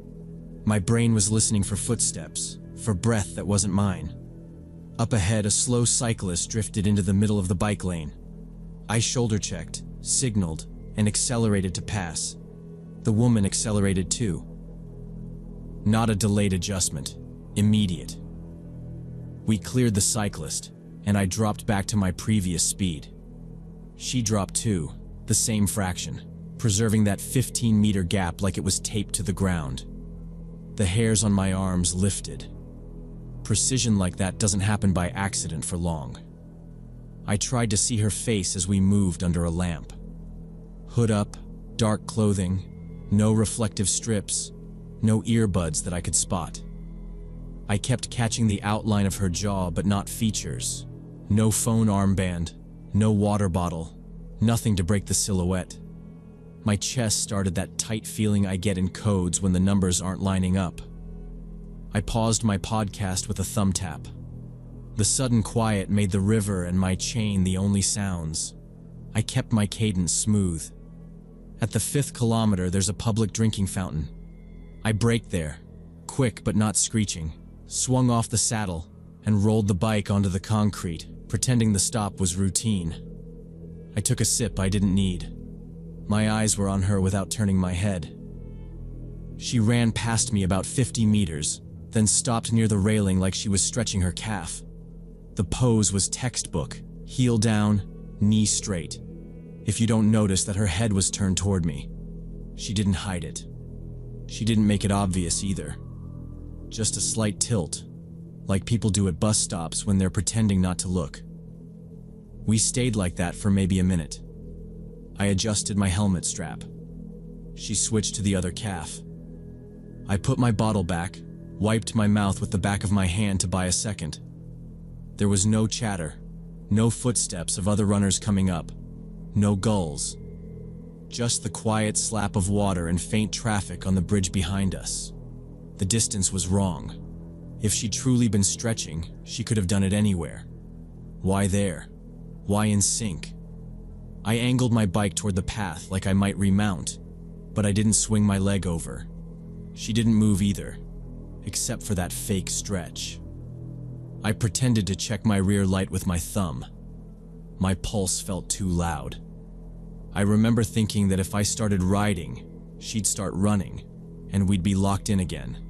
A: My brain was listening for footsteps, for breath that wasn't mine. Up ahead, a slow cyclist drifted into the middle of the bike lane. I shoulder-checked, signaled, and accelerated to pass. The woman accelerated too. Not a delayed adjustment, immediate. We cleared the cyclist, and I dropped back to my previous speed. She dropped too, the same fraction, preserving that 15-meter gap like it was taped to the ground. The hairs on my arms lifted. Precision like that doesn't happen by accident for long. I tried to see her face as we moved under a lamp. Hood up, dark clothing, no reflective strips, no earbuds that I could spot. I kept catching the outline of her jaw but not features. No phone armband, no water bottle, nothing to break the silhouette. My chest started that tight feeling I get in codes when the numbers aren't lining up. I paused my podcast with a thumb tap. The sudden quiet made the river and my chain the only sounds. I kept my cadence smooth. At the 5th kilometer, there's a public drinking fountain. I brake there, quick but not screeching, swung off the saddle, and rolled the bike onto the concrete, pretending the stop was routine. I took a sip I didn't need. My eyes were on her without turning my head. She ran past me about 50 meters, then stopped near the railing like she was stretching her calf. The pose was textbook, heel down, knee straight. If you don't notice that her head was turned toward me. She didn't hide it. She didn't make it obvious either. Just a slight tilt, like people do at bus stops when they're pretending not to look. We stayed like that for maybe a minute. I adjusted my helmet strap. She switched to the other calf. I put my bottle back, wiped my mouth with the back of my hand to buy a second. There was no chatter, no footsteps of other runners coming up, no gulls. Just the quiet slap of water and faint traffic on the bridge behind us. The distance was wrong. If she'd truly been stretching, she could have done it anywhere. Why there? Why in sync? I angled my bike toward the path like I might remount, but I didn't swing my leg over. She didn't move either, except for that fake stretch. I pretended to check my rear light with my thumb. My pulse felt too loud. I remember thinking that if I started riding, she'd start running, and we'd be locked in again.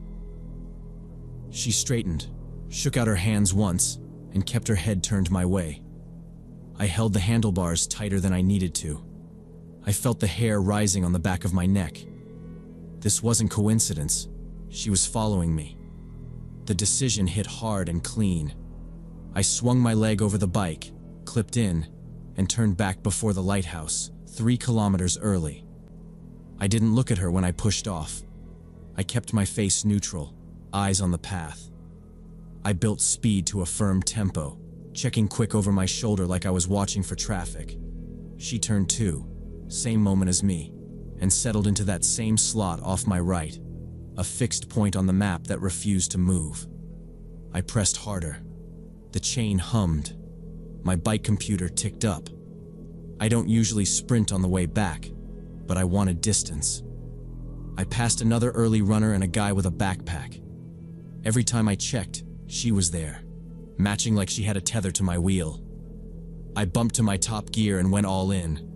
A: She straightened, shook out her hands once, and kept her head turned my way. I held the handlebars tighter than I needed to. I felt the hair rising on the back of my neck. This wasn't coincidence. She was following me. The decision hit hard and clean. I swung my leg over the bike, clipped in, and turned back before the lighthouse, 3 kilometers early. I didn't look at her when I pushed off. I kept my face neutral, eyes on the path. I built speed to a firm tempo, checking quick over my shoulder like I was watching for traffic. She turned too, same moment as me, and settled into that same slot off my right, a fixed point on the map that refused to move. I pressed harder. The chain hummed. My bike computer ticked up. I don't usually sprint on the way back, but I wanted distance. I passed another early runner and a guy with a backpack. Every time I checked, she was there, matching like she had a tether to my wheel. I bumped to my top gear and went all in.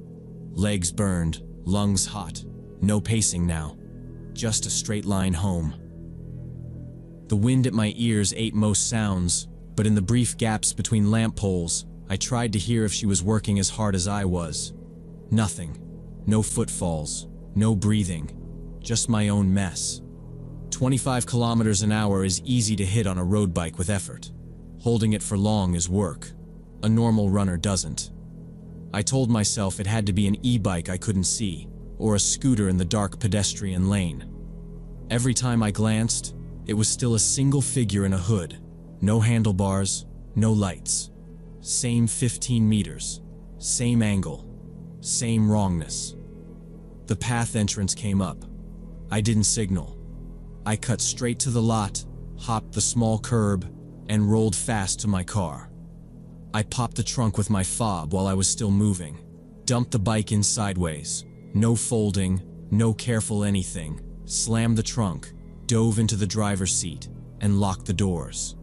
A: Legs burned, lungs hot, no pacing now, just a straight line home. The wind at my ears ate most sounds, but in the brief gaps between lamp poles, I tried to hear if she was working as hard as I was. Nothing. No footfalls, no breathing, just my own mess. 25 kilometers an hour is easy to hit on a road bike with effort. Holding it for long is work. A normal runner doesn't. I told myself it had to be an e-bike I couldn't see, or a scooter in the dark pedestrian lane. Every time I glanced, it was still a single figure in a hood. No handlebars, no lights. Same 15 meters, same angle, same wrongness. The path entrance came up. I didn't signal. I cut straight to the lot, hopped the small curb, and rolled fast to my car. I popped the trunk with my fob while I was still moving, dumped the bike in sideways, no folding, no careful anything, slammed the trunk, dove into the driver's seat, and locked the doors.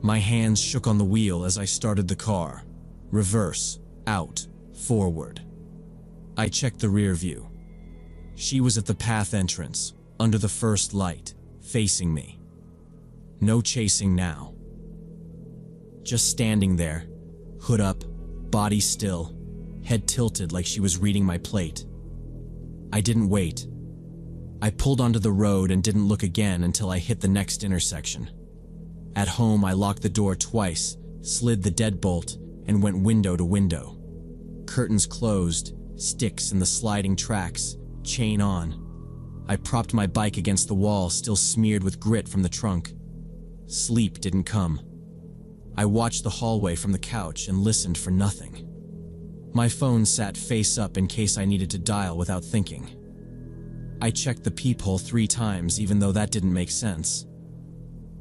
A: My hands shook on the wheel as I started the car. Reverse, out, forward. I checked the rear view. She was at the path entrance, under the first light, facing me. No chasing now. Just standing there, hood up, body still, head tilted like she was reading my plate. I didn't wait. I pulled onto the road and didn't look again until I hit the next intersection. At home, I locked the door twice, slid the deadbolt, and went window to window. Curtains closed, sticks in the sliding tracks, chain on. I propped my bike against the wall, still smeared with grit from the trunk. Sleep didn't come. I watched the hallway from the couch and listened for nothing. My phone sat face up in case I needed to dial without thinking. I checked the peephole 3 times, even though that didn't make sense.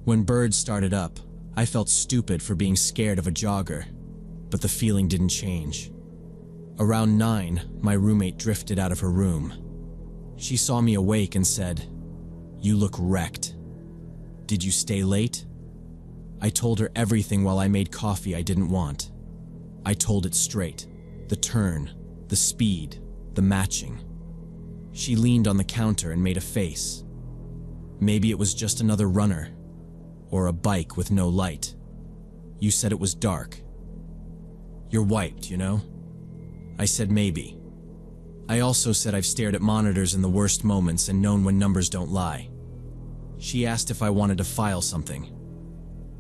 A: When birds started up, I felt stupid for being scared of a jogger, but the feeling didn't change. Around 9, my roommate drifted out of her room. She saw me awake and said, "You look wrecked. Did you stay late?" I told her everything while I made coffee I didn't want. I told it straight. The turn, the speed, the matching. She leaned on the counter and made a face. Maybe it was just another runner, or a bike with no light. You said it was dark. You're wiped, you know? I said maybe. I also said I've stared at monitors in the worst moments and known when numbers don't lie. She asked if I wanted to file something.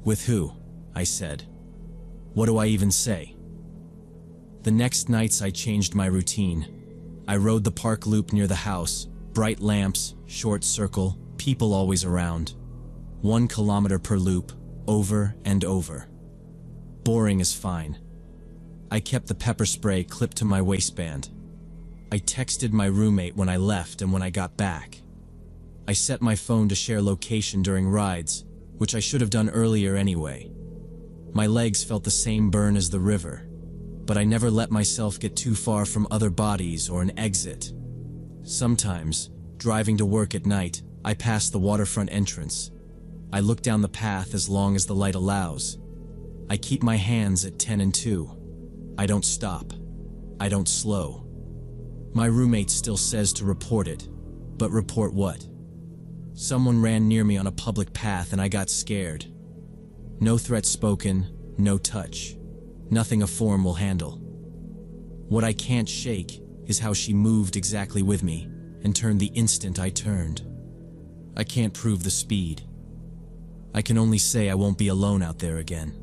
A: With who? I said. What do I even say? The next nights I changed my routine. I rode the park loop near the house, bright lamps, short circle, people always around. 1 kilometer per loop, over and over. Boring is fine. I kept the pepper spray clipped to my waistband. I texted my roommate when I left and when I got back. I set my phone to share location during rides, which I should have done earlier anyway. My legs felt the same burn as the river, but I never let myself get too far from other bodies or an exit. Sometimes, driving to work at night, I pass the waterfront entrance. I look down the path as long as the light allows. I keep my hands at 10 and 2. I don't stop. I don't slow. My roommate still says to report it, but report what? Someone ran near me on a public path and I got scared. No threat spoken, no touch. Nothing a form will handle. What I can't shake is how she moved exactly with me and turned the instant I turned. I can't prove the speed. I can only say I won't be alone out there again.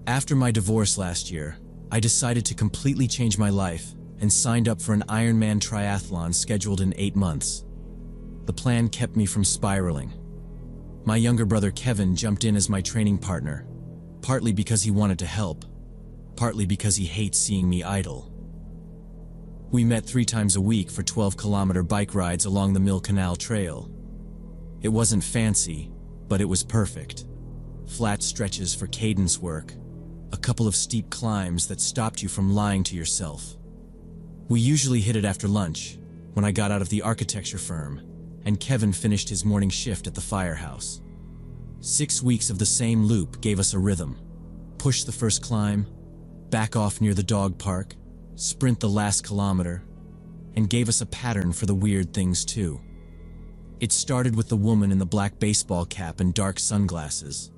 A: After my divorce last year, I decided to completely change my life and signed up for an Ironman triathlon scheduled in 8 months. The plan kept me from spiraling. My younger brother Kevin jumped in as my training partner, partly because he wanted to help, partly because he hates seeing me idle. We met 3 times a week for 12-kilometer bike rides along the Mill Canal Trail. It wasn't fancy, but it was perfect. Flat stretches for cadence work, a couple of steep climbs that stopped you from lying to yourself. We usually hit it after lunch, when I got out of the architecture firm, and Kevin finished his morning shift at the firehouse. 6 weeks of the same loop gave us a rhythm. Push the first climb, back off near the dog park, sprint the last kilometer, and gave us a pattern for the weird things too. It started with the woman in the black baseball cap and dark sunglasses.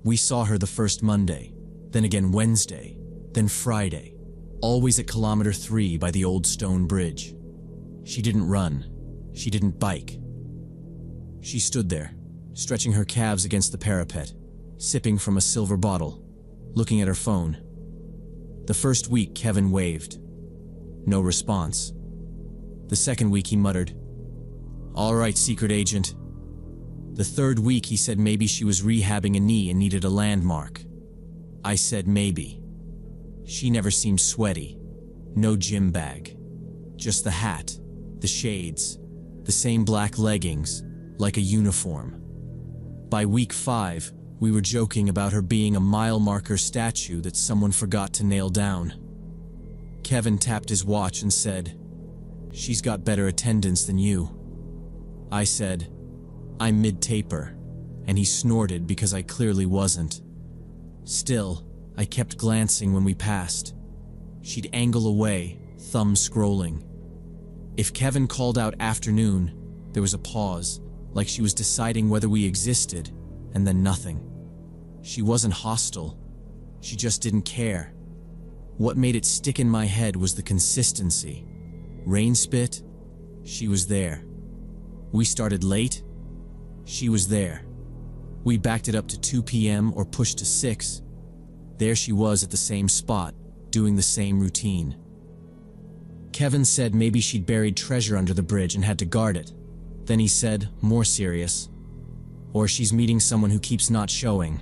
A: We saw her the first Monday, then again Wednesday, then Friday, always at kilometer 3 by the old stone bridge. She didn't run. She didn't bike. She stood there, stretching her calves against the parapet, sipping from a silver bottle, looking at her phone. The first week, Kevin waved. No response. The second week, he muttered, "All right, secret agent." The third week, he said maybe she was rehabbing a knee and needed a landmark. I said maybe. She never seemed sweaty. No gym bag. Just the hat, the shades, the same black leggings, like a uniform. By week 5, we were joking about her being a mile marker statue that someone forgot to nail down. Kevin tapped his watch and said, "She's got better attendance than you." I said, "I'm mid-taper," and he snorted because I clearly wasn't. Still, I kept glancing when we passed. She'd angle away, thumb scrolling. If Kevin called out afternoon, there was a pause, like she was deciding whether we existed, and then nothing. She wasn't hostile. She just didn't care. What made it stick in my head was the consistency. Rain spit? She was there. We started late? She was there. We backed it up to 2 p.m. or pushed to 6. There she was at the same spot, doing the same routine. Kevin said maybe she'd buried treasure under the bridge and had to guard it. Then he said, more serious, or she's meeting someone who keeps not showing.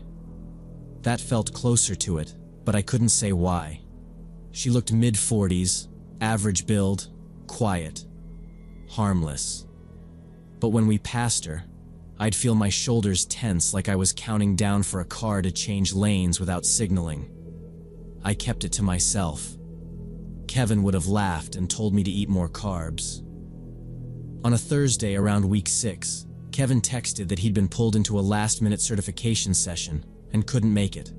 A: That felt closer to it, but I couldn't say why. She looked mid-40s, average build, quiet, harmless. But when we passed her, I'd feel my shoulders tense like I was counting down for a car to change lanes without signaling. I kept it to myself. Kevin would have laughed and told me to eat more carbs. On a Thursday around week 6, Kevin texted that he'd been pulled into a last-minute certification session and couldn't make it.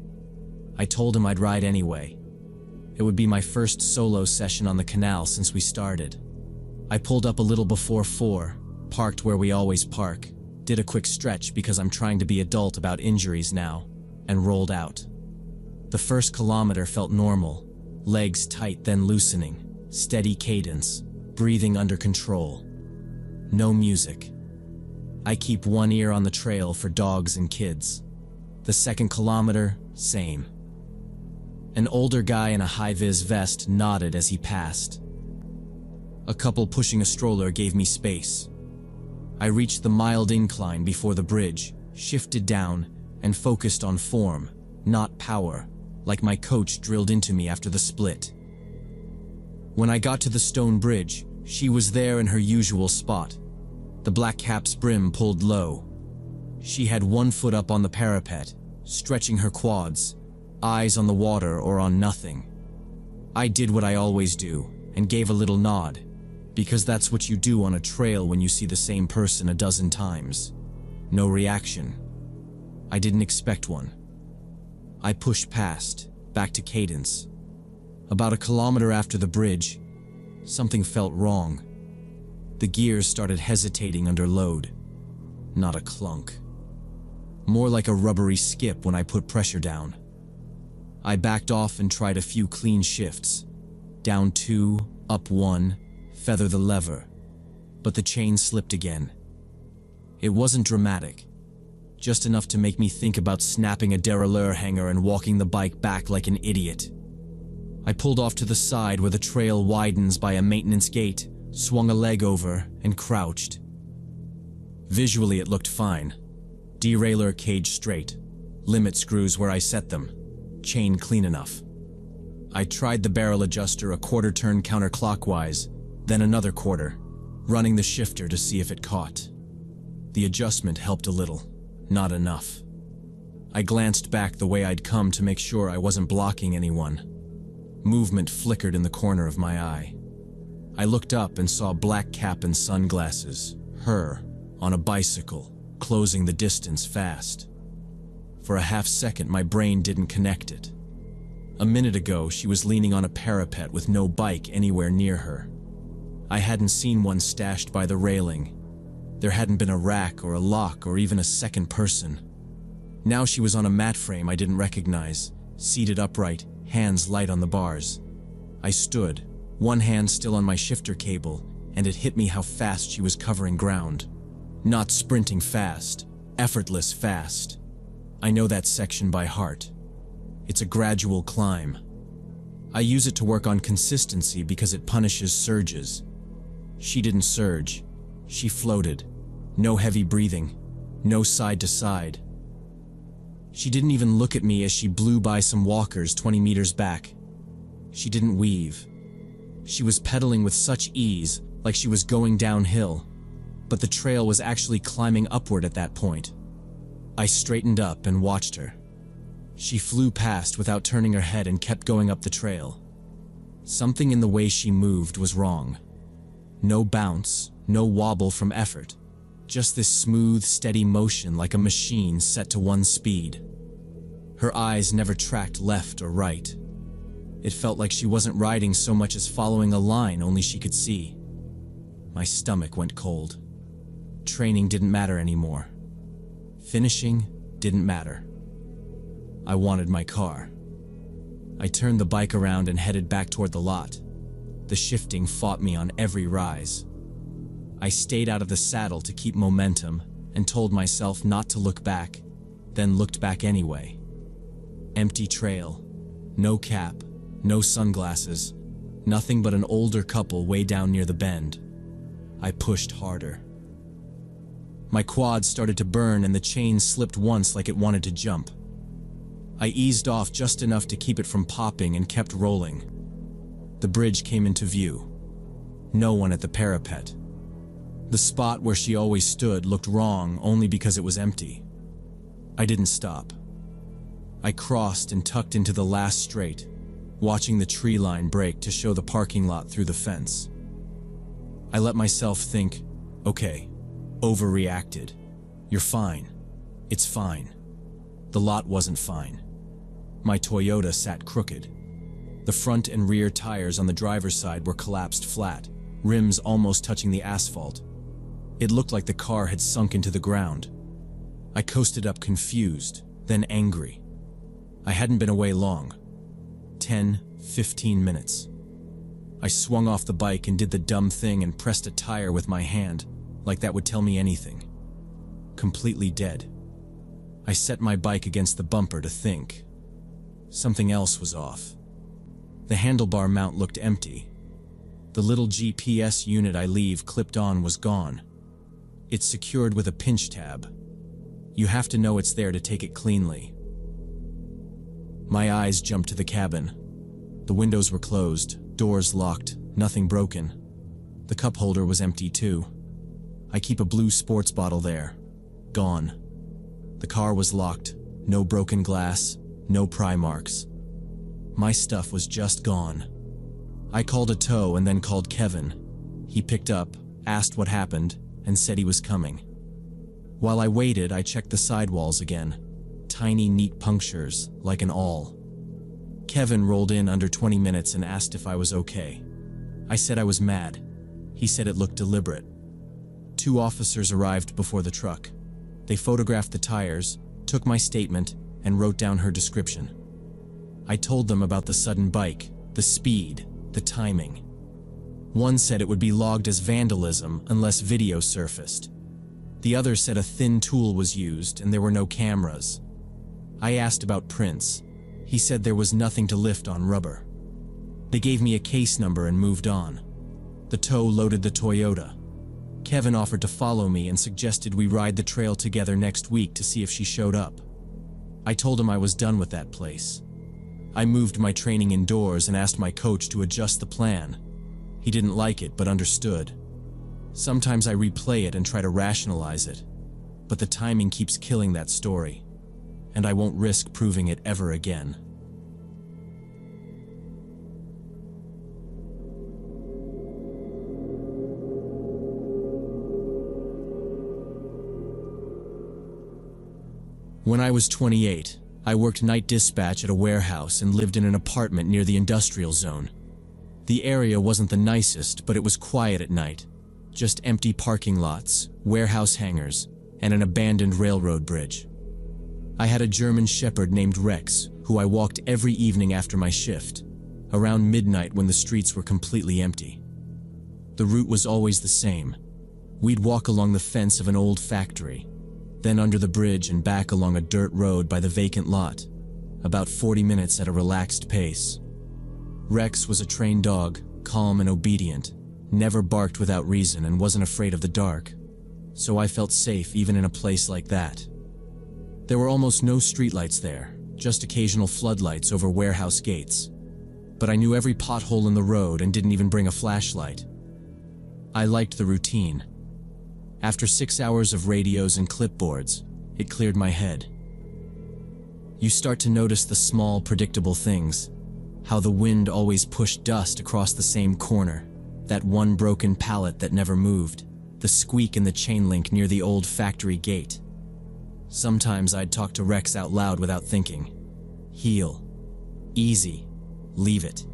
A: I told him I'd ride anyway. It would be my first solo session on the canal since we started. I pulled up a little before 4, parked where we always park, did a quick stretch because I'm trying to be adult about injuries now, and rolled out. The first kilometer felt normal, legs tight then loosening, steady cadence, breathing under control. No music. I keep one ear on the trail for dogs and kids. The second kilometer, same. An older guy in a high-vis vest nodded as he passed. A couple pushing a stroller gave me space. I reached the mild incline before the bridge, shifted down, and focused on form, not power, like my coach drilled into me after the split. When I got to the stone bridge, she was there in her usual spot, the black cap's brim pulled low. She had one foot up on the parapet, stretching her quads, eyes on the water or on nothing. I did what I always do, and gave a little nod, because that's what you do on a trail when you see the same person a dozen times. No reaction. I didn't expect one. I pushed past, back to cadence. About a kilometer after the bridge, something felt wrong. The gears started hesitating under load. Not a clunk. More like a rubbery skip when I put pressure down. I backed off and tried a few clean shifts. Down 2, up 1, feather the lever. But the chain slipped again. It wasn't dramatic. Just enough to make me think about snapping a derailleur hanger and walking the bike back like an idiot. I pulled off to the side where the trail widens by a maintenance gate, swung a leg over, and crouched. Visually it looked fine. Derailleur cage straight, limit screws where I set them, chain clean enough. I tried the barrel adjuster a quarter turn counterclockwise, then another quarter, running the shifter to see if it caught. The adjustment helped a little, not enough. I glanced back the way I'd come to make sure I wasn't blocking anyone. Movement flickered in the corner of my eye. I looked up and saw black cap and sunglasses, her, on a bicycle, closing the distance fast. For a half second, my brain didn't connect it. A minute ago, she was leaning on a parapet with no bike anywhere near her. I hadn't seen one stashed by the railing. There hadn't been a rack or a lock or even a second person. Now she was on a mat frame I didn't recognize, seated upright, hands light on the bars. I stood, one hand still on my shifter cable, and it hit me how fast she was covering ground. Not sprinting fast, effortless fast. I know that section by heart. It's a gradual climb. I use it to work on consistency because it punishes surges. She didn't surge. She floated. No heavy breathing. No side to side. She didn't even look at me as she blew by some walkers 20 meters back. She didn't weave. She was pedaling with such ease, like she was going downhill. But the trail was actually climbing upward at that point. I straightened up and watched her. She flew past without turning her head and kept going up the trail. Something in the way she moved was wrong. No bounce, no wobble from effort. Just this smooth, steady motion like a machine set to one speed. Her eyes never tracked left or right. It felt like she wasn't riding so much as following a line only she could see. My stomach went cold. Training didn't matter anymore. Finishing didn't matter. I wanted my car. I turned the bike around and headed back toward the lot. The shifting fought me on every rise. I stayed out of the saddle to keep momentum and told myself not to look back, then looked back anyway. Empty trail. No cap, no sunglasses, nothing but an older couple way down near the bend. I pushed harder. My quads started to burn and the chain slipped once like it wanted to jump. I eased off just enough to keep it from popping and kept rolling. The bridge came into view. No one at the parapet. The spot where she always stood looked wrong only because it was empty. I didn't stop. I crossed and tucked into the last straight, watching the tree line break to show the parking lot through the fence. I let myself think, okay, overreacted. You're fine. It's fine. The lot wasn't fine. My Toyota sat crooked. The front and rear tires on the driver's side were collapsed flat, rims almost touching the asphalt. It looked like the car had sunk into the ground. I coasted up confused, then angry. I hadn't been away long. 10, 15 minutes. I swung off the bike and did the dumb thing and pressed a tire with my hand, like that would tell me anything. Completely dead. I set my bike against the bumper to think. Something else was off. The handlebar mount looked empty. The little GPS unit I leave clipped on was gone. It's secured with a pinch tab. You have to know it's there to take it cleanly. My eyes jumped to the cabin. The windows were closed, doors locked, nothing broken. The cup holder was empty too. I keep a blue sports bottle there. Gone. The car was locked, no broken glass, no pry marks. My stuff was just gone. I called a tow and then called Kevin. He picked up, asked what happened, and said he was coming. While I waited, I checked the sidewalls again. Tiny, neat punctures, like an awl. Kevin rolled in under 20 minutes and asked if I was okay. I said I was mad. He said it looked deliberate. 2 officers arrived before the truck. They photographed the tires, took my statement, and wrote down her description. I told them about the sudden bike, the speed, the timing. One said it would be logged as vandalism unless video surfaced. The other said a thin tool was used and there were no cameras. I asked about prints. He said there was nothing to lift on rubber. They gave me a case number and moved on. The tow loaded the Toyota. Kevin offered to follow me and suggested we ride the trail together next week to see if she showed up. I told him I was done with that place. I moved my training indoors and asked my coach to adjust the plan. He didn't like it, but understood. Sometimes I replay it and try to rationalize it, but the timing keeps killing that story, and I won't risk proving it ever again. When I was 28, I worked night dispatch at a warehouse and lived in an apartment near the industrial zone. The area wasn't the nicest, but it was quiet at night. Just empty parking lots, warehouse hangars, and an abandoned railroad bridge. I had a German shepherd named Rex, who I walked every evening after my shift, around midnight when the streets were completely empty. The route was always the same. We'd walk along the fence of an old factory, then under the bridge and back along a dirt road by the vacant lot, about 40 minutes at a relaxed pace. Rex was a trained dog, calm and obedient, never barked without reason and wasn't afraid of the dark, so I felt safe even in a place like that. There were almost no streetlights there, just occasional floodlights over warehouse gates. But I knew every pothole in the road and didn't even bring a flashlight. I liked the routine. After 6 hours of radios and clipboards, it cleared my head. You start to notice the small, predictable things. How the wind always pushed dust across the same corner, that one broken pallet that never moved, the squeak in the chain link near the old factory gate. Sometimes I'd talk to Rex out loud without thinking. Heel. Easy. Leave it.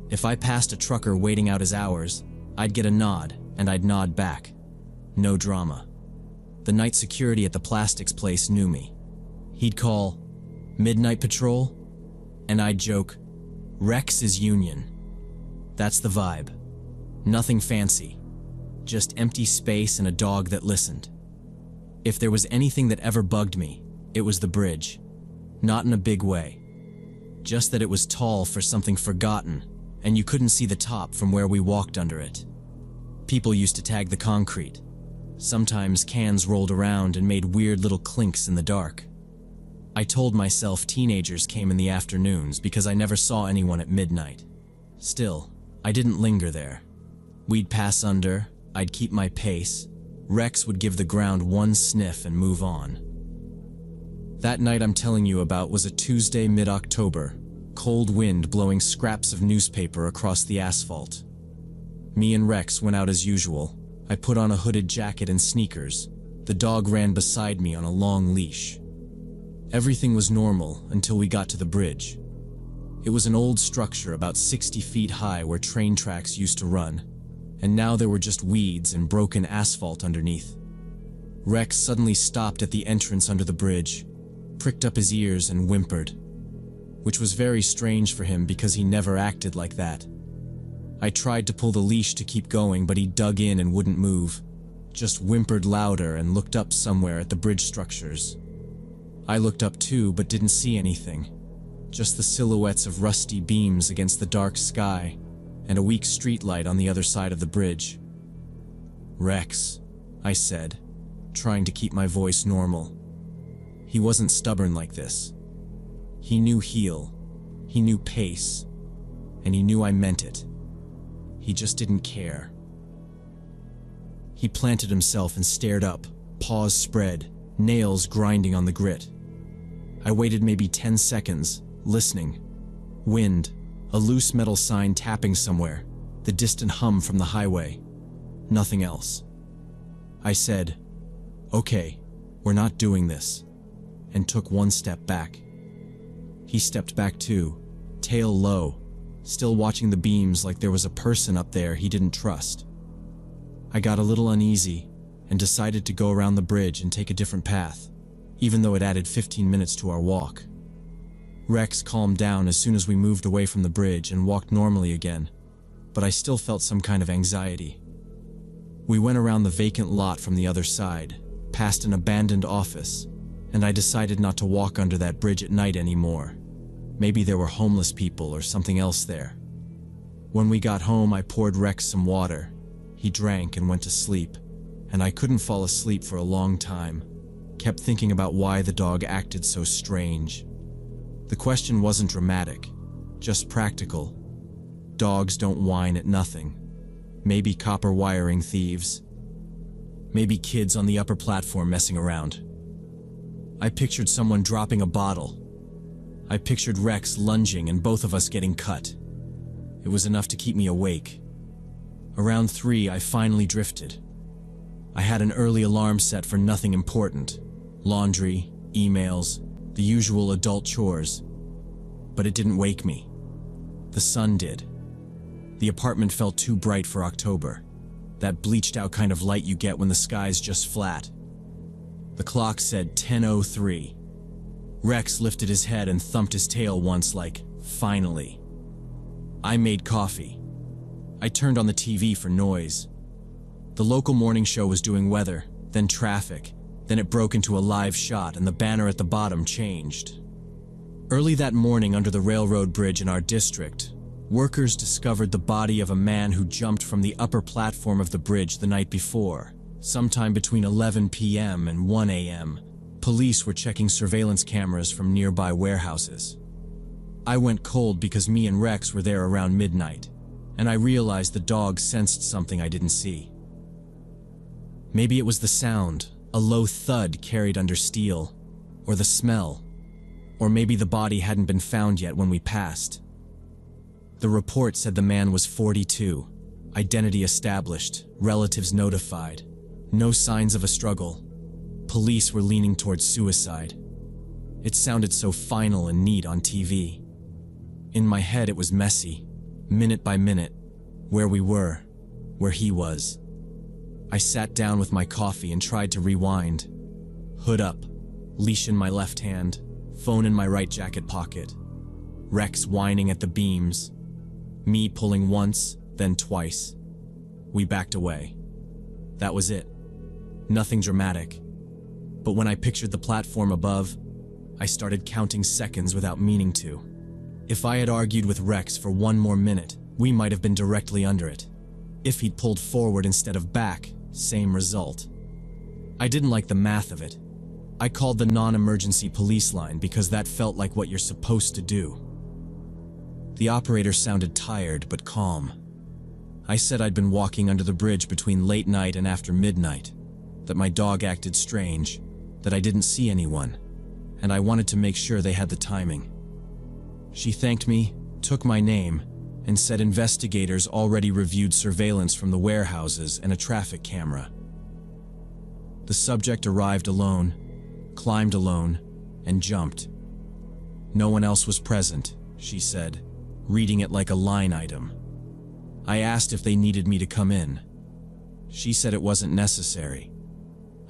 A: If I passed a trucker waiting out his hours, I'd get a nod, and I'd nod back. No drama. The night security at the plastics place knew me. He'd call, "Midnight Patrol?" And I'd joke, "Rex is Union." That's the vibe. Nothing fancy. Just empty space and a dog that listened. If there was anything that ever bugged me, it was the bridge. Not in a big way. Just that it was tall for something forgotten, and you couldn't see the top from where we walked under it. People used to tag the concrete. Sometimes cans rolled around and made weird little clinks in the dark. I told myself teenagers came in the afternoons because I never saw anyone at midnight. Still, I didn't linger there. We'd pass under, I'd keep my pace. Rex would give the ground one sniff and move on. That night I'm telling you about was a Tuesday mid-October, cold wind blowing scraps of newspaper across the asphalt. Me and Rex went out as usual. I put on a hooded jacket and sneakers. The dog ran beside me on a long leash. Everything was normal until we got to the bridge. It was an old structure about 60 feet high where train tracks used to run, and now there were just weeds and broken asphalt underneath. Rex suddenly stopped at the entrance under the bridge, pricked up his ears and whimpered, which was very strange for him because he never acted like that. I tried to pull the leash to keep going, but he dug in and wouldn't move, just whimpered louder and looked up somewhere at the bridge structures. I looked up too, but didn't see anything, just the silhouettes of rusty beams against the dark sky and a weak streetlight on the other side of the bridge. "Rex," I said, trying to keep my voice normal. He wasn't stubborn like this. He knew heel, he knew pace, and he knew I meant it. He just didn't care. He planted himself and stared up, paws spread, nails grinding on the grit. I waited maybe 10 seconds, listening. Wind, a loose metal sign tapping somewhere, the distant hum from the highway. Nothing else. I said, "Okay, we're not doing this," and took one step back. He stepped back too, tail low, still watching the beams like there was a person up there he didn't trust. I got a little uneasy and decided to go around the bridge and take a different path, even though it added 15 minutes to our walk. Rex calmed down as soon as we moved away from the bridge and walked normally again, but I still felt some kind of anxiety. We went around the vacant lot from the other side, past an abandoned office, and I decided not to walk under that bridge at night anymore. Maybe there were homeless people or something else there. When we got home, I poured Rex some water. He drank and went to sleep, and I couldn't fall asleep for a long time. Kept thinking about why the dog acted so strange. The question wasn't dramatic, just practical. Dogs don't whine at nothing. Maybe copper wiring thieves. Maybe kids on the upper platform messing around. I pictured someone dropping a bottle. I pictured Rex lunging and both of us getting cut. It was enough to keep me awake. Around 3, I finally drifted. I had an early alarm set for nothing important. Laundry, emails, the usual adult chores. But it didn't wake me. The sun did. The apartment felt too bright for October. That bleached out kind of light you get when the sky's just flat. The clock said 10:03. Rex lifted his head and thumped his tail once like, finally. I made coffee. I turned on the TV for noise. The local morning show was doing weather, then traffic, then it broke into a live shot and the banner at the bottom changed. Early that morning under the railroad bridge in our district, workers discovered the body of a man who jumped from the upper platform of the bridge the night before, sometime between 11 p.m. and 1 a.m. Police were checking surveillance cameras from nearby warehouses. I went cold because me and Rex were there around midnight, and I realized the dog sensed something I didn't see. Maybe it was the sound, a low thud carried under steel, or the smell, or maybe the body hadn't been found yet when we passed. The report said the man was 42, identity established, relatives notified, no signs of a struggle. Police were leaning towards suicide. It sounded so final and neat on TV. In my head it was messy, minute by minute, where we were, where he was. I sat down with my coffee and tried to rewind. Hood up, leash in my left hand, phone in my right jacket pocket. Rex whining at the beams. Me pulling once, then twice. We backed away. That was it. Nothing dramatic. But when I pictured the platform above, I started counting seconds without meaning to. If I had argued with Rex for one more minute, we might have been directly under it. If he'd pulled forward instead of back, same result. I didn't like the math of it. I called the non-emergency police line because that felt like what you're supposed to do. The operator sounded tired but calm. I said I'd been walking under the bridge between late night and after midnight, that my dog acted strange, that I didn't see anyone, and I wanted to make sure they had the timing. She thanked me, took my name, and said investigators already reviewed surveillance from the warehouses and a traffic camera. The subject arrived alone, climbed alone, and jumped. No one else was present, she said, reading it like a line item. I asked if they needed me to come in. She said it wasn't necessary.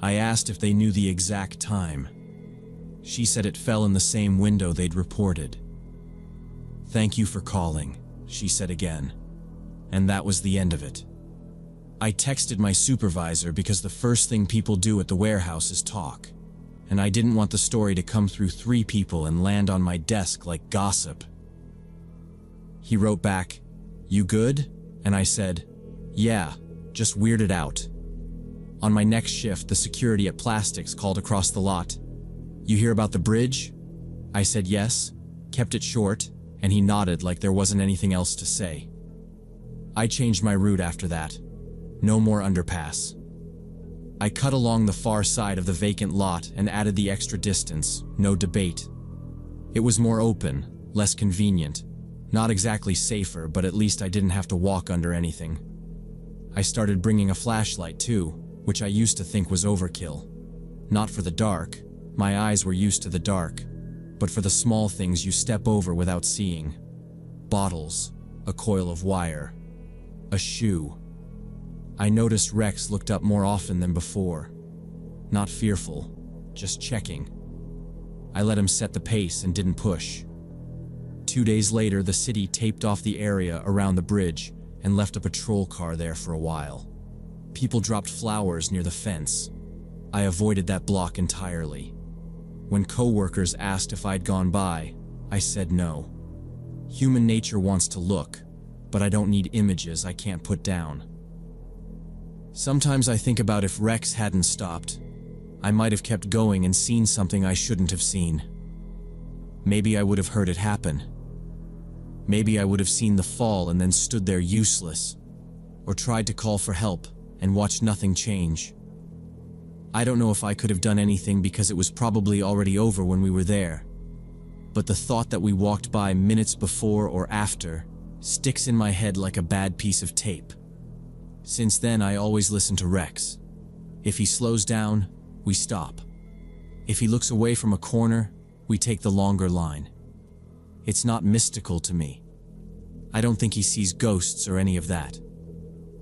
A: I asked if they knew the exact time. She said it fell in the same window they'd reported. Thank you for calling, she said again. And that was the end of it. I texted my supervisor because the first thing people do at the warehouse is talk, and I didn't want the story to come through 3 people and land on my desk like gossip. He wrote back, "You good?" And I said, "Yeah, just weirded out." On my next shift, the security at Plastics called across the lot. "You hear about the bridge?" I said yes, kept it short, and he nodded like there wasn't anything else to say. I changed my route after that. No more underpass. I cut along the far side of the vacant lot and added the extra distance, no debate. It was more open, less convenient. Not exactly safer, but at least I didn't have to walk under anything. I started bringing a flashlight too, which I used to think was overkill. Not for the dark, my eyes were used to the dark, but for the small things you step over without seeing. Bottles, a coil of wire, a shoe. I noticed Rex looked up more often than before. Not fearful, just checking. I let him set the pace and didn't push. 2 days later, the city taped off the area around the bridge and left a patrol car there for a while. People dropped flowers near the fence. I avoided that block entirely. When coworkers asked if I'd gone by, I said no. Human nature wants to look, but I don't need images I can't put down. Sometimes I think about if Rex hadn't stopped, I might have kept going and seen something I shouldn't have seen. Maybe I would have heard it happen. Maybe I would have seen the fall and then stood there useless, or tried to call for help and watched nothing change. I don't know if I could have done anything because it was probably already over when we were there, but the thought that we walked by minutes before or after sticks in my head like a bad piece of tape. Since then, I always listen to Rex. If he slows down, we stop. If he looks away from a corner, we take the longer line. It's not mystical to me. I don't think he sees ghosts or any of that.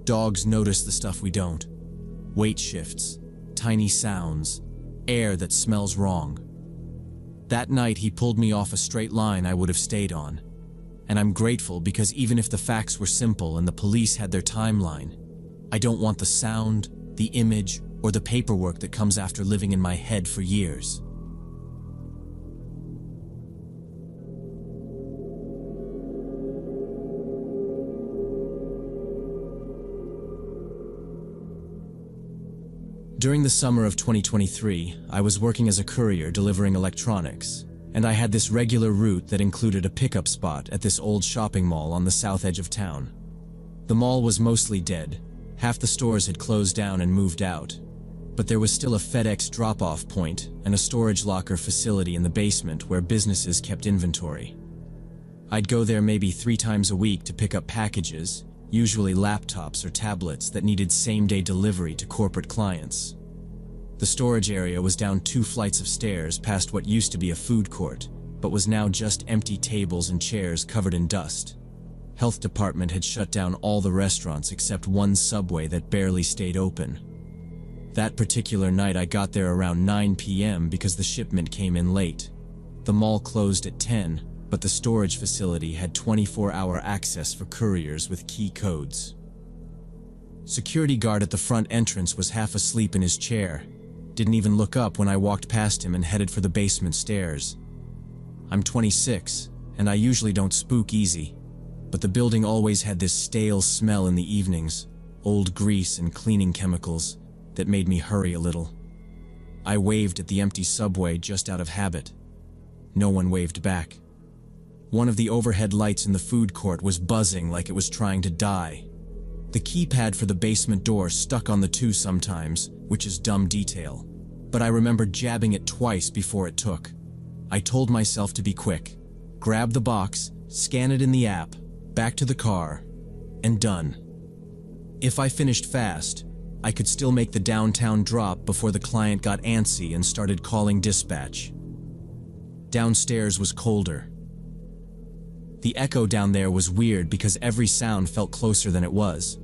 A: Dogs notice the stuff we don't. Weight shifts, tiny sounds, air that smells wrong. That night, he pulled me off a straight line I would have stayed on. And I'm grateful because even if the facts were simple and the police had their timeline, I don't want the sound, the image, or the paperwork that comes after living in my head for years. During the summer of 2023, I was working as a courier delivering electronics, and I had this regular route that included a pickup spot at this old shopping mall on the south edge of town. The mall was mostly dead. Half the stores had closed down and moved out, but there was still a FedEx drop-off point and a storage locker facility in the basement where businesses kept inventory. I'd go there maybe 3 times a week to pick up packages, usually laptops or tablets that needed same-day delivery to corporate clients. The storage area was down 2 flights of stairs past what used to be a food court, but was now just empty tables and chairs covered in dust. Health department had shut down all the restaurants except one Subway that barely stayed open. That particular night I got there around 9 p.m. because the shipment came in late. The mall closed at 10, but the storage facility had 24-hour access for couriers with key codes. Security guard at the front entrance was half asleep in his chair. Didn't even look up when I walked past him and headed for the basement stairs. I'm 26, and I usually don't spook easy, but the building always had this stale smell in the evenings, old grease and cleaning chemicals, that made me hurry a little. I waved at the empty Subway just out of habit. No one waved back. One of the overhead lights in the food court was buzzing like it was trying to die. The keypad for the basement door stuck on the 2 sometimes, which is dumb detail, but I remember jabbing it twice before it took. I told myself to be quick. grab the box, scan it in the app, back to the car, and done. If I finished fast, I could still make the downtown drop before the client got antsy and started calling dispatch. Downstairs was colder. The echo down there was weird because every sound felt closer than it was.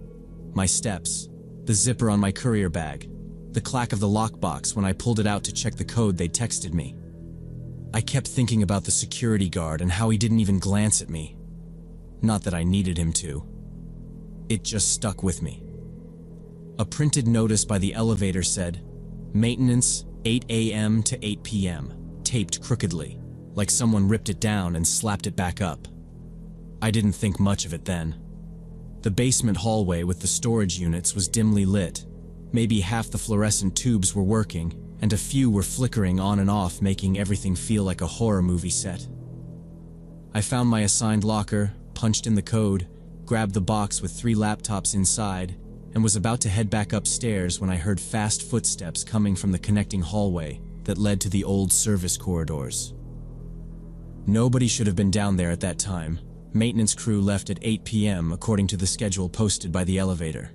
A: My steps, the zipper on my courier bag, the clack of the lockbox when I pulled it out to check the code they'd texted me. I kept thinking about the security guard and how he didn't even glance at me. Not that I needed him to. It just stuck with me. A printed notice by the elevator said, "Maintenance, 8 a.m. to 8 p.m., taped crookedly, like someone ripped it down and slapped it back up. I didn't think much of it then. The basement hallway with the storage units was dimly lit. Maybe half the fluorescent tubes were working, and a few were flickering on and off, making everything feel like a horror movie set. I found my assigned locker, punched in the code, grabbed the box with 3 laptops inside, and was about to head back upstairs when I heard fast footsteps coming from the connecting hallway that led to the old service corridors. Nobody should have been down there at that time. Maintenance crew left at 8 p.m. according to the schedule posted by the elevator.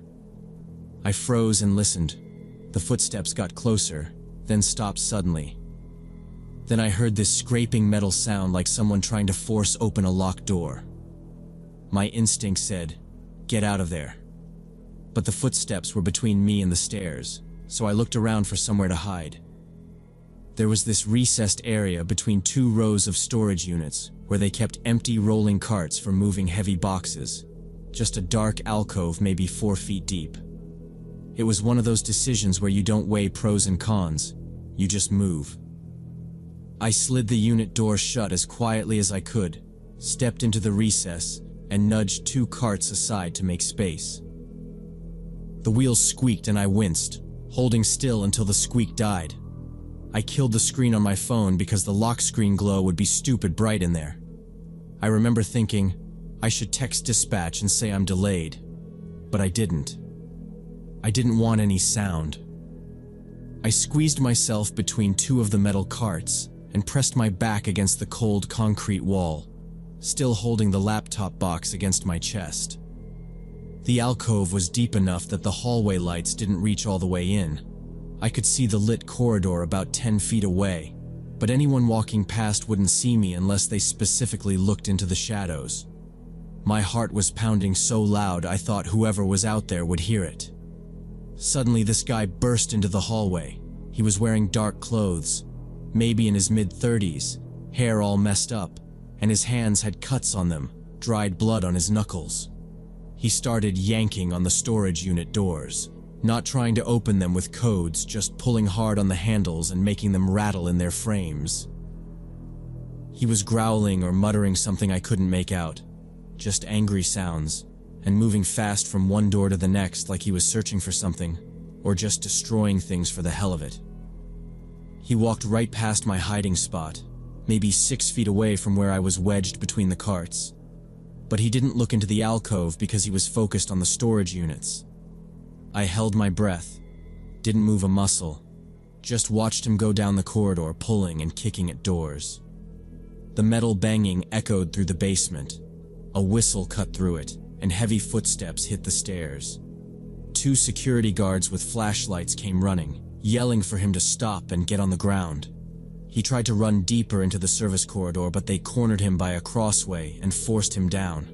A: I froze and listened. The footsteps got closer, then stopped suddenly. Then I heard this scraping metal sound like someone trying to force open a locked door. My instinct said, "Get out of there." But the footsteps were between me and the stairs, so I looked around for somewhere to hide. There was this recessed area between 2 rows of storage units where they kept empty rolling carts for moving heavy boxes. Just a dark alcove maybe 4 feet deep. It was one of those decisions where you don't weigh pros and cons, you just move. I slid the unit door shut as quietly as I could, stepped into the recess, and nudged 2 carts aside to make space. The wheels squeaked and I winced, holding still until the squeak died. I killed the screen on my phone because the lock screen glow would be stupid bright in there. I remember thinking, I should text dispatch and say I'm delayed, but I didn't. I didn't want any sound. I squeezed myself between 2 of the metal carts and pressed my back against the cold concrete wall, still holding the laptop box against my chest. The alcove was deep enough that the hallway lights didn't reach all the way in. I could see the lit corridor about 10 feet away, but anyone walking past wouldn't see me unless they specifically looked into the shadows. My heart was pounding so loud I thought whoever was out there would hear it. Suddenly this guy burst into the hallway. He was wearing dark clothes, maybe in his mid-30s, hair all messed up, and his hands had cuts on them, dried blood on his knuckles. He started yanking on the storage unit doors, not trying to open them with codes, just pulling hard on the handles and making them rattle in their frames. He was growling or muttering something I couldn't make out, just angry sounds, and moving fast from one door to the next like he was searching for something, or just destroying things for the hell of it. He walked right past my hiding spot, maybe 6 feet away from where I was wedged between the carts. But he didn't look into the alcove because he was focused on the storage units. I held my breath, didn't move a muscle, just watched him go down the corridor pulling and kicking at doors. The metal banging echoed through the basement. A whistle cut through it, and heavy footsteps hit the stairs. 2 security guards with flashlights came running, yelling for him to stop and get on the ground. He tried to run deeper into the service corridor, but they cornered him by a crossway and forced him down.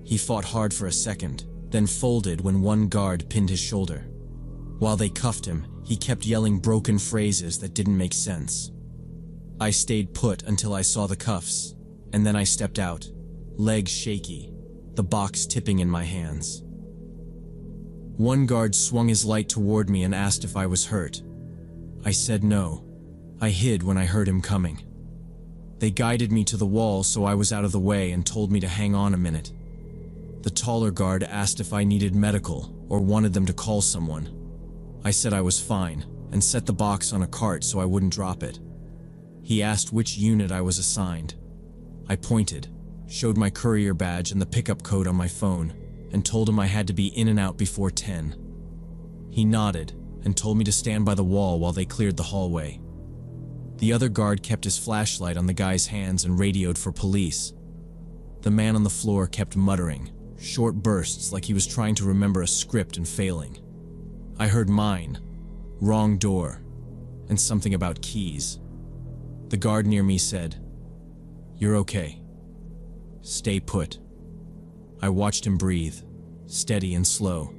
A: He fought hard for a second, then folded when one guard pinned his shoulder. While they cuffed him, he kept yelling broken phrases that didn't make sense. I stayed put until I saw the cuffs, and then I stepped out, legs shaky, the box tipping in my hands. One guard swung his light toward me and asked if I was hurt. I said no. I hid when I heard him coming. They guided me to the wall so I was out of the way and told me to hang on a minute. The taller guard asked if I needed medical or wanted them to call someone. I said I was fine and set the box on a cart so I wouldn't drop it. He asked which unit I was assigned. I pointed, showed my courier badge and the pickup code on my phone, and told him I had to be in and out before 10. He nodded and told me to stand by the wall while they cleared the hallway. The other guard kept his flashlight on the guy's hands and radioed for police. The man on the floor kept muttering, short bursts like he was trying to remember a script and failing. I heard mine, wrong door, and something about keys. The guard near me said, "You're okay. Stay put." I watched him breathe, steady and slow,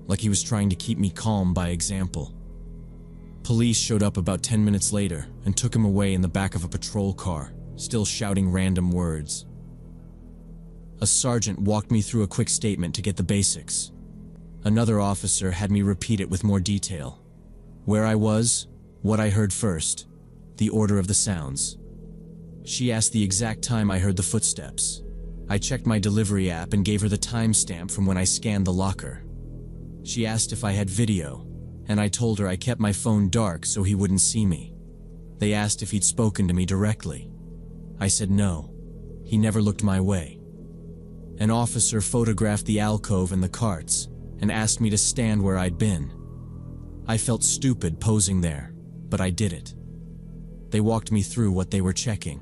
A: like he was trying to keep me calm by example. Police showed up about 10 minutes later and took him away in the back of a patrol car, still shouting random words. A sergeant walked me through a quick statement to get the basics. Another officer had me repeat it with more detail. Where I was, what I heard first, the order of the sounds. She asked the exact time I heard the footsteps. I checked my delivery app and gave her the timestamp from when I scanned the locker. She asked if I had video, and I told her I kept my phone dark so he wouldn't see me. They asked if he'd spoken to me directly. I said no. He never looked my way. An officer photographed the alcove and the carts and asked me to stand where I'd been. I felt stupid posing there, but I did it. They walked me through what they were checking.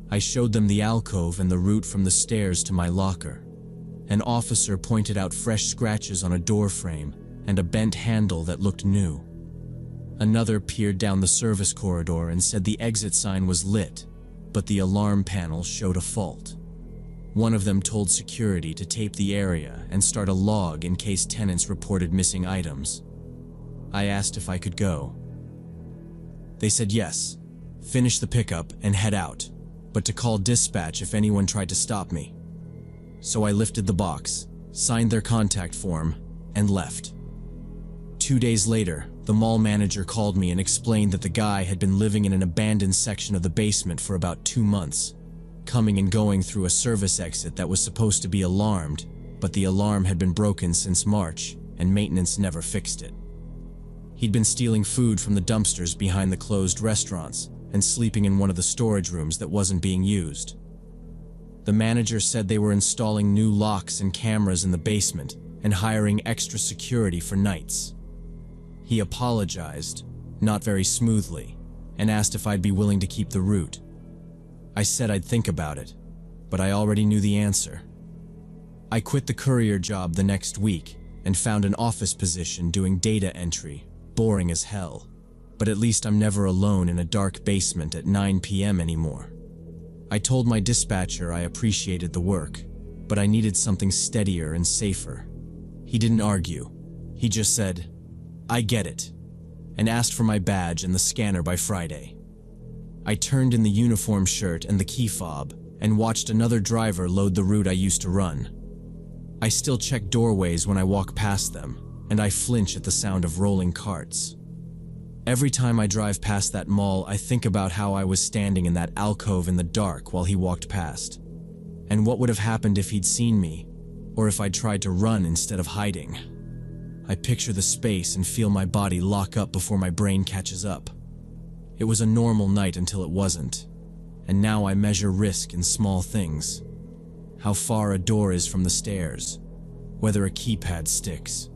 A: I showed them the alcove and the route from the stairs to my locker. An officer pointed out fresh scratches on a door frame and a bent handle that looked new. Another peered down the service corridor and said the exit sign was lit, but the alarm panel showed a fault. One of them told security to tape the area and start a log in case tenants reported missing items. I asked if I could go. They said yes, finish the pickup and head out, but to call dispatch if anyone tried to stop me. So I lifted the box, signed their contact form, and left. 2 days later, the mall manager called me and explained that the guy had been living in an abandoned section of the basement for about 2 months, coming and going through a service exit that was supposed to be alarmed, but the alarm had been broken since March, and maintenance never fixed it. He'd been stealing food from the dumpsters behind the closed restaurants and sleeping in one of the storage rooms that wasn't being used. The manager said they were installing new locks and cameras in the basement and hiring extra security for nights. He apologized, not very smoothly, and asked if I'd be willing to keep the route. I said I'd think about it, but I already knew the answer. I quit the courier job the next week and found an office position doing data entry, boring as hell, but at least I'm never alone in a dark basement at 9 p.m. anymore. I told my dispatcher I appreciated the work, but I needed something steadier and safer. He didn't argue. He just said, "I get it," and asked for my badge and the scanner by Friday. I turned in the uniform shirt and the key fob and watched another driver load the route I used to run. I still check doorways when I walk past them, and I flinch at the sound of rolling carts. Every time I drive past that mall, I think about how I was standing in that alcove in the dark while he walked past, and what would have happened if he'd seen me, or if I'd tried to run instead of hiding. I picture the space and feel my body lock up before my brain catches up. It was a normal night until it wasn't, and now I measure risk in small things. How far a door is from the stairs, whether a keypad sticks,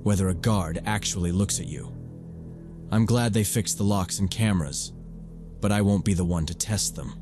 A: whether a guard actually looks at you. I'm glad they fixed the locks and cameras, but I won't be the one to test them.